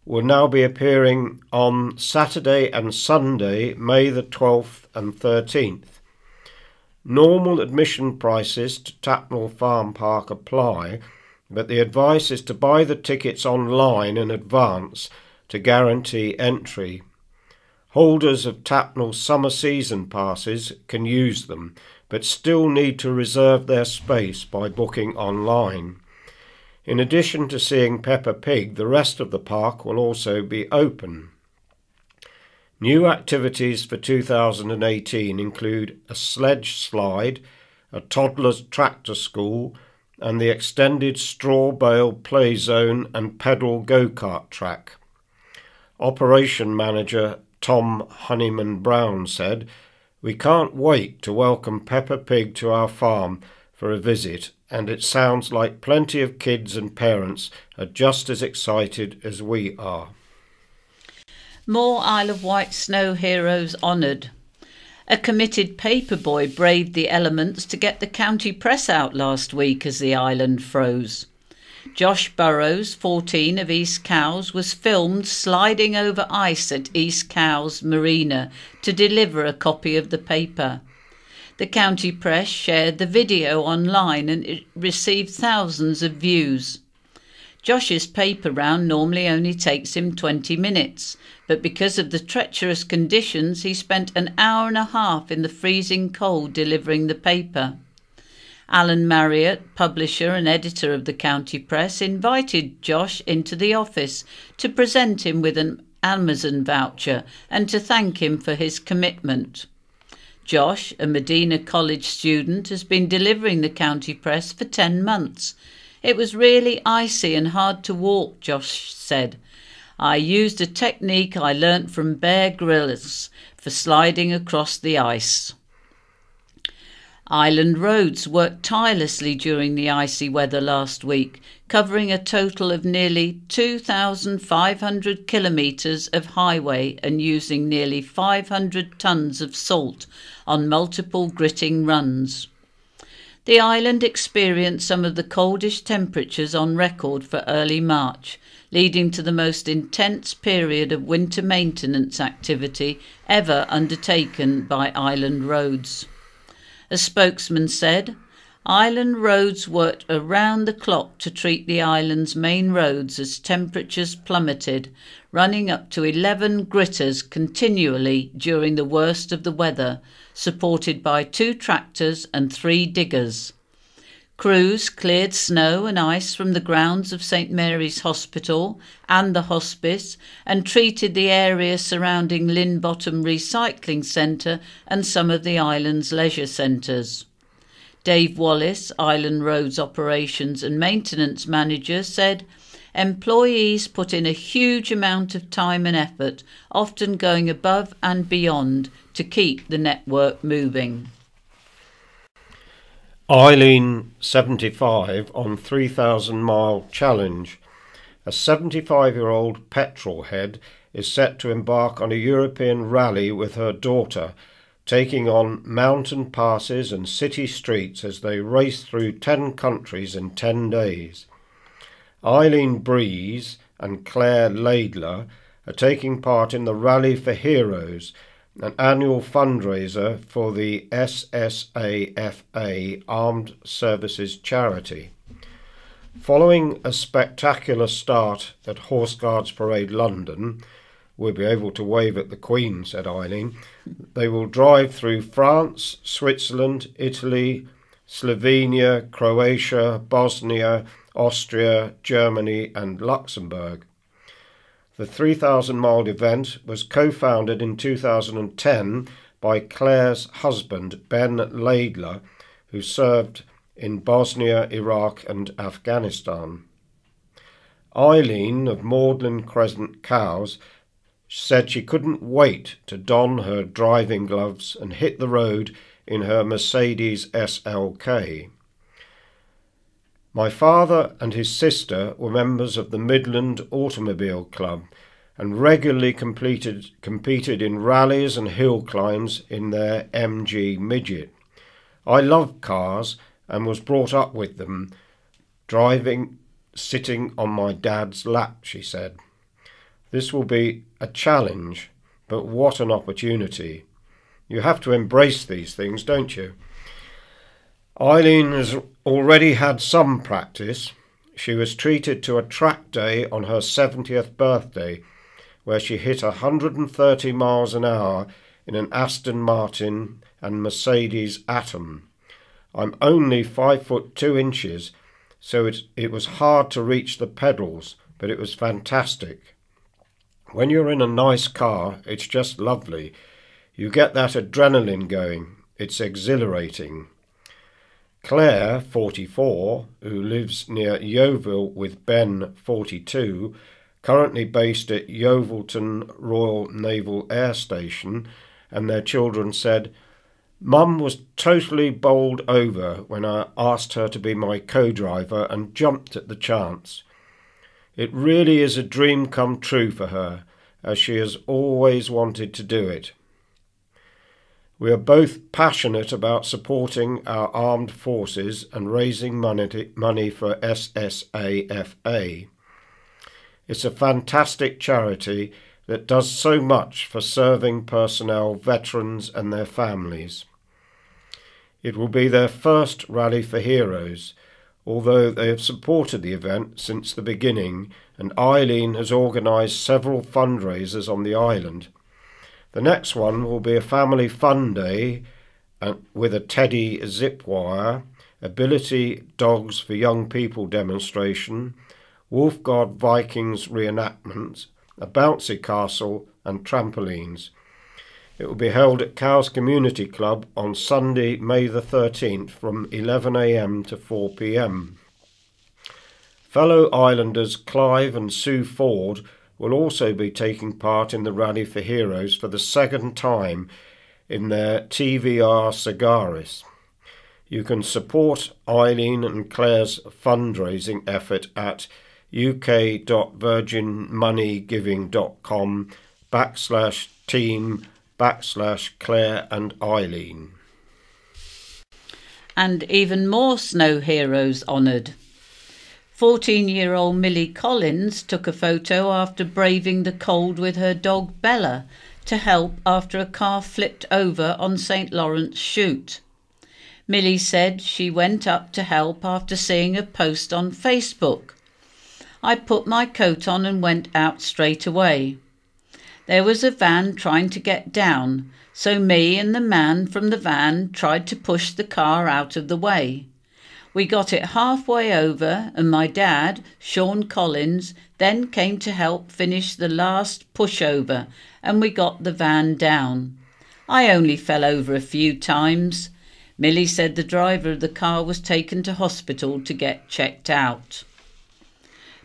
will now be appearing on Saturday and Sunday, May the 12th and 13th. Normal admission prices to Tapnell Farm Park apply, but the advice is to buy the tickets online in advance to guarantee entry. Holders of Tapnell summer season passes can use them, but still need to reserve their space by booking online. In addition to seeing Peppa Pig, the rest of the park will also be open. New activities for 2018 include a sledge slide, a toddler's tractor school, and the extended straw bale play zone and pedal go-kart track. Operation Manager Tom Honeyman-Brown said, "We can't wait to welcome Peppa Pig to our farm for a visit, and it sounds like plenty of kids and parents are just as excited as we are." More Isle of Wight snow heroes honoured. A committed paperboy braved the elements to get the county press out last week as the island froze. Josh Burrows, 14, of East Cowes, was filmed sliding over ice at East Cowes Marina to deliver a copy of the paper. The county press shared the video online and it received thousands of views. Josh's paper round normally only takes him 20 minutes, but because of the treacherous conditions, he spent an hour and a half in the freezing cold delivering the paper. Alan Marriott, publisher and editor of the county press, invited Josh into the office to present him with an Amazon voucher and to thank him for his commitment. Josh, a Medina College student, has been delivering the county press for 10 months. "It was really icy and hard to walk," Josh said. "I used a technique I learnt from Bear Grylls for sliding across the ice." Island Roads worked tirelessly during the icy weather last week, covering a total of nearly 2,500 kilometres of highway and using nearly 500 tonnes of salt on multiple gritting runs. The island experienced some of the coldest temperatures on record for early March, leading to the most intense period of winter maintenance activity ever undertaken by Island Roads. A spokesman said, Island Roads worked around the clock to treat the island's main roads as temperatures plummeted, running up to 11 gritters continually during the worst of the weather, supported by 2 tractors and 3 diggers. Crews cleared snow and ice from the grounds of St Mary's Hospital and the hospice and treated the area surrounding Lynn Bottom Recycling Centre and some of the island's leisure centres. Dave Wallace, Island Roads Operations and Maintenance Manager, said employees put in a huge amount of time and effort, often going above and beyond to keep the network moving. Eileen, 75, on 3,000 Mile Challenge. A 75-year-old petrol head is set to embark on a European rally with her daughter, taking on mountain passes and city streets as they race through 10 countries in 10 days. Eileen Breeze and Claire Laidler are taking part in the Rally for Heroes, an annual fundraiser for the SSAFA Armed Services Charity. Following a spectacular start at Horse Guards Parade London, we'll be able to wave at the Queen, said Eileen. They will drive through France, Switzerland, Italy, Slovenia, Croatia, Bosnia, Austria, Germany and Luxembourg. The 3,000-mile event was co-founded in 2010 by Claire's husband, Ben Laidler, who served in Bosnia, Iraq and Afghanistan. Eileen of Magdalen Crescent Cows said she couldn't wait to don her driving gloves and hit the road in her Mercedes SLK. My father and his sister were members of the Midland Automobile Club and regularly competed in rallies and hill climbs in their MG Midget. I loved cars and was brought up with them, driving, sitting on my dad's lap, she said. This will be a challenge, but what an opportunity. You have to embrace these things, don't you? Eileen has already had some practice. She was treated to a track day on her 70th birthday, where she hit 130 miles an hour in an Aston Martin and Mercedes Atom. I'm only 5'2", so it was hard to reach the pedals, but it was fantastic. When you're in a nice car, it's just lovely. You get that adrenaline going. It's exhilarating. Claire, 44, who lives near Yeovil with Ben, 42, currently based at Yeovilton Royal Naval Air Station, and their children said, Mum was totally bowled over when I asked her to be my co-driver and jumped at the chance. It really is a dream come true for her, as she has always wanted to do it. We are both passionate about supporting our armed forces and raising money for SSAFA. It's a fantastic charity that does so much for serving personnel, veterans and their families. It will be their first Rally for Heroes, although they have supported the event since the beginning, and Eileen has organised several fundraisers on the island. The next one will be a family fun day with a teddy zip wire, ability dogs for young people demonstration, Wolfguard Vikings reenactments, a bouncy castle and trampolines. It will be held at Cowes Community Club on Sunday, May the 13th from 11 a.m. to 4 p.m. Fellow Islanders Clive and Sue Ford will also be taking part in the Rally for Heroes for the second time in their TVR Cigaris. You can support Eileen and Claire's fundraising effort at uk.virginmoneygiving.com/team/Claire and Eileen. And even more snow heroes honoured. 14-year-old Millie Collins took a photo after braving the cold with her dog Bella to help after a car flipped over on St Lawrence Shoot. Millie said she went up to help after seeing a post on Facebook. I put my coat on and went out straight away. There was a van trying to get down, so me and the man from the van tried to push the car out of the way. We got it halfway over and my dad, Sean Collins, then came to help finish the last pushover and we got the van down. I only fell over a few times. Millie said the driver of the car was taken to hospital to get checked out.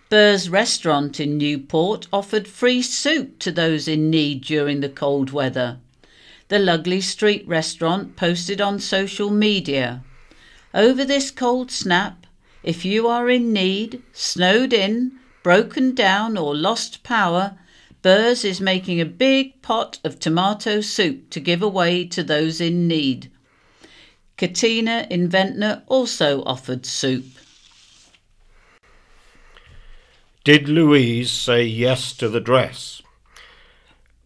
Burr's restaurant in Newport offered free soup to those in need during the cold weather. The Lugley Street restaurant posted on social media, "Over this cold snap, if you are in need, snowed in, broken down or lost power, Burr's is making a big pot of tomato soup to give away to those in need." Katina in Ventnor also offered soup. Did Louise say yes to the dress?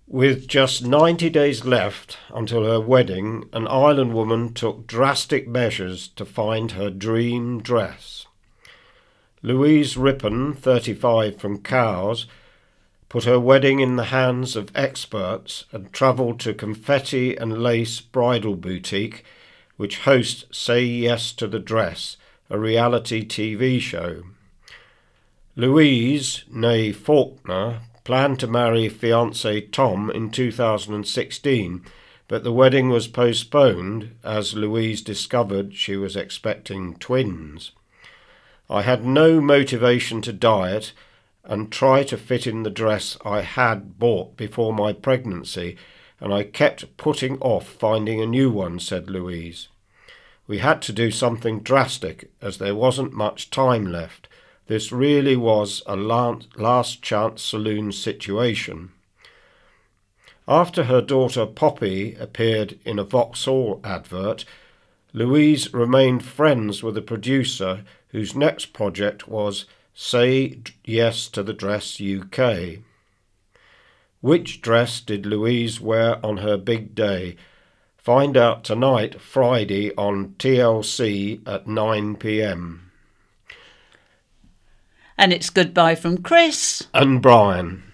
With just 90 days left until her wedding, an Ireland woman took drastic measures to find her dream dress. Louise Rippon, 35, from Cowes, put her wedding in the hands of experts and travelled to Confetti and Lace Bridal Boutique, which hosts Say Yes to the Dress, a reality TV show. Louise, née Faulkner, planned to marry fiancé Tom in 2016, but the wedding was postponed as Louise discovered she was expecting twins. "I had no motivation to diet and try to fit in the dress I had bought before my pregnancy, and I kept putting off finding a new one," said Louise. "We had to do something drastic as there wasn't much time left. This really was a last chance saloon situation." After her daughter Poppy appeared in a Vauxhall advert, Louise remained friends with a producer whose next project was Say Yes to the Dress UK. Which dress did Louise wear on her big day? Find out tonight, Friday, on TLC at 9 p.m. And it's goodbye from Chris and Brian.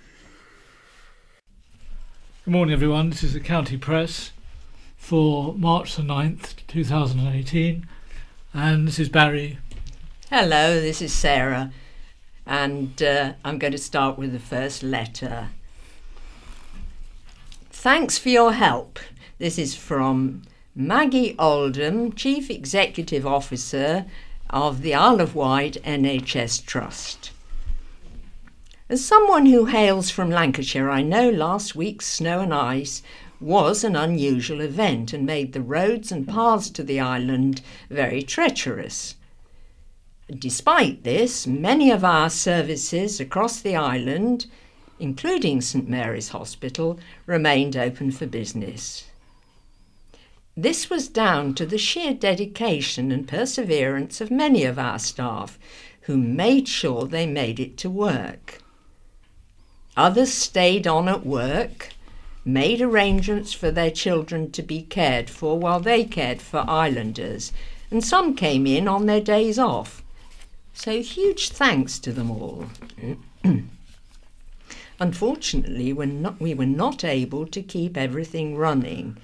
Good morning, everyone. This is the County Press for March the 9th, 2018. And this is Barry. Hello, this is Sarah. And I'm going to start with the first letter. Thanks for your help. This is from Maggie Oldham, Chief Executive Officer of the Isle of Wight NHS Trust. As someone who hails from Lancashire, I know last week's snow and ice was an unusual event and made the roads and paths to the island very treacherous. Despite this, many of our services across the island, including St Mary's Hospital, remained open for business. This was down to the sheer dedication and perseverance of many of our staff, who made sure they made it to work. Others stayed on at work, made arrangements for their children to be cared for while they cared for islanders, and some came in on their days off. So huge thanks to them all. Unfortunately, we were not able to keep everything running,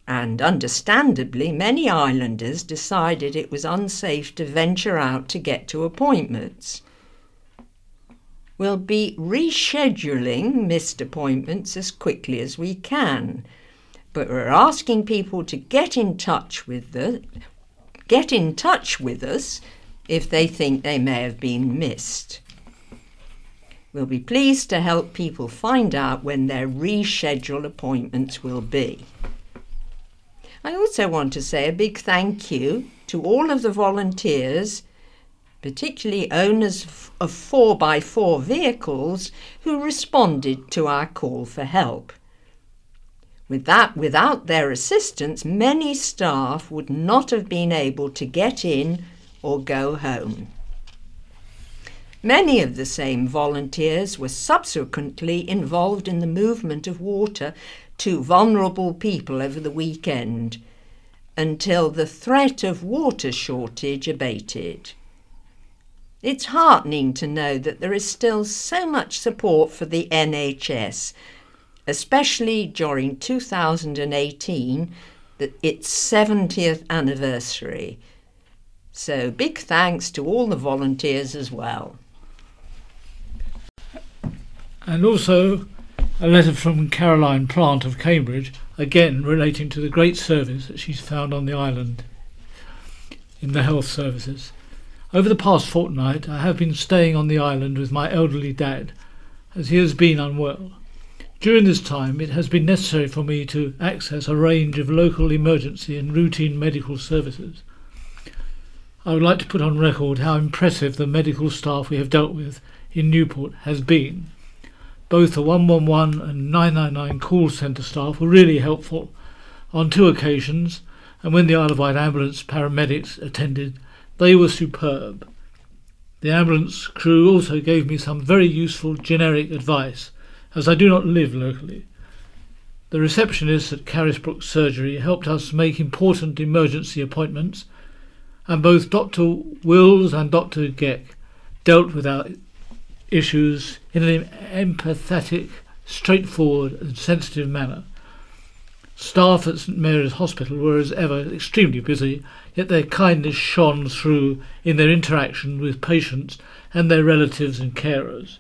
and understandably many islanders decided it was unsafe to venture out to get to appointments. We'll be rescheduling missed appointments as quickly as we can, but we're asking people to get in touch with us if they think they may have been missed. We'll be pleased to help people find out when their rescheduled appointments will be. I also want to say a big thank you to all of the volunteers, particularly owners of 4x4 vehicles, who responded to our call for help. Without their assistance, many staff would not have been able to get in or go home. Many of the same volunteers were subsequently involved in the movement of water to vulnerable people over the weekend, until the threat of water shortage abated. It's heartening to know that there is still so much support for the NHS, especially during 2018, its 70th anniversary. So big thanks to all the volunteers as well. And also a letter from Caroline Plant of Cambridge, again relating to the great service that she's found on the island in the health services. Over the past fortnight, I have been staying on the island with my elderly dad, as he has been unwell. During this time, it has been necessary for me to access a range of local emergency and routine medical services. I would like to put on record how impressive the medical staff we have dealt with in Newport has been. Both the 111 and 999 call centre staff were really helpful on 2 occasions, and when the Isle of Wight ambulance paramedics attended, they were superb. The ambulance crew also gave me some very useful generic advice, as I do not live locally. The receptionist at Carisbrook Surgery helped us make important emergency appointments, and both Dr. Wills and Dr. Geck dealt with our issues in an empathetic, straightforward and sensitive manner. Staff at St Mary's Hospital were as ever extremely busy, yet their kindness shone through in their interaction with patients and their relatives and carers.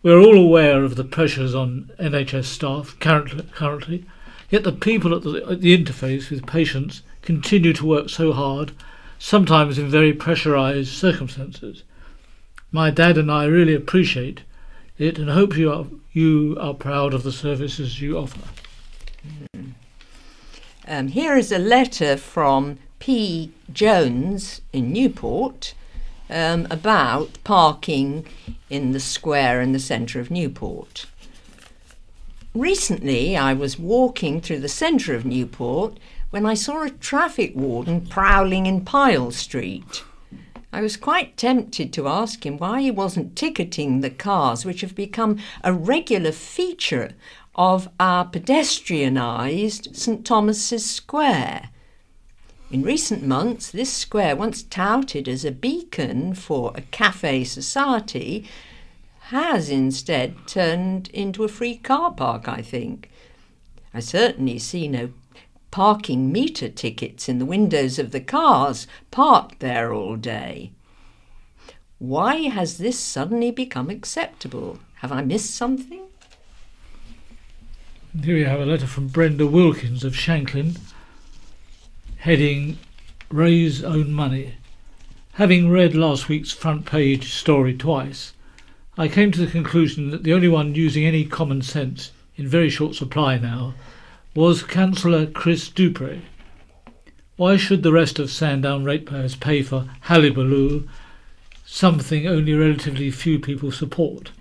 We are all aware of the pressures on NHS staff currently, yet the people at the interface with patients continue to work so hard, sometimes in very pressurised circumstances. My dad and I really appreciate it and hope you are proud of the services you offer. Here is a letter from P. Jones in Newport about parking in the square in the centre of Newport. Recently I was walking through the centre of Newport when I saw a traffic warden prowling in Pyle Street. I was quite tempted to ask him why he wasn't ticketing the cars which have become a regular feature of our pedestrianised St Thomas's Square. In recent months, this square, once touted as a beacon for a cafe society, has instead turned into a free car park, I think. I certainly see no parking meter tickets in the windows of the cars parked there all day. Why has this suddenly become acceptable? Have I missed something? And here we have a letter from Brenda Wilkins of Shanklin, heading Raise Own Money. Having read last week's front page story twice, I came to the conclusion that the only one using any common sense, in very short supply now, was Councillor Chris Dupre. Why should the rest of Sandown ratepayers pay for Hallibaloo, something only relatively few people support?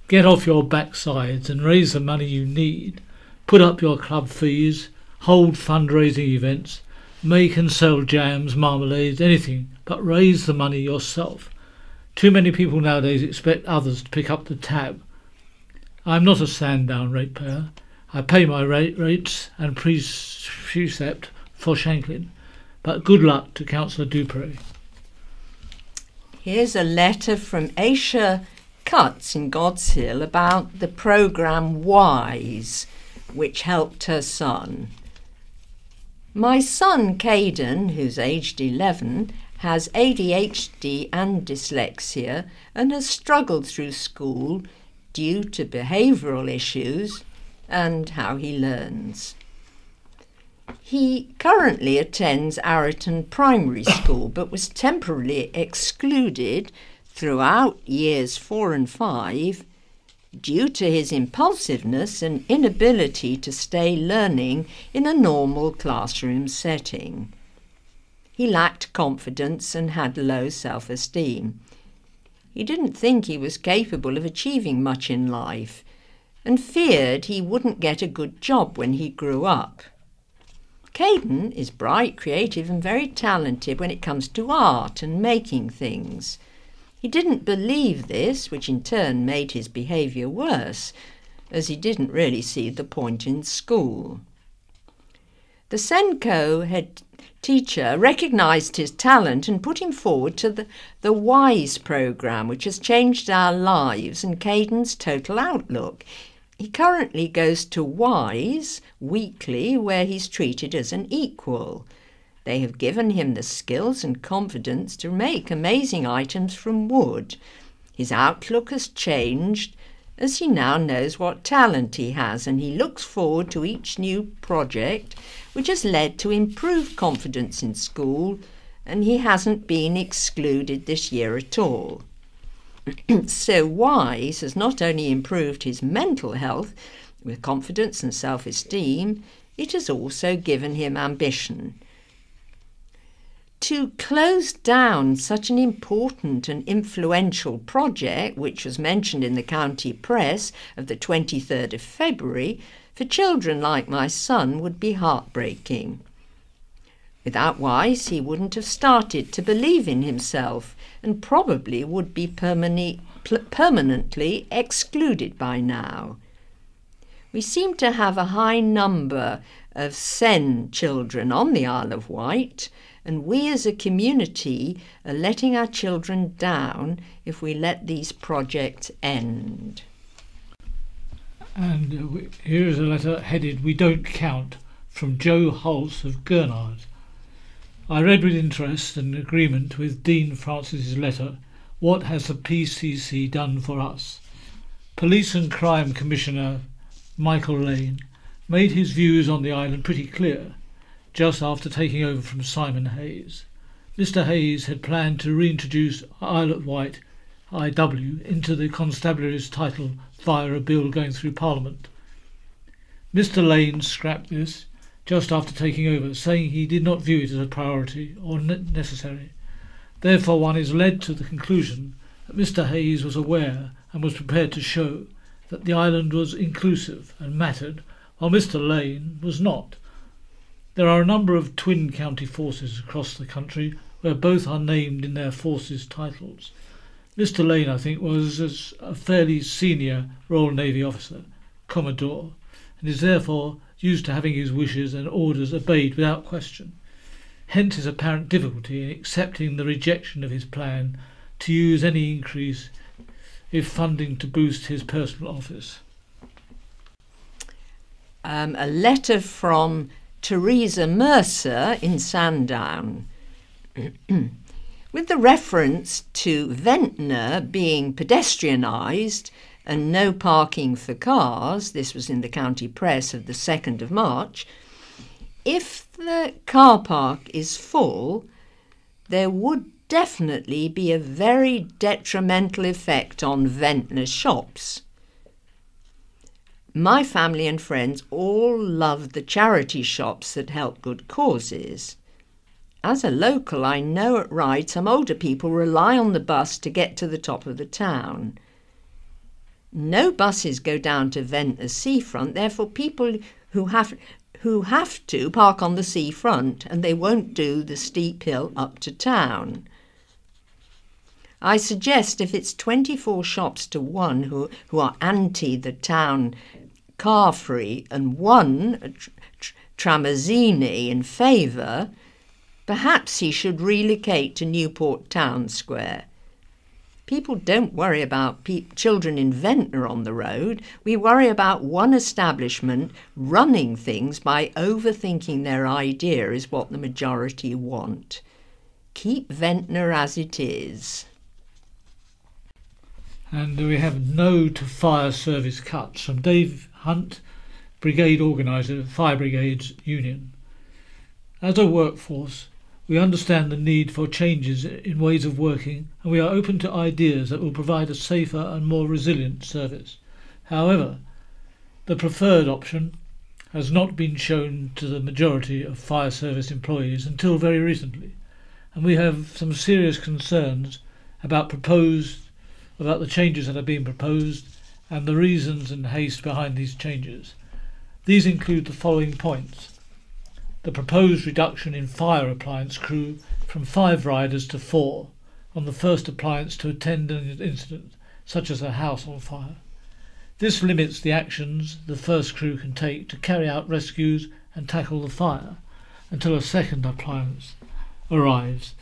Get off your backsides and raise the money you need. Put up your club fees, hold fundraising events, make and sell jams, marmalades, anything, but raise the money yourself. Too many people nowadays expect others to pick up the tab. I'm not a Sandown ratepayer. I pay my rates and precept for Shanklin, but good luck to Councillor Dupre. Here's a letter from Aisha Cutts in God's Hill about the programme WISE, which helped her son. My son Caden, who's aged 11, has ADHD and dyslexia and has struggled through school due to behavioural issues and how he learns. He currently attends Arreton Primary School but was temporarily excluded throughout years 4 and 5 due to his impulsiveness and inability to stay learning in a normal classroom setting. He lacked confidence and had low self-esteem. He didn't think he was capable of achieving much in life and feared he wouldn't get a good job when he grew up. Caden is bright, creative and very talented when it comes to art and making things. He didn't believe this, which in turn made his behaviour worse, as he didn't really see the point in school. The Senko head teacher recognised his talent and put him forward to the WISE programme, which has changed our lives and Caden's total outlook. He currently goes to WISE weekly, where he's treated as an equal. They have given him the skills and confidence to make amazing items from wood. His outlook has changed as he now knows what talent he has, and he looks forward to each new project, which has led to improved confidence in school, and he hasn't been excluded this year at all. So WISE has not only improved his mental health with confidence and self-esteem, it has also given him ambition. To close down such an important and influential project, which was mentioned in the county press of the 23rd of February, for children like my son would be heartbreaking. Without WISE, he wouldn't have started to believe in himself and probably would be permanently excluded by now. We seem to have a high number of SEN children on the Isle of Wight, and we as a community are letting our children down if we let these projects end. And here is a letter headed "We Don't Count" from Joe Hulse of Gurnard. I read with interest and agreement with Dean Francis's letter, "What has the PCC done for us?" Police and Crime Commissioner Michael Lane made his views on the island pretty clear just after taking over from Simon Hayes. Mr. Hayes had planned to reintroduce Isle of Wight IW into the constabulary's title via a bill going through Parliament. Mr. Lane scrapped this just after taking over, saying he did not view it as a priority or necessary. Therefore one is led to the conclusion that Mr. Hayes was aware and was prepared to show that the island was inclusive and mattered, while Mr. Lane was not. There are a number of twin county forces across the country where both are named in their forces titles. Mr. Lane, I think, was a fairly senior Royal Navy officer, Commodore, and is therefore used to having his wishes and orders obeyed without question. Hence his apparent difficulty in accepting the rejection of his plan to use any increase if funding to boost his personal office. A letter from Theresa Mercer in Sandown. With the reference to Ventnor being pedestrianised and no parking for cars, this was in the county press of the 2nd of March, if the car park is full, there would definitely be a very detrimental effect on Ventnor shops. My family and friends all love the charity shops that help good causes. As a local, I know at Ryde some older people rely on the bus to get to the top of the town. No buses go down to Ventnor seafront, therefore people who have to park on the seafront, and they won't do the steep hill up to town. I suggest if it's 24 shops to 1 who are anti the town car free and 1 Tramezzini in favour, perhaps he should relocate to Newport Town Square. People don't worry about children in Ventnor on the road. We worry about one establishment running things by overthinking their idea is what the majority want. Keep Ventnor as it is. And we have no to fire service cuts from Dave Hunt, Brigade Organiser, Fire Brigades Union. As a workforce, we understand the need for changes in ways of working, and we are open to ideas that will provide a safer and more resilient service. However, the preferred option has not been shown to the majority of fire service employees until very recently, and we have some serious concerns about the changes that are being proposed and the reasons and haste behind these changes. These include the following points: the proposed reduction in fire appliance crew from 5 riders to 4 on the first appliance to attend an incident, such as a house on fire. This limits the actions the first crew can take to carry out rescues and tackle the fire until a second appliance arrives.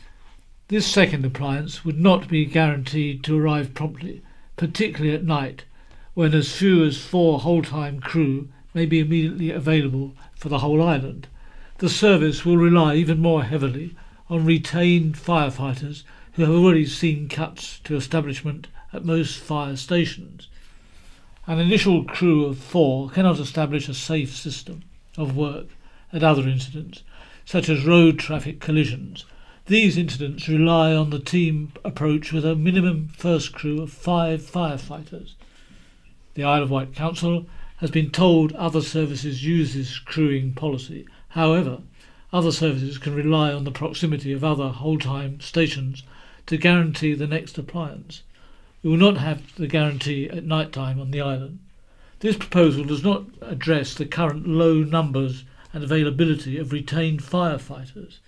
This second appliance would not be guaranteed to arrive promptly, particularly at night, when as few as 4 whole-time crew may be immediately available for the whole island. The service will rely even more heavily on retained firefighters who have already seen cuts to establishment at most fire stations. An initial crew of 4 cannot establish a safe system of work at other incidents, such as road traffic collisions. These incidents rely on the team approach with a minimum first crew of 5 firefighters. The Isle of Wight Council has been told other services use this crewing policy. However, other services can rely on the proximity of other whole-time stations to guarantee the next appliance. We will not have the guarantee at night time on the island. This proposal does not address the current low numbers and availability of retained firefighters.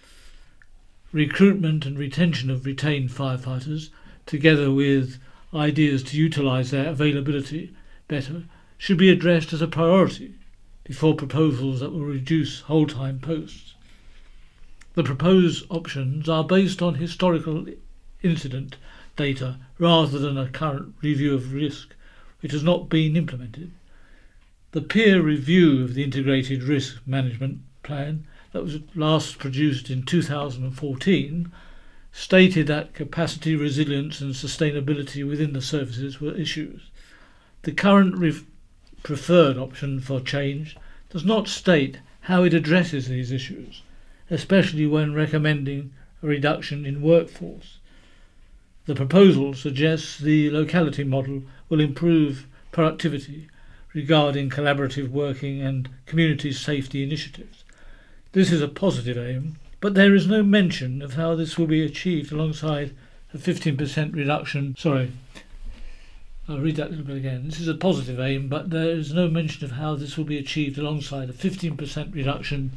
Recruitment and retention of retained firefighters, together with ideas to utilise their availability better, should be addressed as a priority before proposals that will reduce whole-time posts. The proposed options are based on historical incident data rather than a current review of risk, which has not been implemented. The peer review of the Integrated Risk Management Plan that was last produced in 2014 stated that capacity, resilience and sustainability within the services were issues. The current preferred option for change does not state how it addresses these issues, especially when recommending a reduction in workforce. The proposal suggests the locality model will improve productivity regarding collaborative working and community safety initiatives. This is a positive aim, but there is no mention of how this will be achieved alongside a 15% reduction. I'll read that a little bit again. This is a positive aim, but there is no mention of how this will be achieved alongside a 15% reduction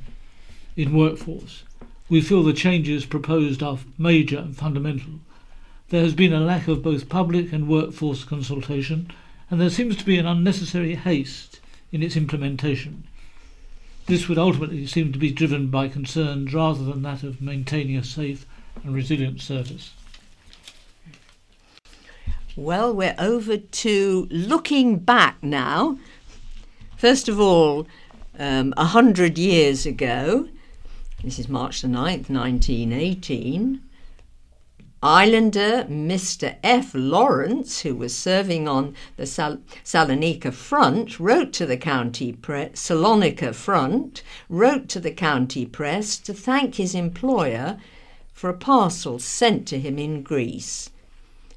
in workforce. We feel the changes proposed are major and fundamental. There has been a lack of both public and workforce consultation, and there seems to be an unnecessary haste in its implementation. This would ultimately seem to be driven by concerns rather than that of maintaining a safe and resilient service. Well, we're over to looking back now. First of all, 100 years ago, this is March the 9th, 1918, Islander Mr. F. Lawrence, who was serving on the Salonika front, wrote to the county press, wrote to the county press to thank his employer for a parcel sent to him in Greece.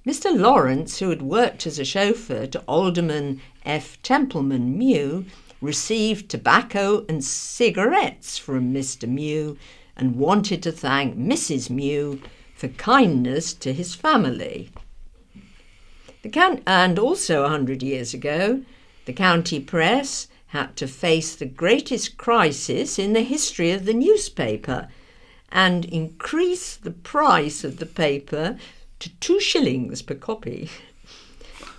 Mr. Lawrence, who had worked as a chauffeur to Alderman F. Templeman Mew, received tobacco and cigarettes from Mr. Mew and wanted to thank Mrs. Mew for kindness to his family. And also 100 years ago, the county press had to face the greatest crisis in the history of the newspaper and increase the price of the paper to 2 shillings per copy.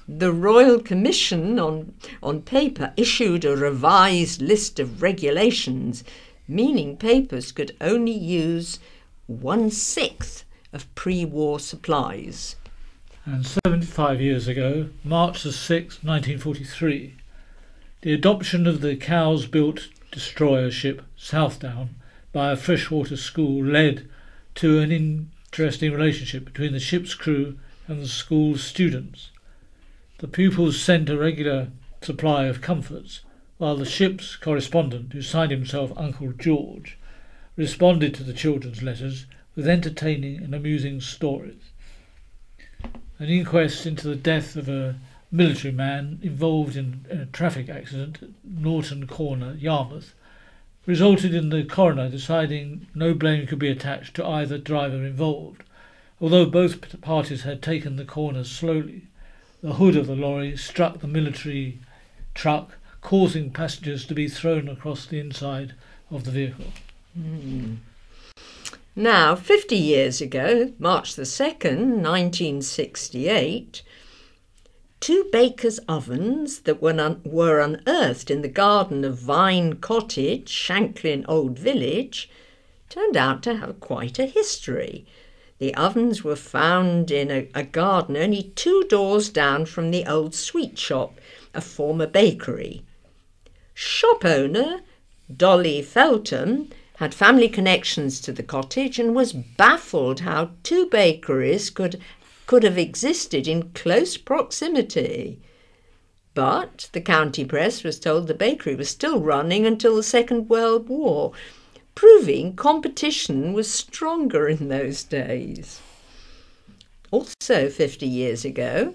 The Royal Commission on Paper issued a revised list of regulations, meaning papers could only use 1/6 of pre-war supplies. And 75 years ago, March the 6th, 1943, the adoption of the Cowes-built destroyer ship Southdown by a freshwater school led to an interesting relationship between the ship's crew and the school's students. The pupils sent a regular supply of comforts, while the ship's correspondent, who signed himself Uncle George, responded to the children's letters with entertaining and amusing stories. An inquest into the death of a military man involved in a traffic accident at Norton Corner, Yarmouth, resulted in the coroner deciding no blame could be attached to either driver involved. Although both parties had taken the corner slowly, the hood of the lorry struck the military truck, causing passengers to be thrown across the inside of the vehicle. Now, 50 years ago, March the 2nd, 1968, two bakers' ovens that were unearthed in the garden of Vine Cottage, Shanklin Old Village, turned out to have quite a history. The ovens were found in a garden only 2 doors down from the old sweet shop, a former bakery. Shop owner Dolly Feltham had family connections to the cottage and was baffled how 2 bakeries could have existed in close proximity. But the county press was told the bakery was still running until the Second World War, proving competition was stronger in those days. Also 50 years ago,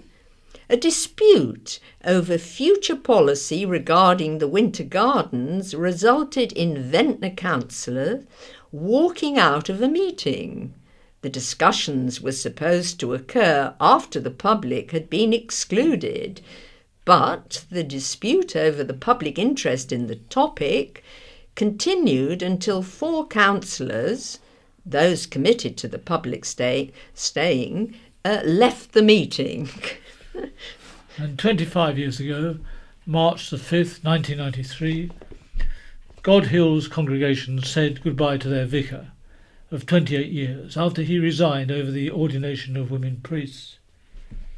a dispute over future policy regarding the Winter Gardens resulted in Ventnor councillors walking out of a meeting. The discussions were supposed to occur after the public had been excluded, but the dispute over the public interest in the topic continued until 4 councillors, those committed to the public staying, left the meeting. And 25 years ago, March the 5th, 1993, Godhill's congregation said goodbye to their vicar of 28 years after he resigned over the ordination of women priests.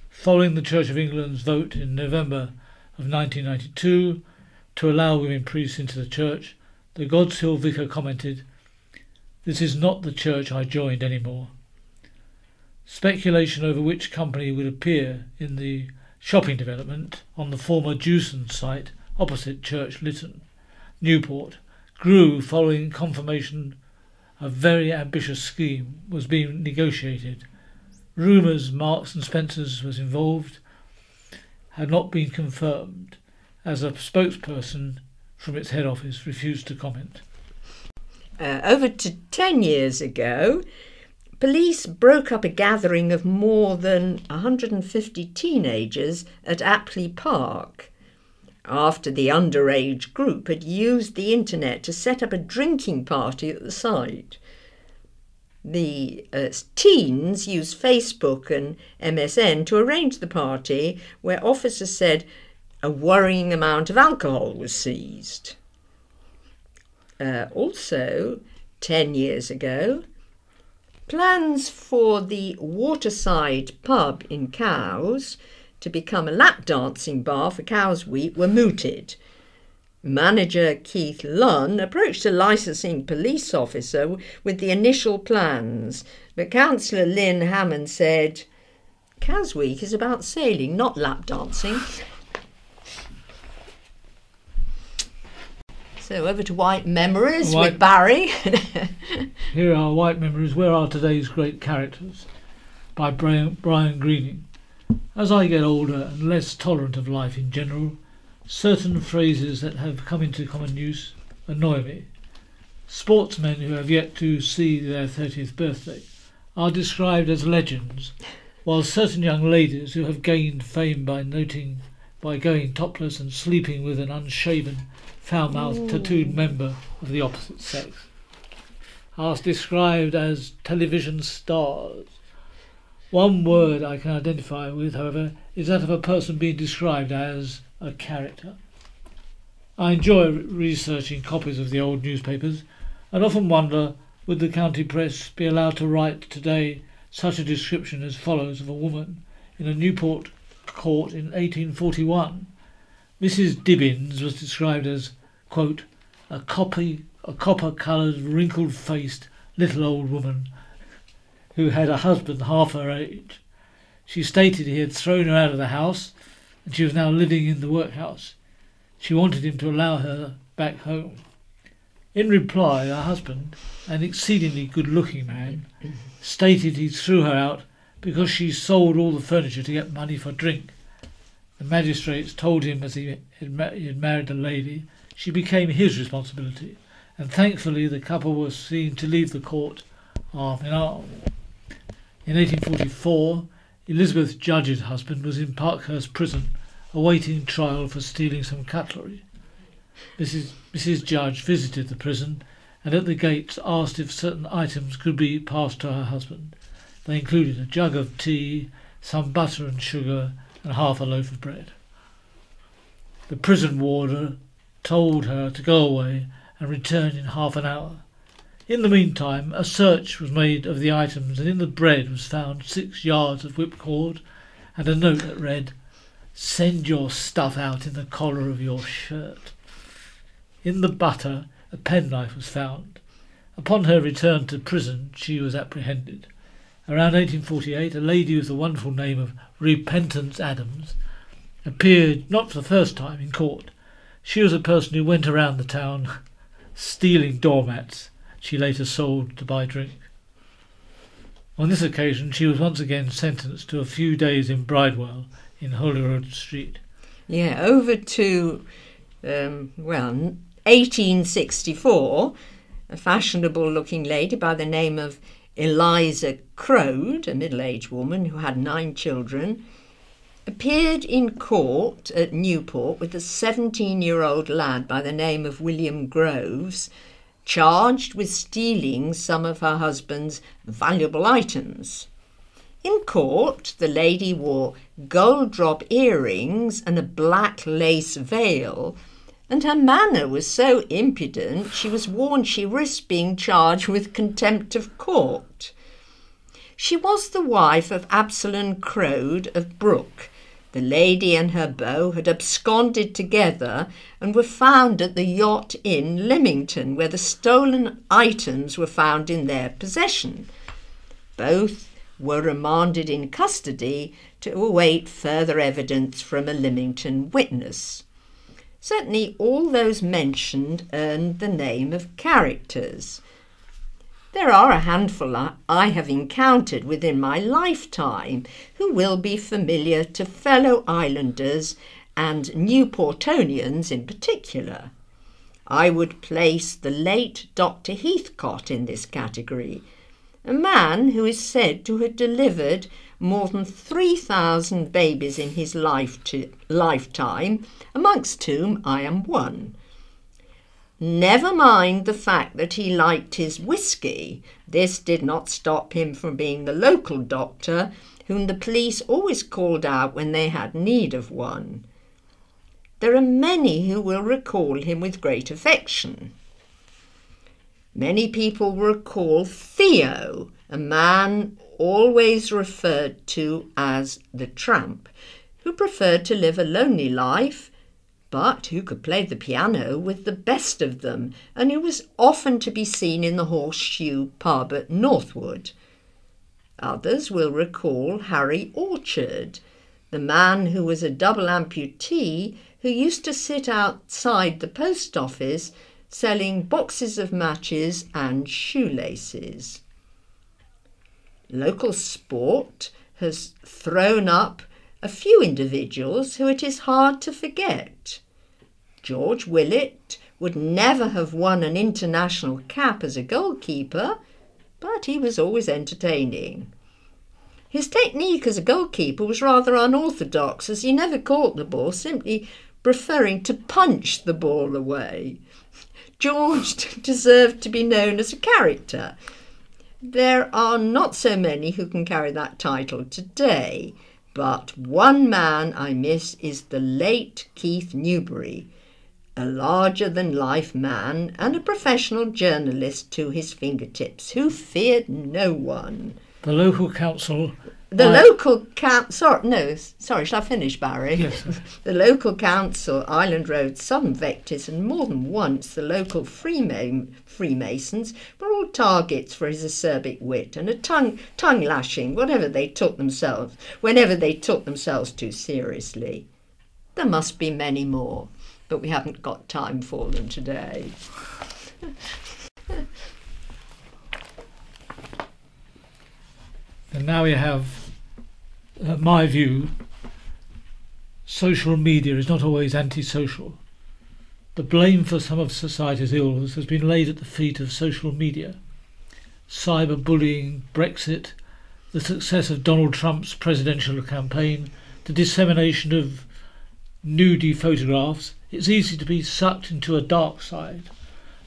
Following the Church of England's vote in November of 1992 to allow women priests into the church, the Godhill vicar commented, "This is not the church I joined anymore." Speculation over which company would appear in the shopping development on the former Jewson site opposite Church Lytton, Newport, grew following confirmation a very ambitious scheme was being negotiated. Rumours Marks and Spencer's was involved had not been confirmed, as a spokesperson from its head office refused to comment. Over to 10 years ago, police broke up a gathering of more than 150 teenagers at Apley Park after the underage group had used the internet to set up a drinking party at the site. The teens used Facebook and MSN to arrange the party, where officers said a worrying amount of alcohol was seized. Also, 10 years ago, plans for the Waterside pub in Cowes to become a lap dancing bar for Cowes Week were mooted. Manager Keith Lunn approached a licensing police officer with the initial plans, but Councillor Lynn Hammond said, "Cowes Week is about sailing, not lap dancing." So over to White Memories with Barry. Here are White Memories, Where Are Today's Great Characters? By Brian Greening. As I get older and less tolerant of life in general, certain phrases that have come into common use annoy me. Sportsmen who have yet to see their 30th birthday are described as legends, while certain young ladies who have gained fame by going topless and sleeping with an unshaven, foul-mouthed, tattooed member of the opposite sex are described as television stars. One word I can identify with, however, is that of a person being described as a character. I enjoy researching copies of the old newspapers and often wonder, would the county press be allowed to write today such a description as follows of a woman in a Newport court in 1841. Mrs. Dibbins was described as, quote, a copper-coloured, wrinkled-faced little old woman who had a husband half her age. She stated he had thrown her out of the house and she was now living in the workhouse. She wanted him to allow her back home. In reply, her husband, an exceedingly good-looking man, stated he threw her out because she sold all the furniture to get money for drink. The magistrates told him as he had married the lady, she became his responsibility, and thankfully the couple was seen to leave the court arm in arm. In 1844, Elizabeth Judge's husband was in Parkhurst prison, awaiting trial for stealing some cutlery. Mrs. Judge visited the prison and at the gates asked if certain items could be passed to her husband. They included a jug of tea, some butter and sugar, and half a loaf of bread. The prison warder told her to go away and return in half an hour. In the meantime, a search was made of the items, and in the bread was found 6 yards of whipcord and a note that read, "Send your stuff out in the collar of your shirt." In the butter, a penknife was found. Upon her return to prison, she was apprehended. Around 1848, a lady with the wonderful name of Repentance Adams appeared, not for the first time, in court. She was a person who went around the town stealing doormats she later sold to buy drink. On this occasion, she was once again sentenced to a few days in Bridewell in Holyrood Street. Yeah, over to, 1864, a fashionable-looking lady by the name of Eliza Crode, a middle-aged woman who had 9 children, appeared in court at Newport with a 17-year-old lad by the name of William Groves, charged with stealing some of her husband's valuable items. In court, the lady wore gold drop earrings and a black lace veil, and her manner was so impudent she was warned she risked being charged with contempt of court. She was the wife of Absalom Crode of Brooke. The lady and her beau had absconded together and were found at the Yacht Inn, Lymington, where the stolen items were found in their possession. Both were remanded in custody to await further evidence from a Lymington witness. Certainly all those mentioned earned the name of characters. There are a handful I have encountered within my lifetime who will be familiar to fellow islanders and Newportonians in particular. I would place the late Dr. Heathcott in this category, a man who is said to have delivered more than 3,000 babies in his lifetime, amongst whom I am one. Never mind the fact that he liked his whisky. This did not stop him from being the local doctor whom the police always called out when they had need of one. There are many who will recall him with great affection. Many people recall Theo, a man always referred to as the tramp, who preferred to live a lonely life, but who could play the piano with the best of them, and who was often to be seen in the Horseshoe pub at Northwood. Others will recall Harry Orchard, the man who was a double amputee who used to sit outside the post office selling boxes of matches and shoelaces. Local sport has thrown up a few individuals who it is hard to forget. George Willett would never have won an international cap as a goalkeeper, but he was always entertaining. His technique as a goalkeeper was rather unorthodox, as he never caught the ball, simply preferring to punch the ball away. George deserved to be known as a character. There are not so many who can carry that title today, but one man I miss is the late Keith Newbury, a larger-than-life man and a professional journalist to his fingertips, who feared no one. The local council... Shall I finish, Barry? Yes. The local council, Island Road, Southern Vectis, and more than once the local Freemasons were all targets for his acerbic wit and a tongue lashing whenever they took themselves too seriously. There must be many more, but we haven't got time for them today. And now we have, my view, social media is not always antisocial. The blame for some of society's ills has been laid at the feet of social media. Cyberbullying, Brexit, the success of Donald Trump's presidential campaign, the dissemination of nudie photographs. It's easy to be sucked into a dark side.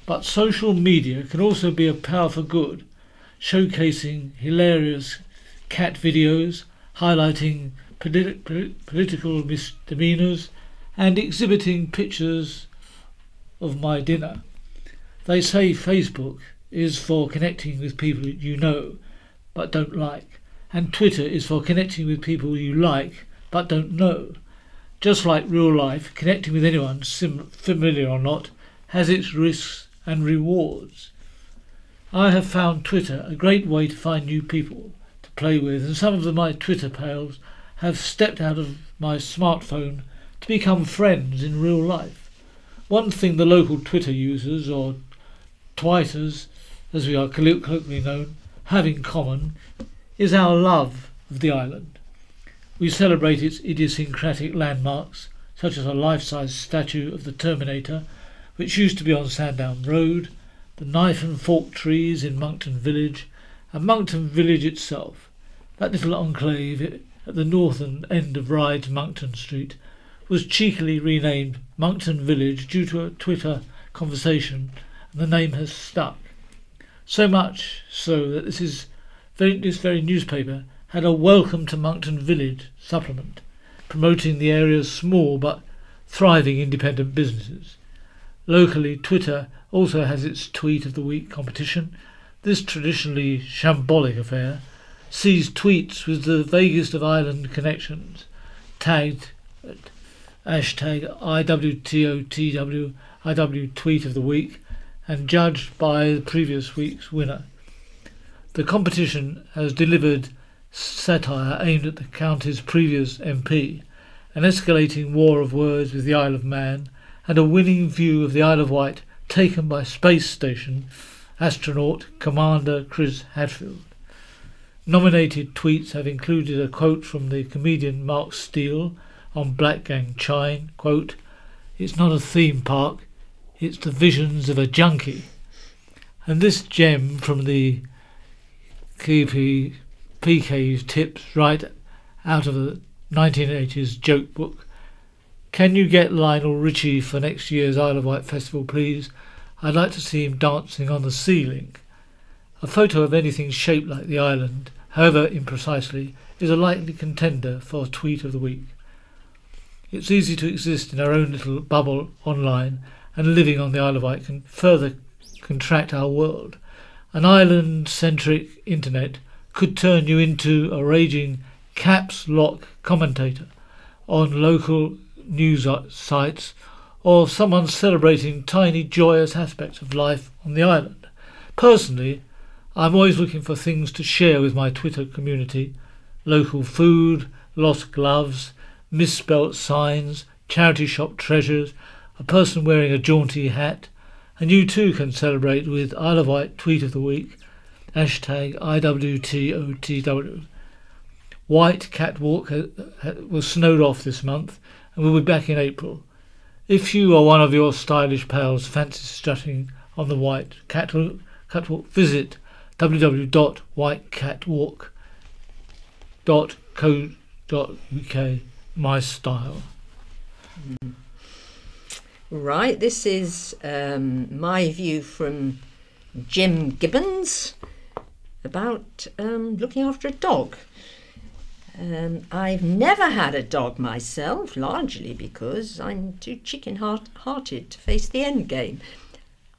But social media can also be a power for good, showcasing hilarious cat videos, highlighting political misdemeanours and exhibiting pictures of my dinner. They say Facebook is for connecting with people you know but don't like, and Twitter is for connecting with people you like but don't know. Just like real life, connecting with anyone, familiar or not, has its risks and rewards. I have found Twitter a great way to find new people to play with, and some of my Twitter pals have stepped out of my smartphone to become friends in real life. One thing the local Twitter users, or twiters as we are colloquially known, have in common is our love of the island. We celebrate its idiosyncratic landmarks, such as a life-size statue of the Terminator, which used to be on Sandown Road, the knife and fork trees in Monkton Village, and Monkton Village itself. That little enclave at the northern end of Ryde's Monkton Street was cheekily renamed Monkton Village due to a Twitter conversation, and the name has stuck. So much so that this very newspaper had a Welcome to Monkton Village supplement, promoting the area's small but thriving independent businesses. Locally, Twitter also has its Tweet of the Week competition. This traditionally shambolic affair sees tweets with the vaguest of island connections, tagged at hashtag IWTOTW, IW Tweet of the Week, and judged by the previous week's winner. The competition has delivered satire aimed at the county's previous MP, an escalating war of words with the Isle of Man, and a winning view of the Isle of Wight taken by space station astronaut Commander Chris Hadfield. Nominated tweets have included a quote from the comedian Mark Steele on Black Gang Chine, quote, "It's not a theme park, it's the visions of a junkie." And this gem from the PK's tips right out of the 1980s joke book. "Can you get Lionel Richie for next year's Isle of Wight Festival, please? I'd like to see him dancing on the ceiling." A photo of anything shaped like the island, however imprecisely, is a likely contender for Tweet of the Week. It's easy to exist in our own little bubble online, and living on the Isle of Wight can further contract our world. An island-centric internet could turn you into a raging caps lock commentator on local news sites, or someone celebrating tiny joyous aspects of life on the island. Personally, I'm always looking for things to share with my Twitter community: local food, lost gloves, misspelt signs, charity shop treasures, a person wearing a jaunty hat. And you too can celebrate with Isle of Wight Tweet of the Week, hashtag IWTOTW. White Catwalk was snowed off this month, and we'll be back in April. If you or one of your stylish pals fancies strutting on the White Catwalk, visit www.whitecatwalk.co.uk. My style. Right, this is my view from Jim Gibbons about looking after a dog. I've never had a dog myself, largely because I'm too chicken-hearted to face the end game.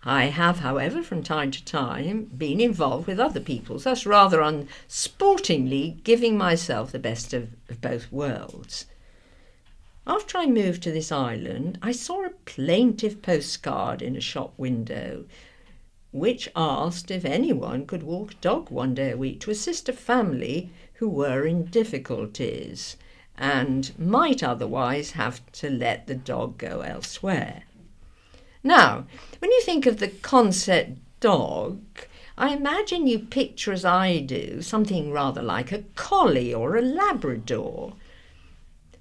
I have, however, from time to time been involved with other people, thus rather unsportingly giving myself the best of both worlds. After I moved to this island, I saw a plaintive postcard in a shop window which asked if anyone could walk a dog one day a week to assist a family who were in difficulties and might otherwise have to let the dog go elsewhere. Now, when you think of the concept dog, I imagine you picture, as I do, something rather like a collie or a Labrador.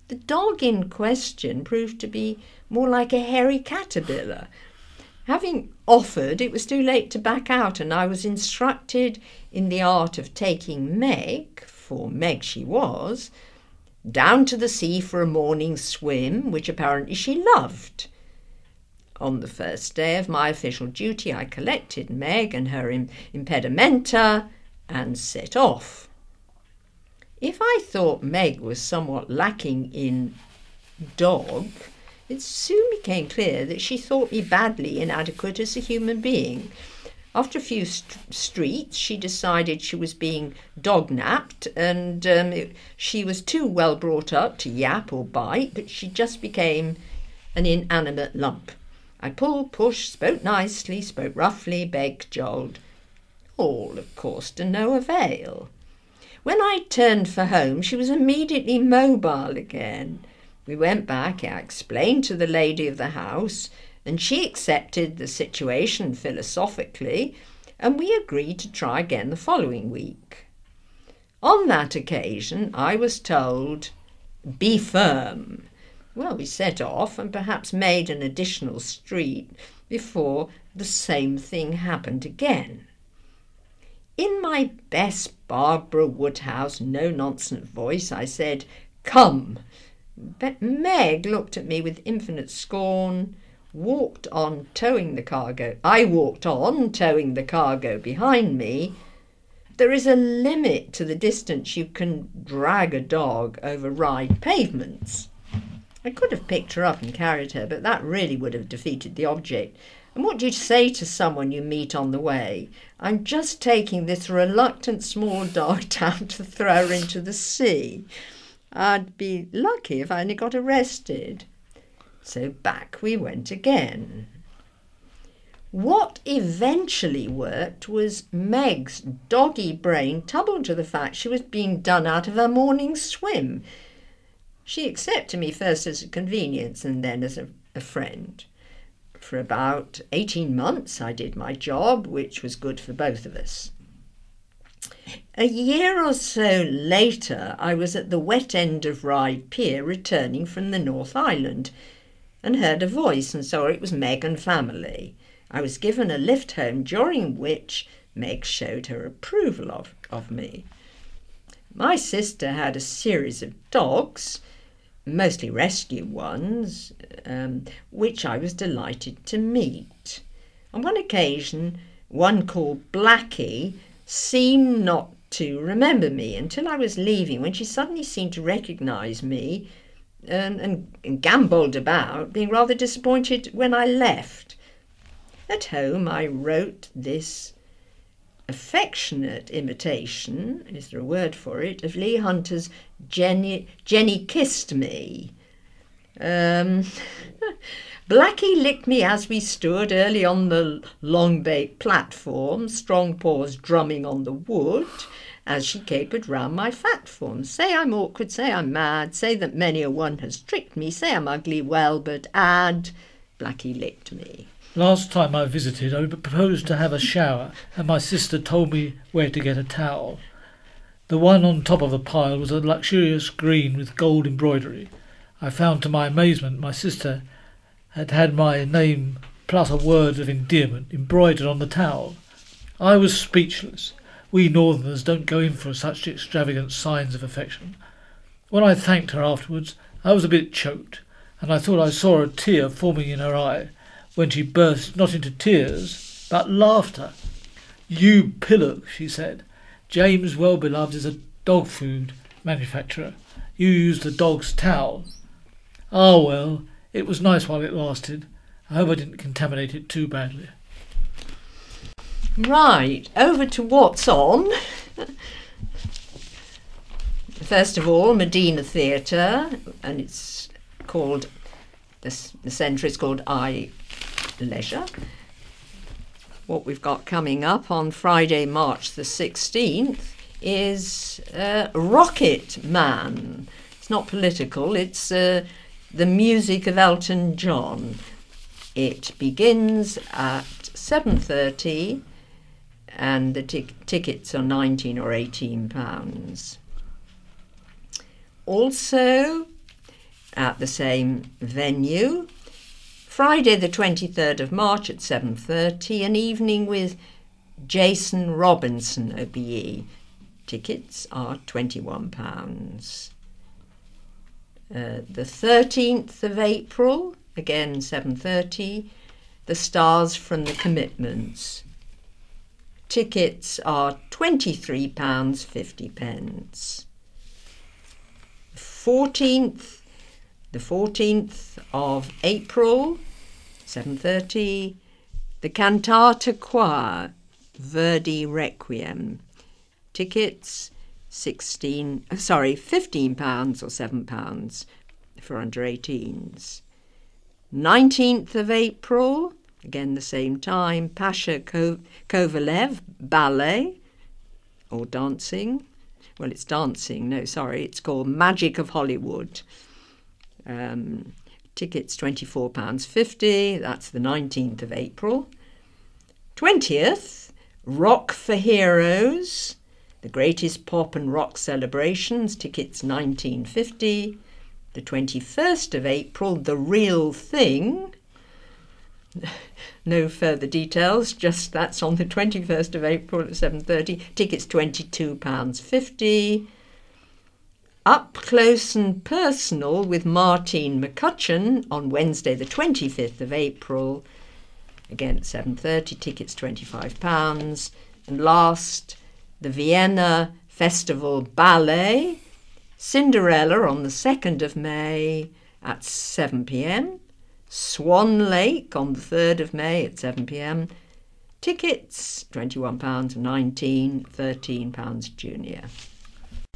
The dog in question proved to be more like a hairy caterpillar. Having offered, it was too late to back out, and I was instructed in the art of taking Meg, for Meg she was, down to the sea for a morning swim, which apparently she loved. On the first day of my official duty, I collected Meg and her impedimenta and set off. If I thought Meg was somewhat lacking in dog, it soon became clear that she thought me badly inadequate as a human being. After a few streets, she decided she was being dog-napped, and she was too well brought up to yap or bite, but she just became an inanimate lump. I pulled, pushed, spoke nicely, spoke roughly, begged, jolted. All, of course, to no avail. When I turned for home, she was immediately mobile again. We went back, I explained to the lady of the house, and she accepted the situation philosophically, and we agreed to try again the following week. On that occasion, I was told, "Be firm." Well, we set off and perhaps made an additional street before the same thing happened again. In my best Barbara Woodhouse no-nonsense voice, I said, "Come." But Meg looked at me with infinite scorn, walked on, towing the cargo. I walked on, towing the cargo behind me. There is a limit to the distance you can drag a dog over ride pavements. I could have picked her up and carried her, but that really would have defeated the object. And what do you say to someone you meet on the way? "I'm just taking this reluctant small dog down to throw her into the sea." I'd be lucky if I only got arrested. So back we went again. What eventually worked was Meg's doggy brain tumbled to the fact she was being done out of her morning swim. She accepted me first as a convenience and then as a friend. For about 18 months I did my job, which was good for both of us. A year or so later, I was at the wet end of Ryde Pier returning from the North Island and heard a voice and saw it was Meg and family. I was given a lift home, during which Meg showed her approval of me. My sister had a series of dogs, mostly rescue ones, which I was delighted to meet. On one occasion, one called Blackie seemed not to remember me until I was leaving, when she suddenly seemed to recognise me and gambolled about, being rather disappointed when I left. At home I wrote this affectionate imitation, is there a word for it, of Lee Hunter's Jenny Kissed Me. Blackie licked me as we stood early on the long-baked platform, strong paws drumming on the wood as she capered round my platform. Say I'm awkward, say I'm mad, say that many a one has tricked me, say I'm ugly, well, but add, Blackie licked me. Last time I visited, I proposed to have a shower, and my sister told me where to get a towel. The one on top of the pile was a luxurious green with gold embroidery. I found to my amazement my sister had had my name plus a word of endearment embroidered on the towel. I was speechless. We Northerners don't go in for such extravagant signs of affection. When I thanked her afterwards, I was a bit choked, and I thought I saw a tear forming in her eye, when she burst not into tears, but laughter. "You pillock," she said. "James Wellbeloved is a dog food manufacturer. You use the dog's towel." Ah, well, it was nice while it lasted. I hope I didn't contaminate it too badly. Right, over to what's on. First of all, Medina Theatre, and it's called, the centre is called I Leisure. What we've got coming up on Friday, March the 16th is Rocket Man. It's not political, it's the music of Elton John. It begins at 7:30 and the tickets are £19 or £18. Also at the same venue, Friday the 23rd of March at 7:30, an evening with Jason Robinson OBE. Tickets are £21. The 13th of April, again 7:30, The Stars from the Commitments. Tickets are £23.50. the 14th of April, 7:30, the Cantata Choir, Verdi Requiem. Tickets £15 or £7 for under 18s. 19th of April, again the same time, Pasha Kovalev Ballet or dancing. Well, it's dancing. No, sorry, it's called Magic of Hollywood. Tickets £24.50. That's the 19th of April. 20th, Rock for Heroes, the greatest pop and rock celebrations. Tickets £19.50. The 21st of April, The Real Thing. No further details, just that's on the 21st of April at 7:30. Tickets £22.50. Up Close and Personal with Martine McCutcheon on Wednesday the 25th of April, again at 7:30. Tickets £25. And last, the Vienna Festival Ballet, Cinderella on the 2nd of May at 7 p.m. Swan Lake on the 3rd of May at 7 p.m. Tickets £21, 19, £13 junior.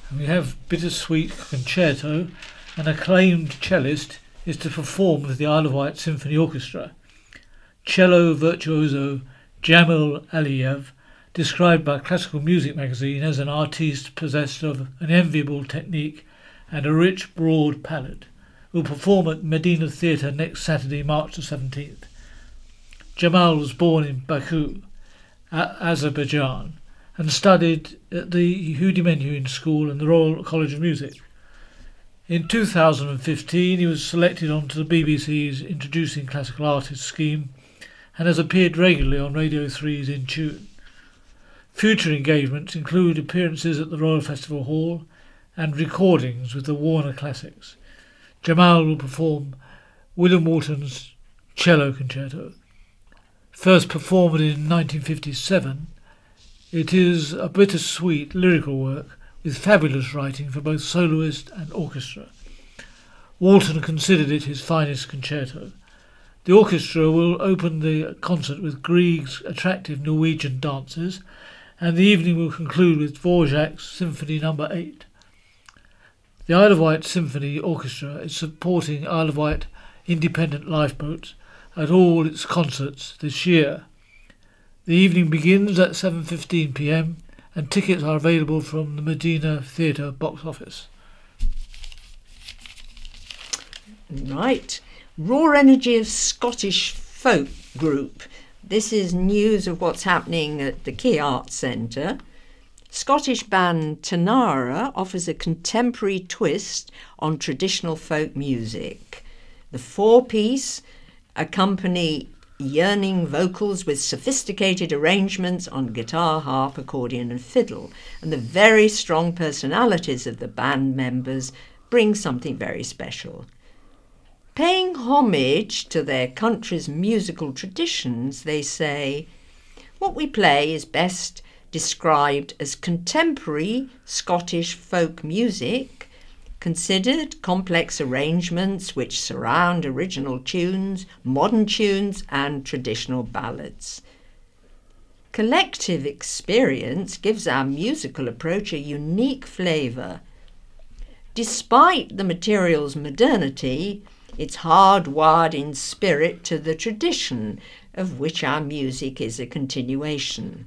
And we have Bittersweet Concerto. An acclaimed cellist is to perform with the Isle of Wight Symphony Orchestra. Cello virtuoso Jamil Aliyev, described by Classical Music magazine as an artiste possessed of an enviable technique and a rich, broad palette, will perform at Medina Theatre next Saturday, March the 17th. Jamal was born in Baku, Azerbaijan, and studied at the Yehudi Menuhin School and the Royal College of Music. In 2015, he was selected onto the BBC's Introducing Classical Artists scheme and has appeared regularly on Radio 3's In Tune. Future engagements include appearances at the Royal Festival Hall and recordings with the Warner Classics. Jamal will perform William Walton's Cello Concerto. First performed in 1957, it is a bittersweet lyrical work with fabulous writing for both soloist and orchestra. Walton considered it his finest concerto. The orchestra will open the concert with Grieg's attractive Norwegian dances, and the evening will conclude with Dvorak's Symphony No. 8. The Isle of Wight Symphony Orchestra is supporting Isle of Wight independent lifeboats at all its concerts this year. The evening begins at 7:15 p.m. and tickets are available from the Medina Theatre box office. Right. Raw Energy of Scottish Folk Group. This is news of what's happening at the Key Arts Centre. Scottish band Tanara offers a contemporary twist on traditional folk music. The four-piece accompany yearning vocals with sophisticated arrangements on guitar, harp, accordion and fiddle, and the very strong personalities of the band members bring something very special. Paying homage to their country's musical traditions, they say, what we play is best described as contemporary Scottish folk music, considered complex arrangements which surround original tunes, modern tunes and traditional ballads. Collective experience gives our musical approach a unique flavour. Despite the material's modernity, it's hardwired in spirit to the tradition of which our music is a continuation.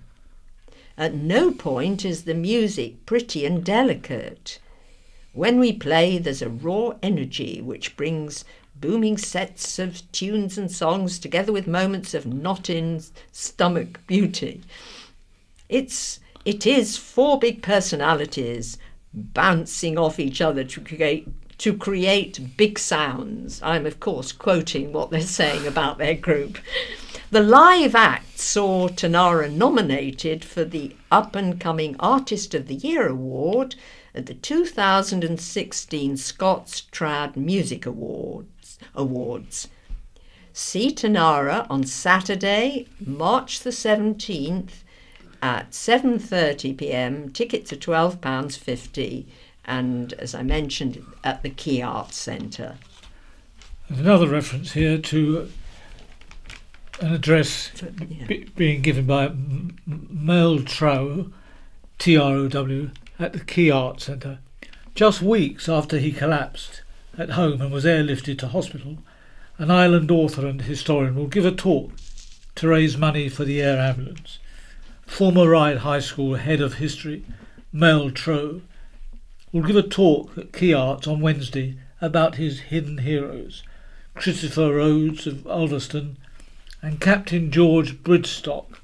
At no point is the music pretty and delicate. When we play, there's a raw energy which brings booming sets of tunes and songs together with moments of knot-in-stomach beauty. It is four big personalities bouncing off each other to create big sounds. I'm, of course, quoting what they're saying about their group. The live act saw Tanara nominated for the Up-and-Coming Artist of the Year award at the 2016 Scots Trad Music Awards. See Tanara on Saturday, March the 17th at 7:30 p.m. Tickets are £12.50 and, as I mentioned, at the Key Arts Centre. There's another reference here to an address being given by Mel Trow, Trow, at the Key Arts Centre. Just weeks after he collapsed at home and was airlifted to hospital, an Ireland author and historian will give a talk to raise money for the air ambulance. Former Ryde High School head of history, Mel Trow, will give a talk at Key Arts on Wednesday about his hidden heroes, Christopher Rhodes of Ulverston and Captain George Bridgestock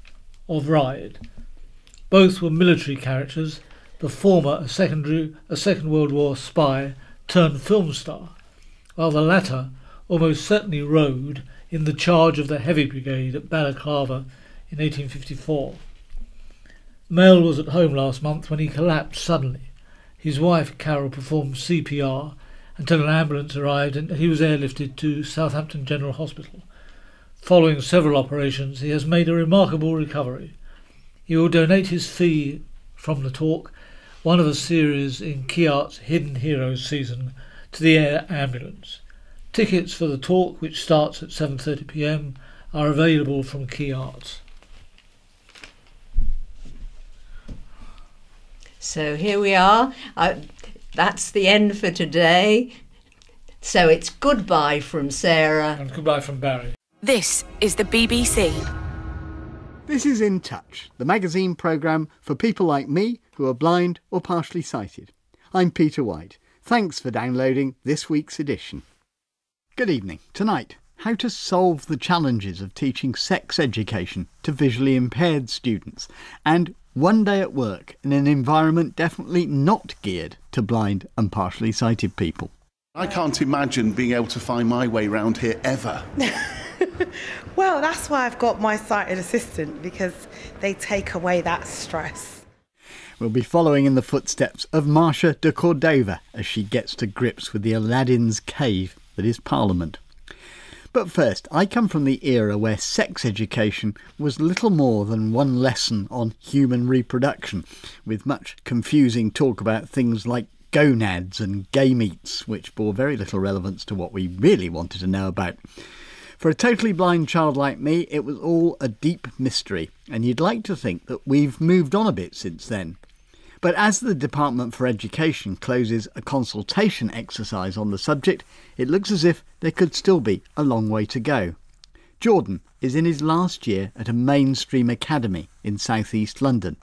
of Ryde. Both were military characters, the former a Second World War spy turned film star, while the latter almost certainly rode in the charge of the Heavy Brigade at Balaclava in 1854. Mel was at home last month when he collapsed suddenly. His wife, Carol, performed CPR until an ambulance arrived and he was airlifted to Southampton General Hospital. Following several operations, he has made a remarkable recovery. He will donate his fee from the talk, one of a series in Key Arts' Hidden Heroes season, to the air ambulance. Tickets for the talk, which starts at 7:30 p.m, are available from Key Arts. So here we are. That's the end for today. So it's goodbye from Sarah. And goodbye from Barry. This is the BBC. This is In Touch, the magazine programme for people like me who are blind or partially sighted. I'm Peter White. Thanks for downloading this week's edition. Good evening. Tonight, how to solve the challenges of teaching sex education to visually impaired students, and one day at work in an environment definitely not geared to blind and partially sighted people. I can't imagine being able to find my way round here ever. Well, that's why I've got my sighted assistant, because they take away that stress. We'll be following in the footsteps of Marcia de Cordova as she gets to grips with the Aladdin's cave that is Parliament. But first, I come from the era where sex education was little more than one lesson on human reproduction, with much confusing talk about things like gonads and gametes, which bore very little relevance to what we really wanted to know about. For a totally blind child like me, it was all a deep mystery, and you'd like to think that we've moved on a bit since then. But as the Department for Education closes a consultation exercise on the subject, it looks as if there could still be a long way to go. Jordan is in his last year at a mainstream academy in South East London,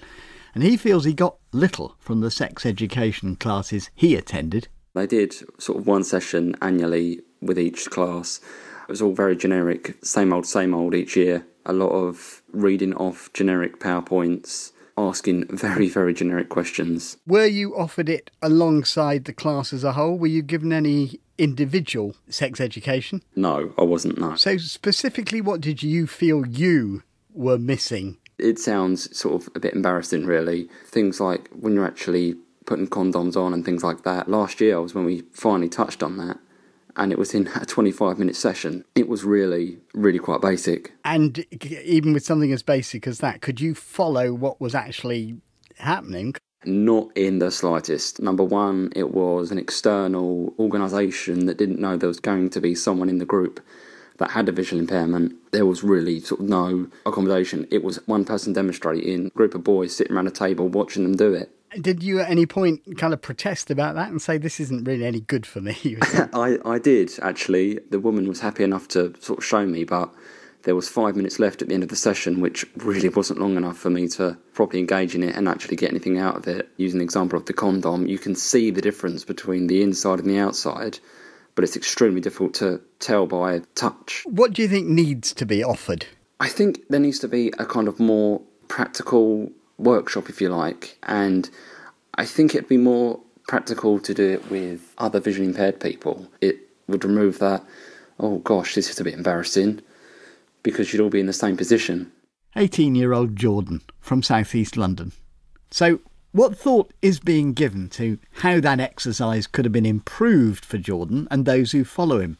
and he feels he got little from the sex education classes he attended. They did sort of one session annually with each class. It was all very generic, same old each year. A lot of reading off generic PowerPoints, asking very, very generic questions. Were you offered it alongside the class as a whole? Were you given any individual sex education? No, I wasn't, no. So specifically, what did you feel you were missing? It sounds sort of a bit embarrassing, really. Things like when you're actually putting condoms on and things like that. Last year was when we finally touched on that, and it was in a 25-minute session. It was really, really quite basic. And even with something as basic as that, could you follow what was actually happening? Not in the slightest. Number one, it was an external organisation that didn't know there was going to be someone in the group that had a visual impairment. There was really sort of no accommodation. It was one person demonstrating, a group of boys sitting around a table watching them do it. Did you at any point kind of protest about that and say, this isn't really any good for me? I did, actually. The woman was happy enough to sort of show me, but there was 5 minutes left at the end of the session, which really wasn't long enough for me to properly engage in it and actually get anything out of it. Using the example of the condom, you can see the difference between the inside and the outside, but it's extremely difficult to tell by touch. What do you think needs to be offered? I think there needs to be a kind of more practical workshop, if you like, and I think it'd be more practical to do it with other visually impaired people. It would remove that, oh gosh, this is a bit embarrassing, because you'd all be in the same position. 18-year-old Jordan from South East London. So what thought is being given to how that exercise could have been improved for Jordan and those who follow him?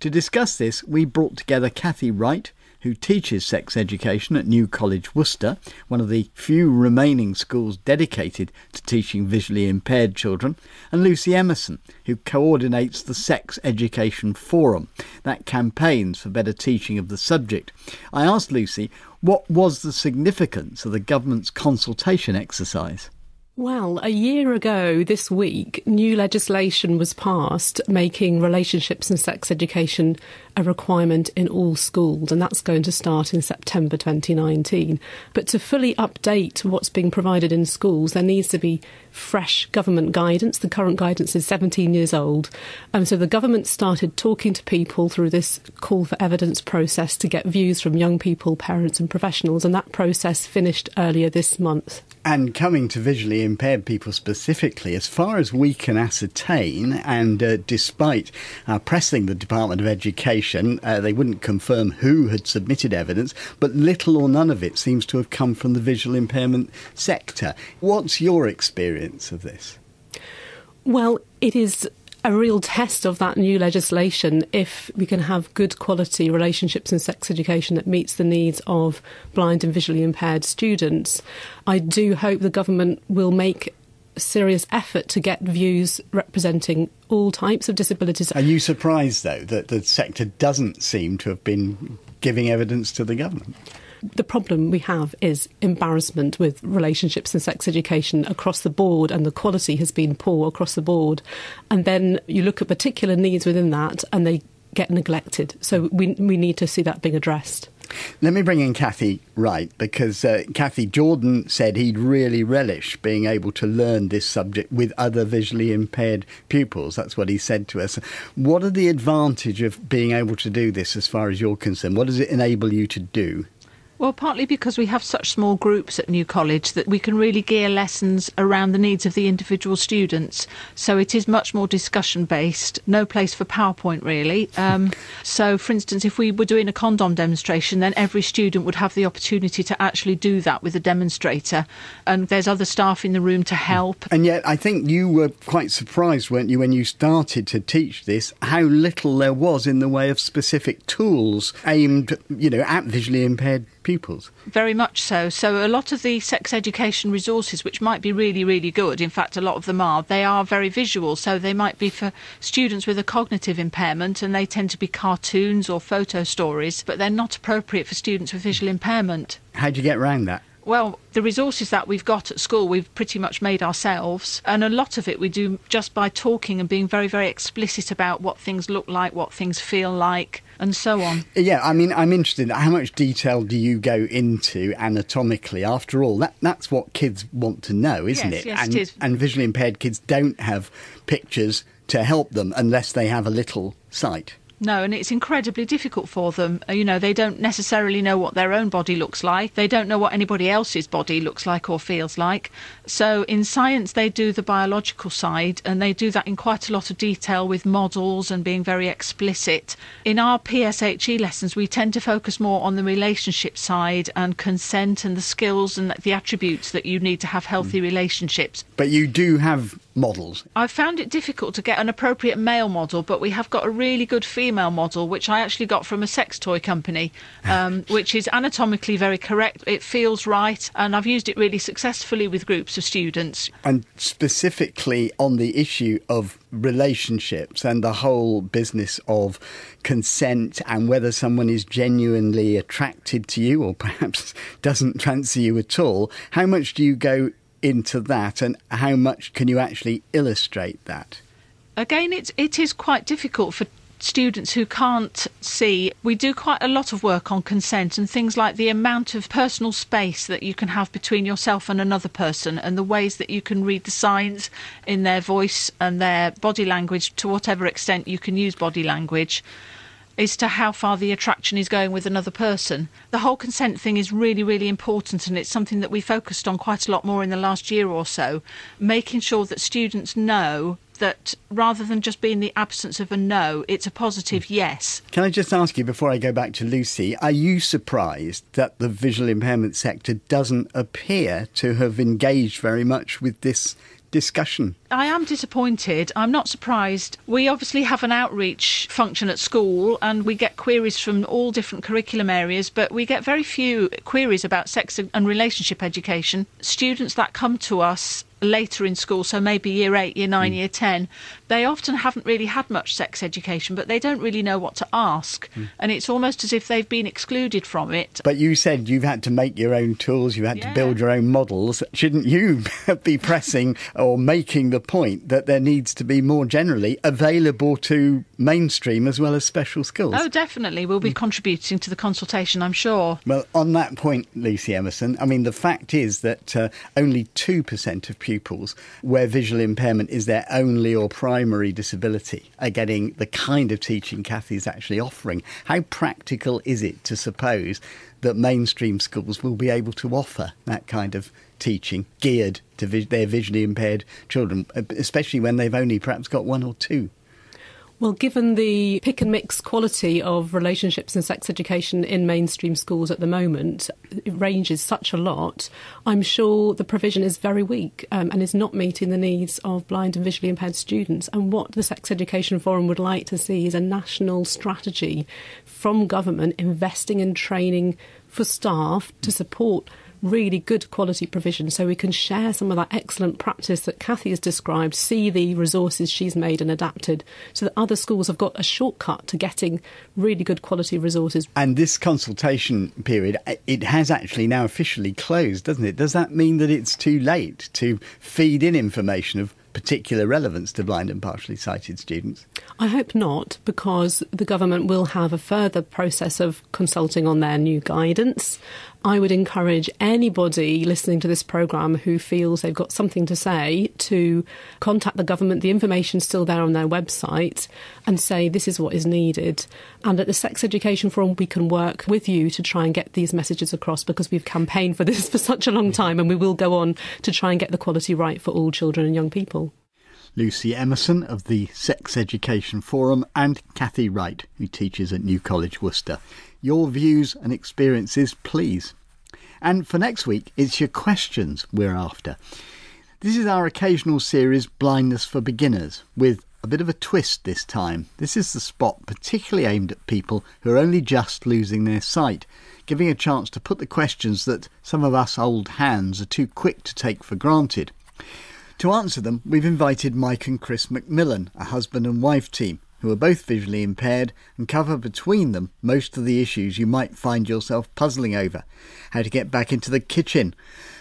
To discuss this, we brought together Kathy Wright, who teaches sex education at New College, Worcester, one of the few remaining schools dedicated to teaching visually impaired children, and Lucy Emerson, who coordinates the Sex Education Forum, that campaigns for better teaching of the subject. I asked Lucy what was the significance of the government's consultation exercise. Well, a year ago this week, new legislation was passed making relationships and sex education a requirement in all schools, and that's going to start in September 2019. But to fully update what's being provided in schools, there needs to be fresh government guidance. The current guidance is 17 years old. And so the government started talking to people through this call for evidence process to get views from young people, parents and professionals, and that process finished earlier this month. And coming to visually impaired people specifically, as far as we can ascertain, and despite pressing the Department of Education, they wouldn't confirm who had submitted evidence, but little or none of it seems to have come from the visual impairment sector. What's your experience of this? Well, it is a real test of that new legislation if we can have good quality relationships and sex education that meets the needs of blind and visually impaired students. I do hope the government will make a serious effort to get views representing all types of disabilities. Are you surprised, though, that the sector doesn't seem to have been giving evidence to the government? The problem we have is embarrassment with relationships and sex education across the board, and the quality has been poor across the board. And then you look at particular needs within that and they get neglected. So we need to see that being addressed. Let me bring in Kathy Wright, because Kathy, Jordan said he'd really relish being able to learn this subject with other visually impaired pupils. That's what he said to us. What are the advantage of being able to do this as far as you're concerned? What does it enable you to do? Well, partly because we have such small groups at New College that we can really gear lessons around the needs of the individual students. So it is much more discussion based, no place for PowerPoint really. So, for instance, if we were doing a condom demonstration, then every student would have the opportunity to actually do that with a demonstrator. And there's other staff in the room to help. And yet I think you were quite surprised, weren't you, when you started to teach this, how little there was in the way of specific tools aimed, at visually impaired pupils. Very much so. So a lot of the sex education resources, which might be really, really good, in fact a lot of them are, they are very visual. So they might be for students with a cognitive impairment, and they tend to be cartoons or photo stories, but they're not appropriate for students with visual impairment. How do you get around that? Well, the resources that we've got at school, we've pretty much made ourselves. And a lot of it we do just by talking and being very, very explicit about what things look like, what things feel like, and so on. Yeah, I mean, I'm interested, how much detail do you go into anatomically? After all, that's what kids want to know, isn't it? Yes, it is. And visually impaired kids don't have pictures to help them unless they have a little sight. No, and it's incredibly difficult for them. They don't necessarily know what their own body looks like. They don't know what anybody else's body looks like or feels like. So in science, they do the biological side, and they do that in quite a lot of detail with models and being very explicit. In our PSHE lessons, we tend to focus more on the relationship side and consent and the skills and the attributes that you need to have healthy relationships. But you do have models. I've found it difficult to get an appropriate male model, but we have got a really good female model, which I actually got from a sex toy company, which is anatomically very correct. It feels right, and I've used it really successfully with groups of students. And specifically on the issue of relationships and the whole business of consent and whether someone is genuinely attracted to you or perhaps doesn't fancy you at all, how much do you go into that, and how much can you actually illustrate that? Again, it is quite difficult for students who can't see. We do quite a lot of work on consent and things like the amount of personal space that you can have between yourself and another person, and the ways that you can read the signs in their voice and their body language, to whatever extent you can use body language, as to how far the attraction is going with another person. The whole consent thing is really, really important, and it's something that we focused on quite a lot more in the last year or so, making sure that students know that rather than just being the absence of a no, it's a positive yes. Can I just ask you, before I go back to Lucy, are you surprised that the visual impairment sector doesn't appear to have engaged very much with this discussion? I am disappointed. I'm not surprised. We obviously have an outreach function at school and we get queries from all different curriculum areas, but we get very few queries about sex and relationship education. Students that come to us later in school, so maybe year 8, year 9, year 10, they often haven't really had much sex education, but they don't really know what to ask. And it's almost as if they've been excluded from it. But you said you've had to make your own tools, you had to build your own models. Shouldn't you be pressing or making the point that there needs to be more generally available to mainstream as well as special schools? Oh, definitely. We'll be contributing to the consultation, I'm sure. Well, on that point, Lucy Emerson, I mean, the fact is that only 2% of pupils where visual impairment is their only or primary disability are getting the kind of teaching Cathy's actually offering. How practical is it to suppose that mainstream schools will be able to offer that kind of teaching geared to their visually impaired children, especially when they've only perhaps got 1 or 2? Well, given the pick and mix quality of relationships and sex education in mainstream schools at the moment, it ranges such a lot, I'm sure the provision is very weak and is not meeting the needs of blind and visually impaired students. And what the Sex Education Forum would like to see is a national strategy from government investing in training for staff to support really good quality provision, so we can share some of that excellent practice that Cathy has described, see the resources she's made and adapted, so that other schools have got a shortcut to getting really good quality resources. And this consultation period, it has actually now officially closed, doesn't it? Does that mean that it's too late to feed in information of particular relevance to blind and partially sighted students? I hope not, because the government will have a further process of consulting on their new guidance. I would encourage anybody listening to this programme who feels they've got something to say to contact the government. The information's still there on their website, and say this is what is needed. And at the Sex Education Forum, we can work with you to try and get these messages across, because we've campaigned for this for such a long time, and we will go on to try and get the quality right for all children and young people. Lucy Emerson of the Sex Education Forum and Cathy Wright, who teaches at New College, Worcester. Your views and experiences, please. And for next week, it's your questions we're after. This is our occasional series, Blindness for Beginners, with a bit of a twist this time. This is the spot particularly aimed at people who are only just losing their sight, giving a chance to put the questions that some of us old hands are too quick to take for granted. To answer them, we've invited Mike and Chris McMillan, a husband and wife team, who are both visually impaired and cover between them most of the issues you might find yourself puzzling over. How to get back into the kitchen.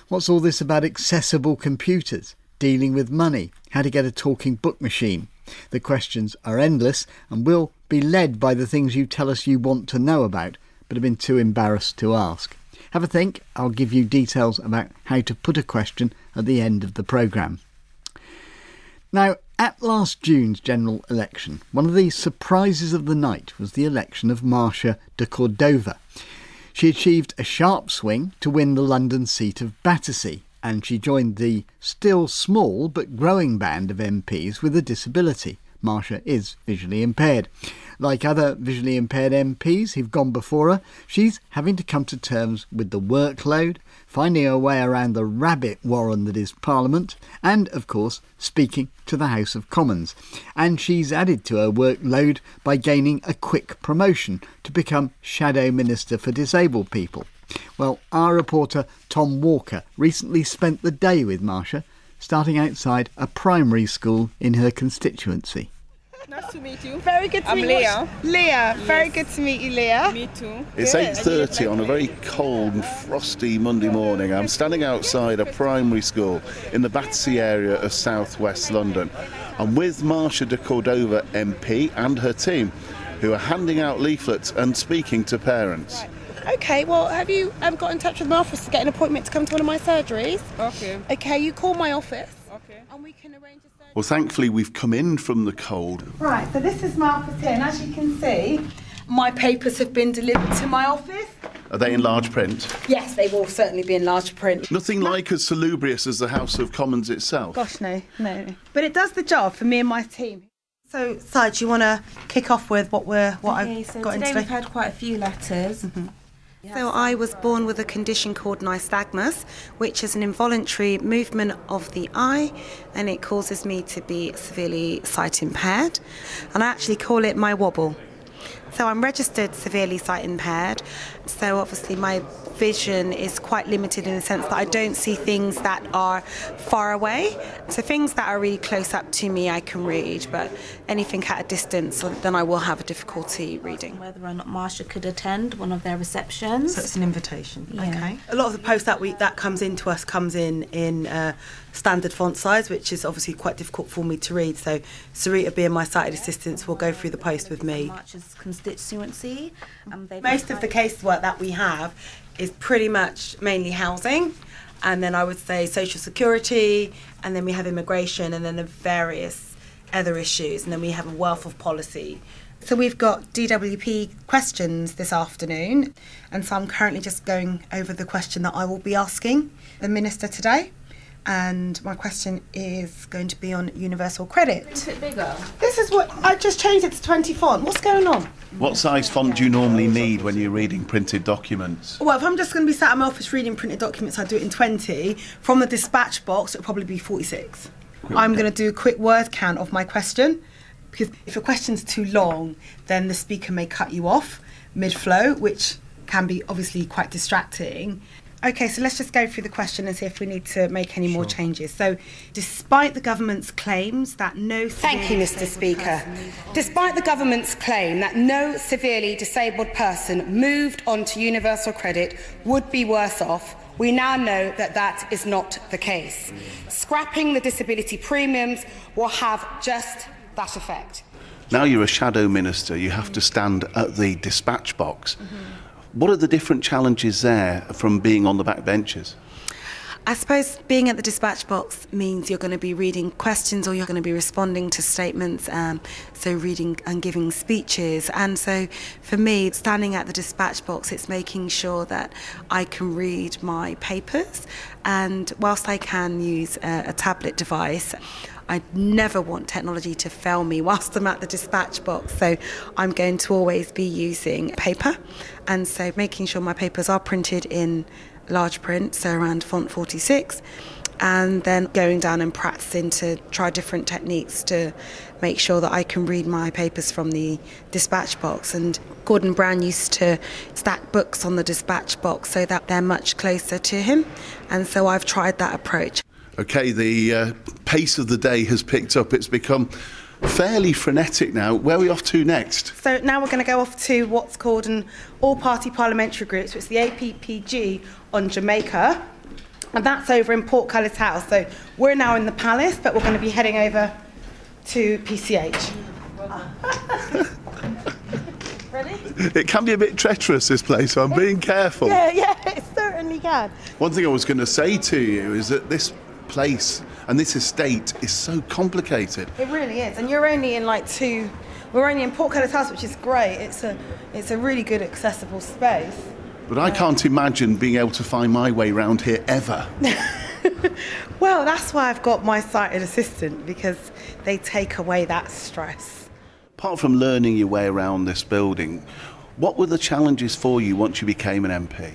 What's all this about accessible computers? Dealing with money. How to get a talking book machine. The questions are endless and will be led by the things you tell us you want to know about, but have been too embarrassed to ask. Have a think. I'll give you details about how to put a question at the end of the programme. Now, at last June's general election, one of the surprises of the night was the election of Marsha de Cordova. She achieved a sharp swing to win the London seat of Battersea, and she joined the still small but growing band of MPs with a disability. Marsha is visually impaired. Like other visually impaired MPs who've gone before her, she's having to come to terms with the workload, finding her way around the rabbit warren that is Parliament, and, of course, speaking to the House of Commons. And she's added to her workload by gaining a quick promotion to become Shadow Minister for Disabled People. Well, our reporter Tom Walker recently spent the day with Marsha, starting outside a primary school in her constituency. Nice to meet you. Very good to meet you. I'm Leah. Leah, yes. Very good to meet you, Leah. Me too. It's 8:30 on a very cold and frosty Monday morning. I'm standing outside a primary school in the Battersea area of southwest London. I'm with Marsha de Cordova MP and her team, who are handing out leaflets and speaking to parents. Okay, well, have you got in touch with my office to get an appointment to come to one of my surgeries? Okay. Okay, you call my office. Okay. And we can arrange a surgery. Well, thankfully, we've come in from the cold. Right, so this is my office here, and as you can see, my papers have been delivered to my office. Are they in large print? Yes, they will certainly be in large print. Nothing like as salubrious as the House of Commons itself. Gosh, no. But it does the job for me and my team. So, Si, do you want to kick off with what I've got in today? Today we've had quite a few letters. So I was born with a condition called nystagmus, which is an involuntary movement of the eye, and it causes me to be severely sight impaired, and I actually call it my wobble. So I'm registered severely sight impaired, so obviously my vision is quite limited in the sense that I don't see things that are far away. So things that are really close up to me I can read, but anything at a distance then I will have a difficulty reading. Whether or not Marsha could attend one of their receptions. So it's an invitation. Yeah. Okay. A lot of the post that comes into us comes in standard font size, which is obviously quite difficult for me to read. So Sarita, being my sighted assistant, will go through the post with me. Marsha's constituency. Most of the casework that we have is pretty much mainly housing, and then I would say social security, and then we have immigration, and then the various other issues, and then we have a wealth of policy. So we've got DWP questions this afternoon, and so I'm currently just going over the question that I will be asking the Minister today. And my question is going to be on universal credit. Is it bigger? This is what I just changed it to 20 font. What's going on? What size font do you normally need when you're reading printed documents? Well, if I'm just going to be sat in my office reading printed documents, I do it in 20. From the dispatch box, it'll probably be 46. I'm going to do a quick word count of my question, because if a question's too long, then the speaker may cut you off mid-flow, which can be obviously quite distracting. Okay, so let's just go through the question and see if we need to make any more changes. So, despite the government's claims that no... Thank you, Mr. Speaker. Despite the government's claim that no severely disabled person moved onto universal credit would be worse off, we now know that that is not the case. Scrapping the disability premiums will have just that effect. Now you're a shadow minister, you have to stand at the dispatch box. What are the different challenges there from being on the back benches? I suppose being at the dispatch box means you're going to be reading questions or you're going to be responding to statements, so reading and giving speeches. And so for me, standing at the dispatch box, it's making sure that I can read my papers. And whilst I can use a tablet device, I never want technology to fail me whilst I'm at the dispatch box. So I'm going to always be using paper. And so making sure my papers are printed in large print, so around font 46, and then going down and practicing to try different techniques to make sure that I can read my papers from the dispatch box. And Gordon Brown used to stack books on the dispatch box so that they're much closer to him, and so I've tried that approach. OK, the pace of the day has picked up. It's become fairly frenetic now. Where are we off to next? So now we're going to go off to what's called an all-party parliamentary group, so it's the APPG on Jamaica, and that's over in Portcullis House. So we're now in the Palace, but we're going to be heading over to PCH. Ready? It can be a bit treacherous, this place, so I'm being careful. Yeah, it certainly can. One thing I was going to say to you is that this place and this estate is so complicated. It really is, and you're only in we're only in Portcullis House, which is great. It's a really good accessible space. But I can't imagine being able to find my way around here ever. Well, that's why I've got my sighted assistant, because they take away that stress. Apart from learning your way around this building, what were the challenges for you once you became an MP?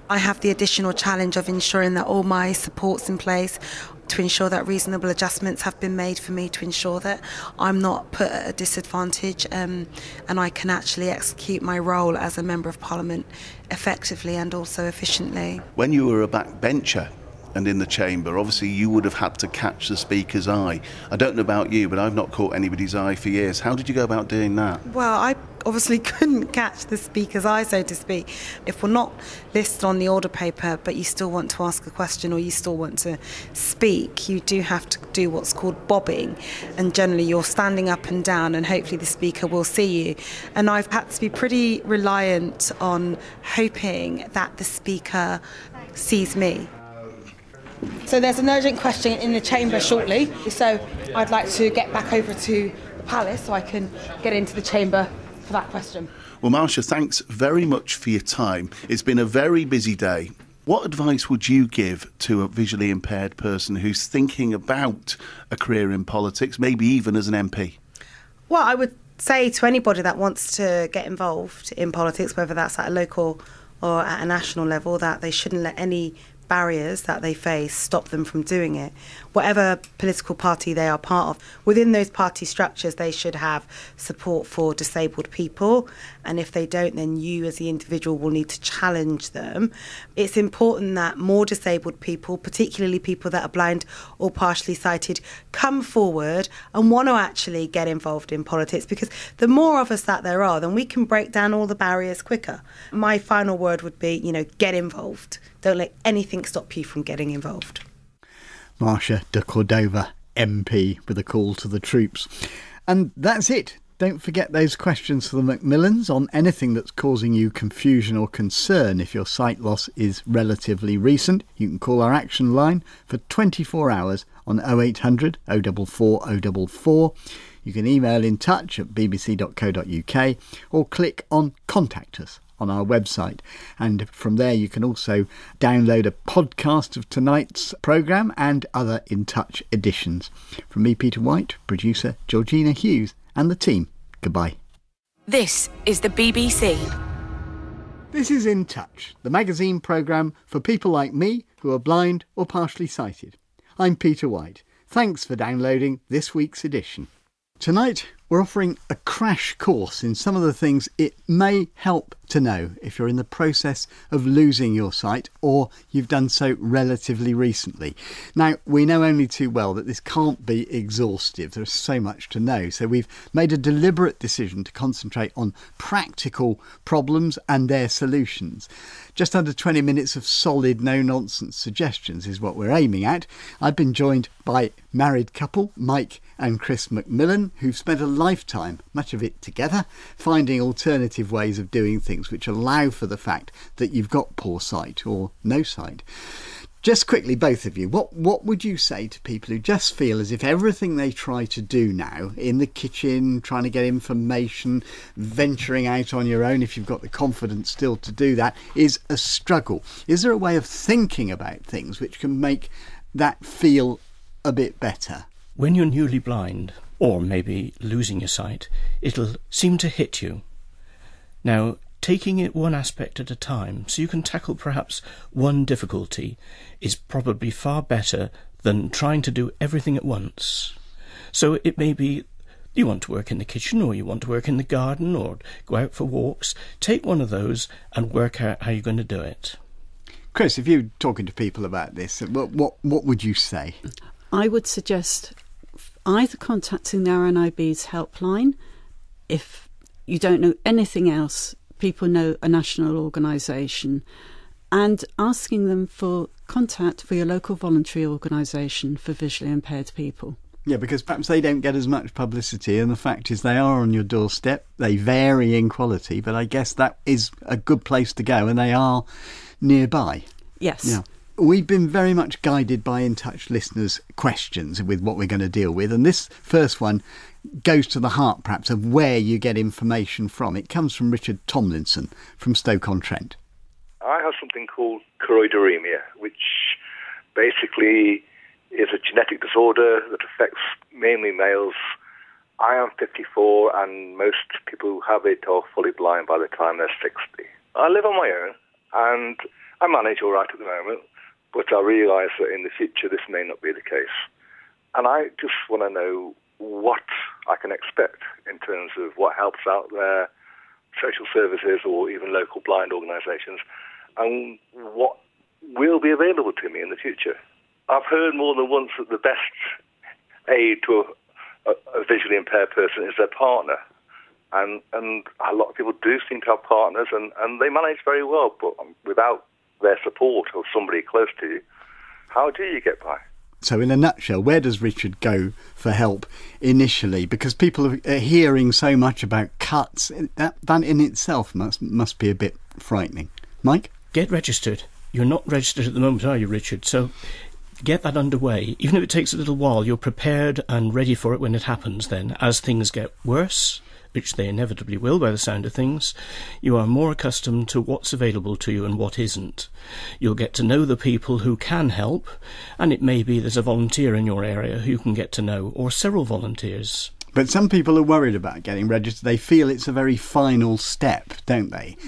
I have the additional challenge of ensuring that all my support's in place, to ensure that reasonable adjustments have been made for me, to ensure that I'm not put at a disadvantage, and I can actually execute my role as a Member of Parliament effectively and also efficiently. When you were a backbencher and in the chamber, obviously you would have had to catch the Speaker's eye. I don't know about you, but I've not caught anybody's eye for years. How did you go about doing that? Well, I obviously couldn't catch the Speaker's eye, so to speak. If we're not listed on the order paper, but you still want to ask a question or you still want to speak, you do have to do what's called bobbing. And generally you're standing up and down, and hopefully the Speaker will see you. And I've had to be pretty reliant on hoping that the Speaker sees me. So there's an urgent question in the chamber shortly, so I'd like to get back over to the Palace so I can get into the chamber for that question. Well, Marsha, thanks very much for your time. It's been a very busy day. What advice would you give to a visually impaired person who's thinking about a career in politics, maybe even as an MP? Well, I would say to anybody that wants to get involved in politics, whether that's at a local or at a national level, that they shouldn't let any barriers that they face stop them from doing it. Whatever political party they are part of, within those party structures they should have support for disabled people, and if they don't, then you as the individual will need to challenge them. It's important that more disabled people, particularly people that are blind or partially sighted, come forward and want to actually get involved in politics, because the more of us that there are, then we can break down all the barriers quicker. My final word would be, get involved. Don't let anything stop you from getting involved. Marsha de Cordova, MP, with a call to the troops. And that's it. Don't forget those questions for the Macmillans on anything that's causing you confusion or concern. If your sight loss is relatively recent, you can call our action line for 24 hours on 0800 044 044. You can email in touch at bbc.co.uk or click on Contact Us on our website, and from there you can also download a podcast of tonight's programme and other In Touch editions. From me, Peter White, producer Georgina Hughes and the team, goodbye. This is the BBC. This is In Touch, the magazine programme for people like me who are blind or partially sighted. I'm Peter White. Thanks for downloading this week's edition. Tonight we're offering a crash course in some of the things it may help to know if you're in the process of losing your sight or you've done so relatively recently. Now, we know only too well that this can't be exhaustive. There's so much to know. So we've made a deliberate decision to concentrate on practical problems and their solutions. Just under 20 minutes of solid, no-nonsense suggestions is what we're aiming at. I've been joined by married couple Mike and Chris Macmillan, who've spent a lifetime, much of it together, finding alternative ways of doing things which allow for the fact that you've got poor sight or no sight. Just quickly, both of you, what would you say to people who just feel as if everything they try to do now, in the kitchen, trying to get information, venturing out on your own, if you've got the confidence still to do that, is a struggle? Is there a way of thinking about things which can make that feel a bit better? When you're newly blind, or maybe losing your sight, it'll seem to hit you. Now, taking it one aspect at a time, so you can tackle perhaps one difficulty, is probably far better than trying to do everything at once. So it may be you want to work in the kitchen, or you want to work in the garden, or go out for walks. Take one of those and work out how you're going to do it. Chris, if you're talking to people about this, what would you say? I would suggest either contacting the RNIB's helpline. If you don't know anything else, people know a national organisation, and asking them for contact for your local voluntary organisation for visually impaired people. Yeah, because perhaps they don't get as much publicity, and the fact is they are on your doorstep. They vary in quality, but I guess that is a good place to go, and they are nearby. Yes. Yeah. We've been very much guided by In Touch listeners' questions with what we're going to deal with, and this first one goes to the heart perhaps of where you get information from. It comes from Richard Tomlinson from Stoke-on-Trent. I have something called choroideremia, which basically is a genetic disorder that affects mainly males. I am 54 and most people who have it are fully blind by the time they're 60. I live on my own and I manage all right at the moment, but I realise that in the future this may not be the case. And I just want to know what I can expect in terms of what helps out there, social services or even local blind organisations, and what will be available to me in the future. I've heard more than once that the best aid to a visually impaired person is their partner. And a lot of people do seem to have partners and they manage very well, but without their support or somebody close to you, how do you get by? So in a nutshell, where does Richard go for help initially? Because people are hearing so much about cuts, that in itself must be a bit frightening. Mike? Get registered. You're not registered at the moment, are you, Richard? So get that underway. Even if it takes a little while, you're prepared and ready for it when it happens then. As things get worse, which they inevitably will by the sound of things, you are more accustomed to what's available to you and what isn't. You'll get to know the people who can help, and it may be there's a volunteer in your area who you can get to know, or several volunteers. But some people are worried about getting registered. They feel it's a very final step, don't they?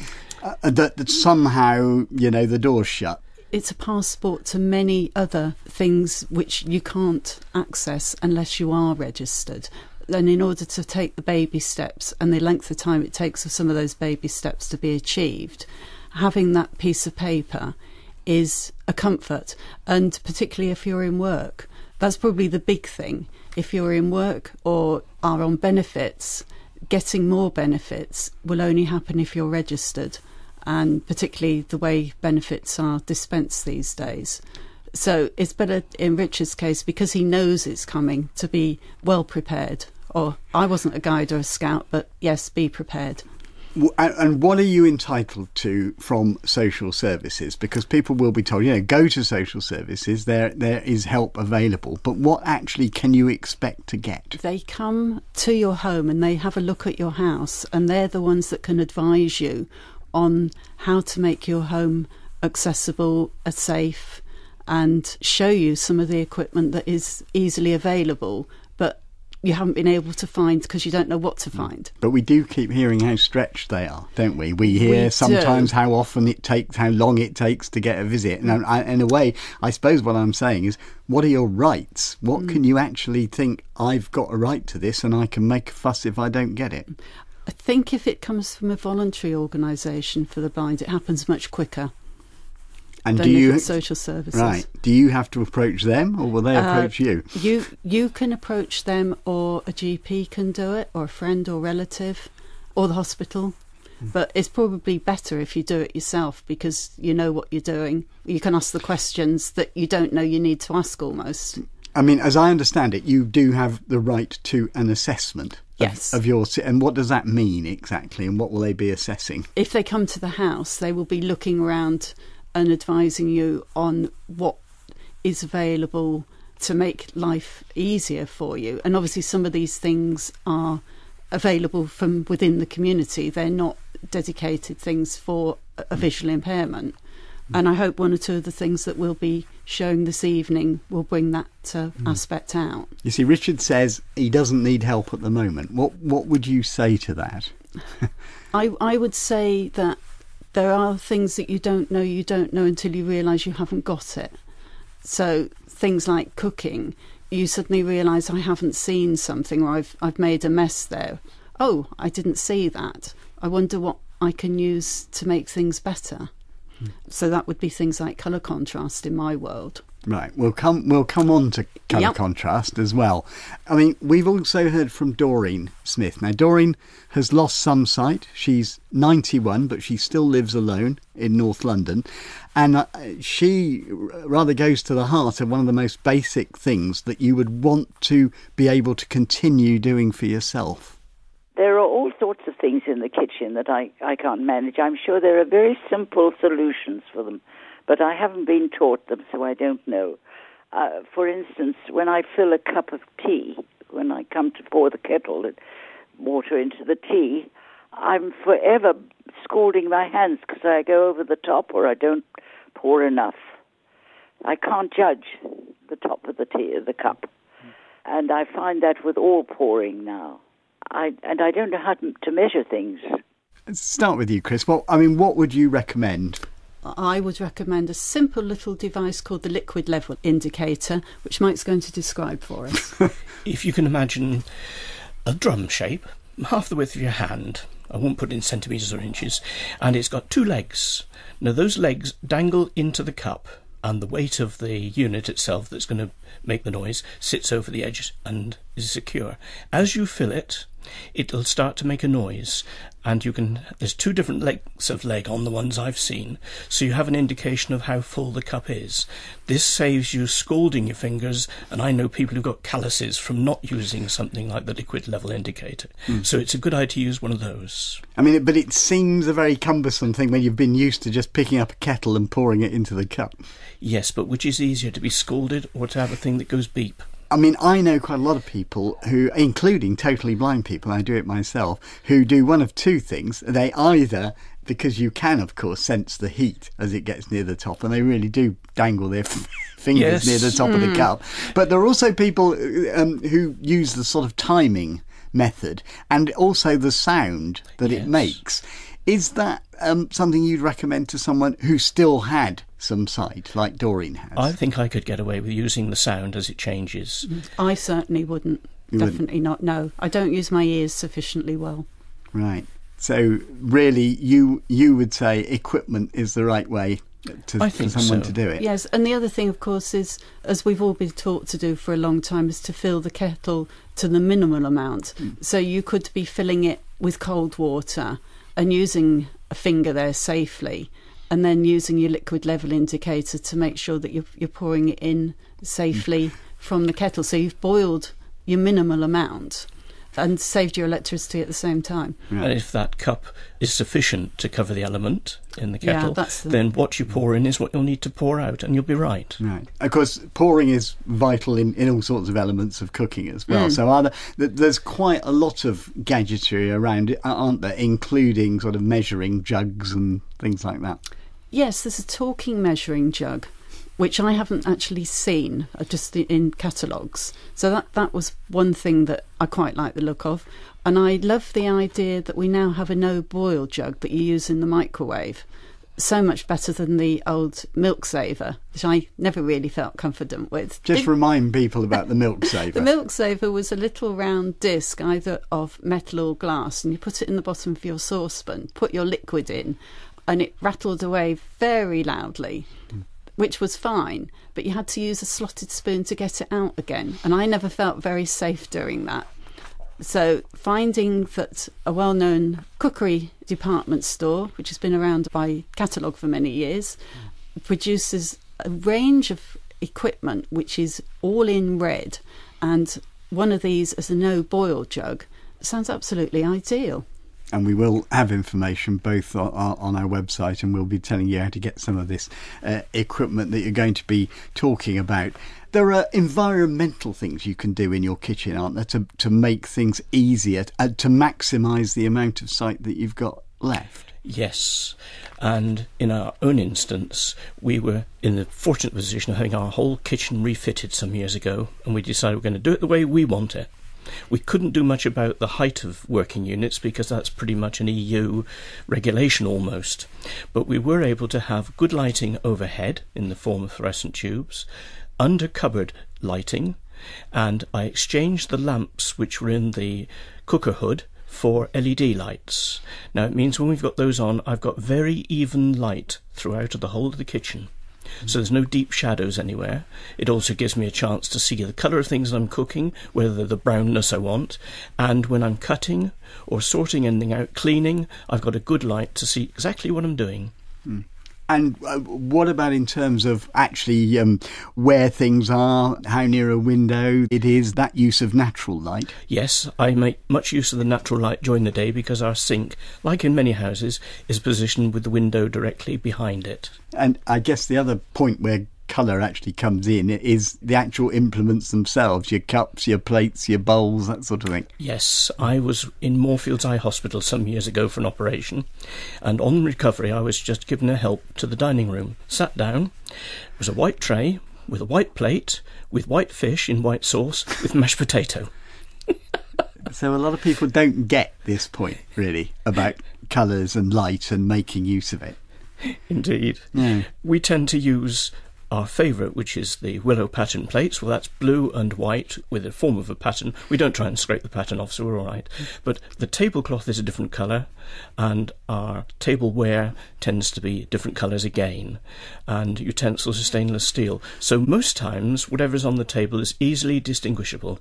That somehow, the door's shut. It's a passport to many other things which you can't access unless you are registered. And in order to take the baby steps and the length of time it takes for some of those baby steps to be achieved, having that piece of paper is a comfort. And particularly if you're in work, that's probably the big thing. If you're in work or are on benefits, getting more benefits will only happen if you're registered, and particularly the way benefits are dispensed these days. So it's better in Richard's case, because he knows it's coming, to be well prepared. Or I wasn't a guide or a scout, but yes, be prepared. And what are you entitled to from social services? Because people will be told, go to social services, there is help available. But what actually can you expect to get? They come to your home and they have a look at your house, and they're the ones that can advise you on how to make your home accessible, safe, and show you some of the equipment that is easily available, but you haven't been able to find because you don't know what to find. But we do keep hearing how stretched they are, don't we? We hear sometimes how often it takes, how long it takes to get a visit. And in a way, I suppose what I'm saying is, what are your rights? What can you actually think, I've got a right to this and I can make a fuss if I don't get it? I think if it comes from a voluntary organisation for the blind, it happens much quicker. And than if it's social services. Right. Do you have to approach them, or will they approach you? You can approach them, or a GP can do it, or a friend or relative, or the hospital. But it's probably better if you do it yourself, because you know what you're doing. You can ask the questions that you don't know you need to ask almost. I mean, as I understand it, you do have the right to an assessment. Yes. Of your, and what does that mean exactly, and what will they be assessing? If they come to the house, they will be looking around and advising you on what is available to make life easier for you. And obviously some of these things are available from within the community. They're not dedicated things for a visual impairment. And I hope one or two of the things that we'll be showing this evening will bring that aspect out. You see, Richard says he doesn't need help at the moment. What would you say to that? I would say that there are things that you don't know until you realise you haven't got it. So things like cooking, you suddenly realise, I haven't seen something, or I've made a mess there. Oh, I didn't see that. I wonder what I can use to make things better. So that would be things like colour contrast in my world. Right, we'll come on to colour contrast as well. I mean, we've also heard from Doreen Smith. Now, Doreen has lost some sight. She's 91, but she still lives alone in North London. And she rather goes to the heart of one of the most basic things that you would want to be able to continue doing for yourself. There are all sorts of things in the kitchen that I can't manage. I'm sure there are very simple solutions for them, but I haven't been taught them, so I don't know. For instance, when I fill a cup of tea, when I come to pour the kettle and water into the tea, I'm forever scalding my hands because I go over the top or I don't pour enough. I can't judge the top of the tea, the cup. And I find that with all pouring now. I don't know how to measure things. Let's start with you, Chris. Well, I mean, what would you recommend? I would recommend a simple little device called the liquid level indicator, which Mike's going to describe for us. If you can imagine a drum shape, half the width of your hand, I won't put it in centimetres or inches, and it's got two legs. Now those legs dangle into the cup, and the weight of the unit itself that's going to make the noise sits over the edge and is secure. As you fill it, it'll start to make a noise, and there's two different lengths of leg on the ones I've seen, so you have an indication of how full the cup is. This saves you scalding your fingers, and I know people who've got calluses from not using something like the liquid level indicator. So it's a good idea to use one of those. I mean, but it seems a very cumbersome thing when you've been used to just picking up a kettle and pouring it into the cup. Yes, but which is easier, to be scalded or to have a thing that goes beep? I mean, I know quite a lot of people who, including totally blind people, I do it myself, who do one of two things. They either, because you can, of course, sense the heat as it gets near the top, and they really do dangle their fingers near the top of the cup. But there are also people who use the sort of timing method and also the sound that it makes. Is that something you'd recommend to someone who still had some sight, like Doreen has? I think I could get away with using the sound as it changes. I certainly wouldn't. Definitely not, no. I don't use my ears sufficiently well. Right. So really, you would say equipment is the right way for someone to do it? Yes, and the other thing, of course, is, as we've all been taught to do for a long time, is to fill the kettle to the minimal amount. So you could be filling it with cold water and using a finger there safely, and then using your liquid level indicator to make sure that you're pouring it in safely from the kettle. So you've boiled your minimal amount and saved your electricity at the same time. Right. And if that cup is sufficient to cover the element in the kettle, then what you pour in is what you'll need to pour out, and you'll be right. Right. Of course, pouring is vital in all sorts of elements of cooking as well. So there's quite a lot of gadgetry around it, aren't there, including sort of measuring jugs and things like that? Yes, there's a talking measuring jug, which I haven't actually seen, just in catalogues. So that was one thing that I quite like the look of. And I love the idea that we now have a no-boil jug that you use in the microwave. So much better than the old milk saver, which I never really felt confident with. Just remind people about the milk saver. The milk saver was a little round disc, either of metal or glass, and you put it in the bottom of your saucepan, put your liquid in, and it rattled away very loudly, which was fine, but you had to use a slotted spoon to get it out again, and I never felt very safe doing that. So finding that a well-known cookery department store, which has been around by catalogue for many years, produces a range of equipment which is all in red, and one of these as a no-boil jug sounds absolutely ideal. And we will have information both on our website, and we'll be telling you how to get some of this equipment that you're going to be talking about. There are environmental things you can do in your kitchen, aren't there, to make things easier, to maximise the amount of sight that you've got left? Yes, and in our own instance, we were in the fortunate position of having our whole kitchen refitted some years ago, and we decided we're going to do it the way we want it. We couldn't do much about the height of working units because that's pretty much an EU regulation almost, but we were able to have good lighting overhead in the form of fluorescent tubes, under cupboard lighting, and I exchanged the lamps which were in the cooker hood for LED lights. Now it means when we've got those on, I've got very even light throughout the whole of the kitchen. So there's no deep shadows anywhere. It also gives me a chance to see the colour of things that I'm cooking, whether they're the brownness I want, and when I'm cutting or sorting anything out, cleaning, I've got a good light to see exactly what I'm doing. And what about in terms of actually where things are, how near a window it is, that use of natural light? Yes, I make much use of the natural light during the day because our sink, like in many houses, is positioned with the window directly behind it. And I guess the other point where colour actually comes in is the actual implements themselves, your cups, your plates, your bowls, that sort of thing. Yes, I was in Moorfields Eye Hospital some years ago for an operation, and on recovery I was just given a help to the dining room. Sat down, it was a white tray with a white plate with white fish in white sauce with mashed potato. So a lot of people don't get this point really about colours and light and making use of it. Indeed. Yeah. We tend to use our favourite, which is the willow pattern plates. Well, that's blue and white with a form of a pattern. We don't try and scrape the pattern off, so we're all right. But the tablecloth is a different colour, and our tableware tends to be different colours again, and utensils are stainless steel. So most times, whatever's on the table is easily distinguishable.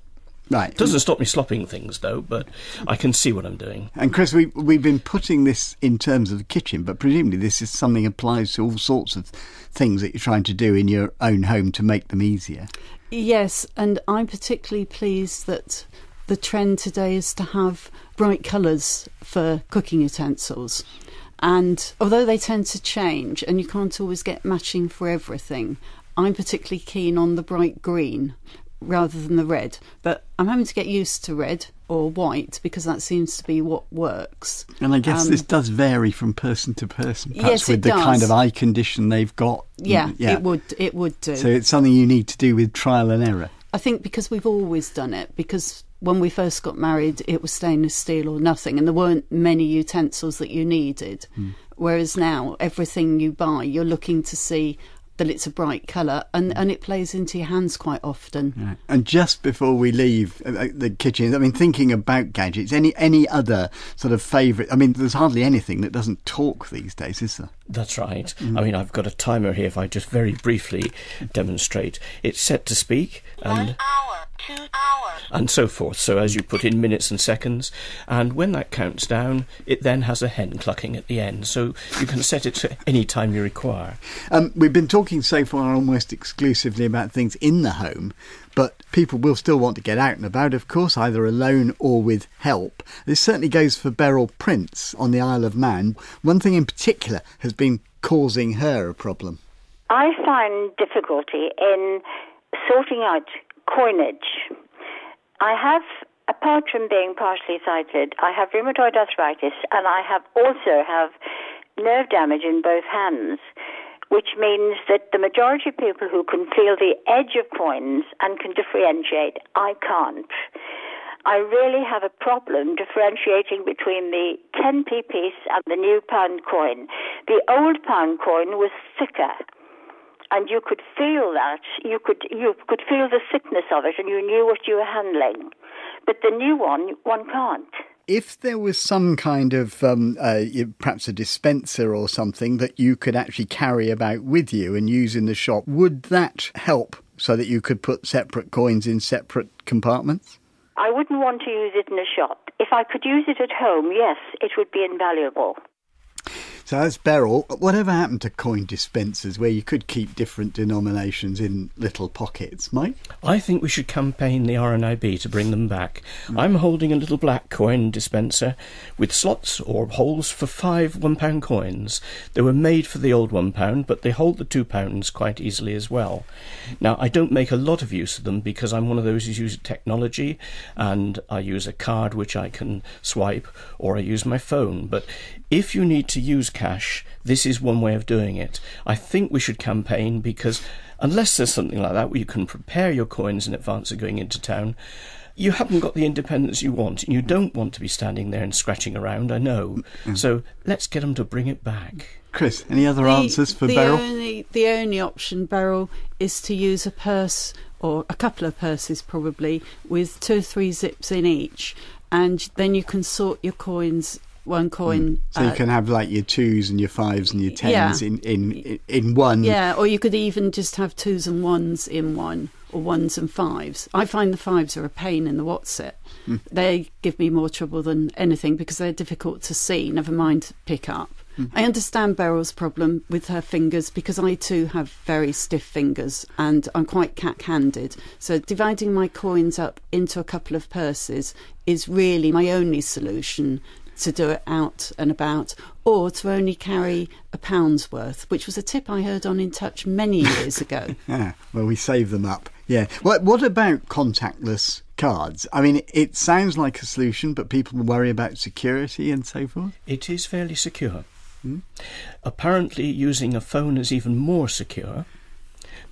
Right. Doesn't stop me slopping things, though, but I can see what I'm doing. And Chris, we've been putting this in terms of the kitchen, but presumably this is something that applies to all sorts of things that you're trying to do in your own home to make them easier. Yes, and I'm particularly pleased that the trend today is to have bright colours for cooking utensils. And although they tend to change and you can't always get matching for everything, I'm particularly keen on the bright green rather than the red, but I'm having to get used to red or white because that seems to be what works. And I guess this does vary from person to person, perhaps, yes, with the does. kind of eye condition they've got. Yeah, it would do. So it's something you need to do with trial and error. I think because we've always done it, because when we first got married, it was stainless steel or nothing, and there weren't many utensils that you needed. Whereas now, everything you buy, you're looking to see that it's a bright colour, and it plays into your hands quite often. Right. And just before we leave the kitchen, I mean, thinking about gadgets, any other sort of favourite? I mean, there's hardly anything that doesn't talk these days, is there? That's right. I mean, I've got a timer here. If I just very briefly demonstrate, it's set to speak and 1 hour, 2 hours, and so forth. So as you put in minutes and seconds, and when that counts down, it then has a hen clucking at the end. So you can set it to any time you require. We've been talking so far almost exclusively about things in the home, but people will still want to get out and about, of course, either alone or with help. This certainly goes for Beryl Prince on the Isle of Man. One thing in particular has been causing her a problem. I find difficulty in sorting out coinage. I have, apart from being partially sighted, I have rheumatoid arthritis, and I also have nerve damage in both hands, which means that the majority of people who can feel the edge of coins and can differentiate, I can't. I really have a problem differentiating between the 10p piece and the new pound coin. The old pound coin was thicker, and you could feel that. You could feel the thickness of it, and you knew what you were handling. But the new one can't. If there was some kind of, perhaps a dispenser or something that you could actually carry about with you and use in the shop, would that help so that you could put separate coins in separate compartments? I wouldn't want to use it in a shop. If I could use it at home, yes, it would be invaluable. So that's Beryl. Whatever happened to coin dispensers where you could keep different denominations in little pockets, Mike? I think we should campaign the RNIB to bring them back. I'm holding a little black coin dispenser with slots or holes for 5 £1 coins. They were made for the old £1, but they hold the £2 quite easily as well. Now, I don't make a lot of use of them because I'm one of those who uses technology, and I use a card which I can swipe, or I use my phone. But if you need to use cash, this is one way of doing it. I think we should campaign, because unless there's something like that where you can prepare your coins in advance of going into town, you haven't got the independence you want, and you don't want to be standing there and scratching around, I know. So let's get them to bring it back. Chris, any other answers for Beryl? The only option, Beryl, is to use a purse, or a couple of purses probably, with 2 or 3 zips in each, and then you can sort your coins. One coin. So you can have like your 2s and your 5s and your 10s in one. Yeah, or you could even just have 2s and 1s in one, or 1s and 5s. I find the 5s are a pain in the what's-it. They give me more trouble than anything because they're difficult to see, never mind to pick up. I understand Beryl's problem with her fingers because I too have very stiff fingers and I'm quite cack-handed. So dividing my coins up into a couple of purses is really my only solution to do it out and about, or to only carry £1's worth, which was a tip I heard on In Touch many years ago. Yeah, well, we save them up. Yeah. What about contactless cards? I mean, it sounds like a solution, but people worry about security and so forth. It is fairly secure. Apparently, using a phone is even more secure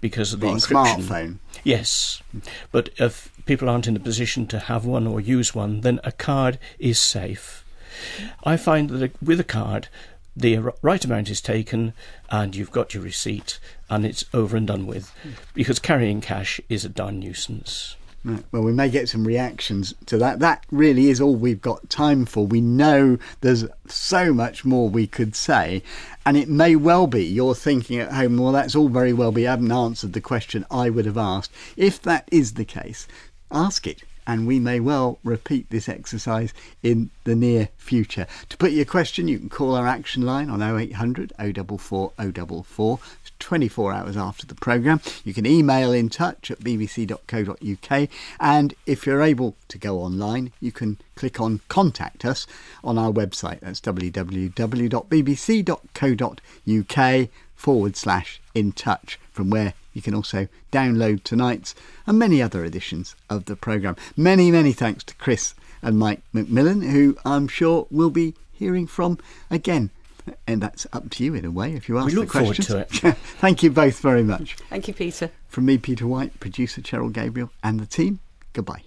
because of the encryption. A smartphone? Yes. But if people aren't in a position to have one or use one, then a card is safe. I find that with a card, the right amount is taken and you've got your receipt and it's over and done with, because carrying cash is a darn nuisance. Right. Well, we may get some reactions to that. That really is all we've got time for. We know there's so much more we could say, and it may well be you're thinking at home, well, that's all very well, but you haven't answered the question I would have asked. If that is the case, ask it. And we may well repeat this exercise in the near future. To put your question, you can call our action line on 0800 044 044. It's 24 hours after the programme. You can email In Touch at bbc.co.uk. And if you're able to go online, you can click on Contact Us on our website. That's www.bbc.co.uk/In Touch, from where you can also download tonight's and many other editions of the programme. Many, many thanks to Chris and Mike McMillan, who I'm sure we'll be hearing from again And that's up to you in a way, if you ask We the look forward questions. to it. Thank you both very much. Thank you, Peter. From me, Peter White, producer Cheryl Gabriel, and the team, goodbye.